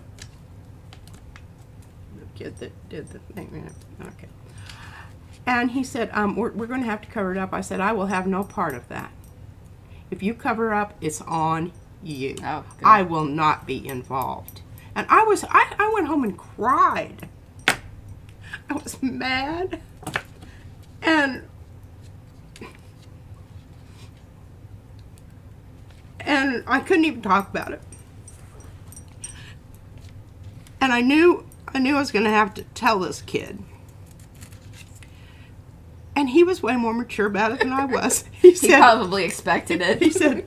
Speaker 2: kid that did the thing. Okay. And he said, we're going to have to cover it up. I said, I will have no part of that. If you cover up, it's on you.
Speaker 1: Oh, good.
Speaker 2: I will not be involved. And I went home and cried. I was mad. And I couldn't even talk about it. And I knew I was going to have to tell this kid. And he was way more mature about it than I was. He
Speaker 1: He probably expected it.
Speaker 2: He said,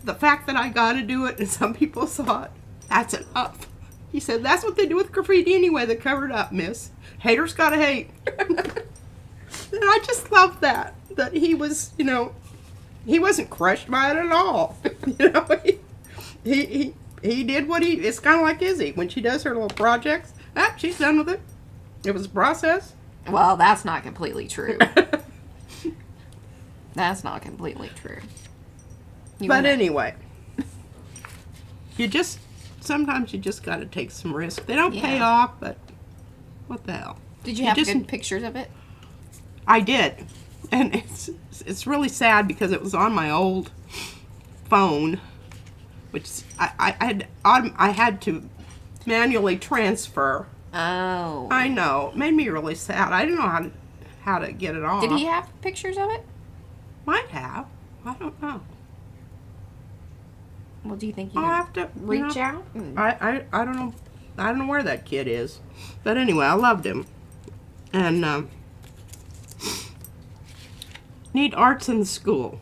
Speaker 2: the fact that I got to do it and some people saw it, that's enough. He said, that's what they do with graffiti anyway. They cover it up, miss. Haters gotta hate. And I just loved that he was, you know, he wasn't crushed by it at all. You know, he did what it's kind of like Izzy. When she does her little projects, she's done with it. It was a process.
Speaker 1: Well, that's not completely true. That's not completely true.
Speaker 2: But anyway, sometimes you just got to take some risk. They don't pay off, but what the hell?
Speaker 1: Did you have good pictures of it?
Speaker 2: I did. And it's really sad because it was on my old phone, which I had to manually transfer.
Speaker 1: Oh.
Speaker 2: I know. It made me really sad. I didn't know how to get it off.
Speaker 1: Did he have pictures of it?
Speaker 2: Might have. I don't know.
Speaker 1: Well, do you think you
Speaker 2: I'll have to
Speaker 1: reach out?
Speaker 2: I don't know. I don't know where that kid is. But anyway, I loved him. And need arts in the school.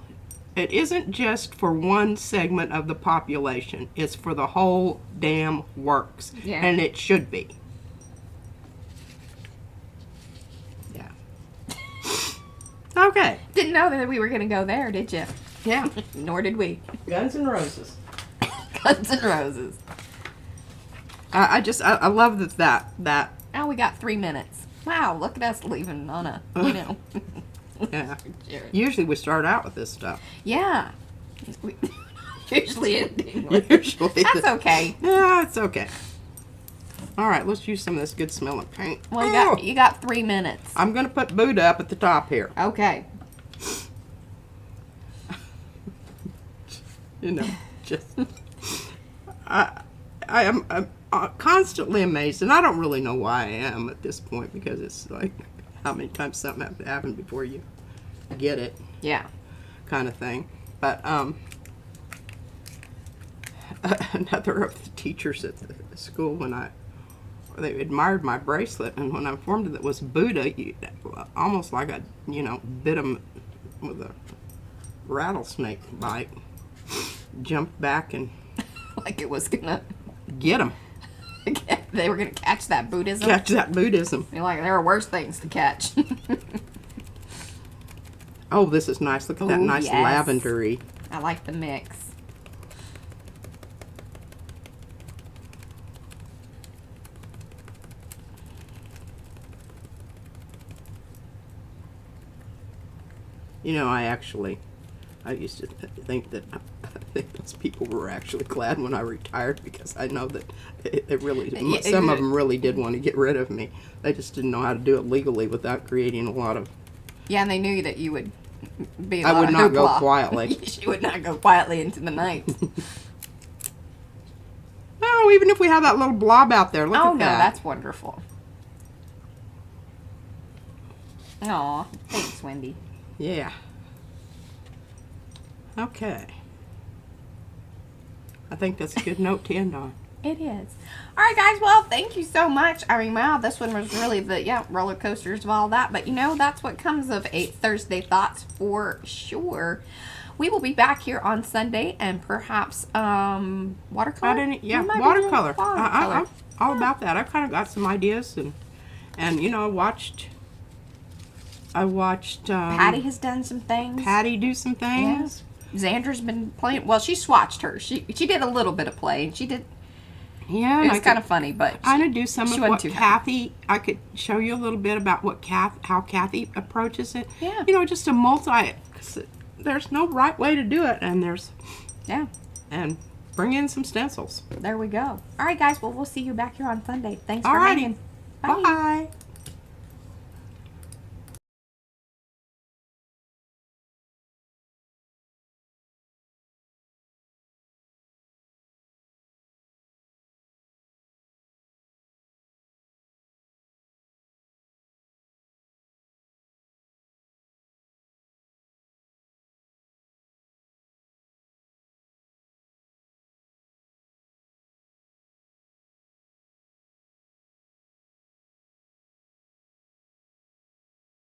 Speaker 2: It isn't just for one segment of the population. It's for the whole damn works.
Speaker 1: Yeah.
Speaker 2: And it should be. Yeah. Okay.
Speaker 1: Didn't know that we were going to go there, did you?
Speaker 2: Yeah.
Speaker 1: Nor did we.
Speaker 2: Guns N' Roses.
Speaker 1: Guns N' Roses.
Speaker 2: I love that.
Speaker 1: Oh, we got 3 minutes. Wow, look at us leaving on a, you know.
Speaker 2: Yeah. Usually we start out with this stuff.
Speaker 1: Yeah. Usually ending.
Speaker 2: Usually.
Speaker 1: That's okay.
Speaker 2: Yeah, it's okay. All right, let's use some of this good smelling paint.
Speaker 1: Well, you got 3 minutes.
Speaker 2: I'm going to put Buddha up at the top here.
Speaker 1: Okay.
Speaker 2: You know, just I am constantly amazed, and I don't really know why I am at this point, because it's like, how many times something has to happen before you get it,
Speaker 1: Yeah.
Speaker 2: kind of thing. But another of the teachers at the school, they admired my bracelet, and when I informed them that it was Buddha, almost like I, bit them with a rattlesnake bite, jumped back and
Speaker 1: Like it was gonna
Speaker 2: get them.
Speaker 1: they were gonna catch that Buddhism.
Speaker 2: Catch that Buddhism.
Speaker 1: You're like, there are worse things to catch.
Speaker 2: Oh, this is nice. Look at that
Speaker 1: Ooh,
Speaker 2: nice
Speaker 1: yes.
Speaker 2: lavendery.
Speaker 1: I like the mix.
Speaker 2: I used to think that those people were actually glad when I retired, because I know that some of them really did want to get rid of me. They just didn't know how to do it legally without creating a lot of...
Speaker 1: Yeah, and they knew that you would be a
Speaker 2: I
Speaker 1: lot
Speaker 2: would
Speaker 1: of
Speaker 2: not go
Speaker 1: hoopla.
Speaker 2: quietly.
Speaker 1: You would not go quietly into the night.
Speaker 2: Oh, even if we have that little blob out there, look
Speaker 1: Oh,
Speaker 2: at
Speaker 1: no,
Speaker 2: that.
Speaker 1: that's wonderful. Aw, thanks, Wendy.
Speaker 2: Yeah. Okay. I think that's a good note to end on.
Speaker 1: It is. All right, guys. Well, thank you so much. I mean, wow, this one was really the, roller coasters of all that. But, that's what comes of a Thursday Thoughts for sure. We will be back here on Sunday, and
Speaker 2: watercolor.
Speaker 1: perhace watercolor.
Speaker 2: I'm all about that. I've kind of got some ideas, and I watched
Speaker 1: Patty has done some things.
Speaker 2: Patty do some things.
Speaker 1: Xandra's been playing. Well, she swatched her. She did a little bit of play, and she did.
Speaker 2: Yeah,
Speaker 1: It
Speaker 2: and
Speaker 1: was kind of funny, but
Speaker 2: I'm gonna do some
Speaker 1: she
Speaker 2: of
Speaker 1: wasn't
Speaker 2: what
Speaker 1: too happy.
Speaker 2: Kathy. I could show you a little bit about what how Kathy approaches it.
Speaker 1: Yeah.
Speaker 2: You know, just a multi. There's no right way to do it, and
Speaker 1: yeah.
Speaker 2: and bring in some stencils.
Speaker 1: There we go. All right, guys. Well, we'll see you back here on Sunday. Thanks for
Speaker 2: Alrighty.
Speaker 1: hanging.
Speaker 2: Bye.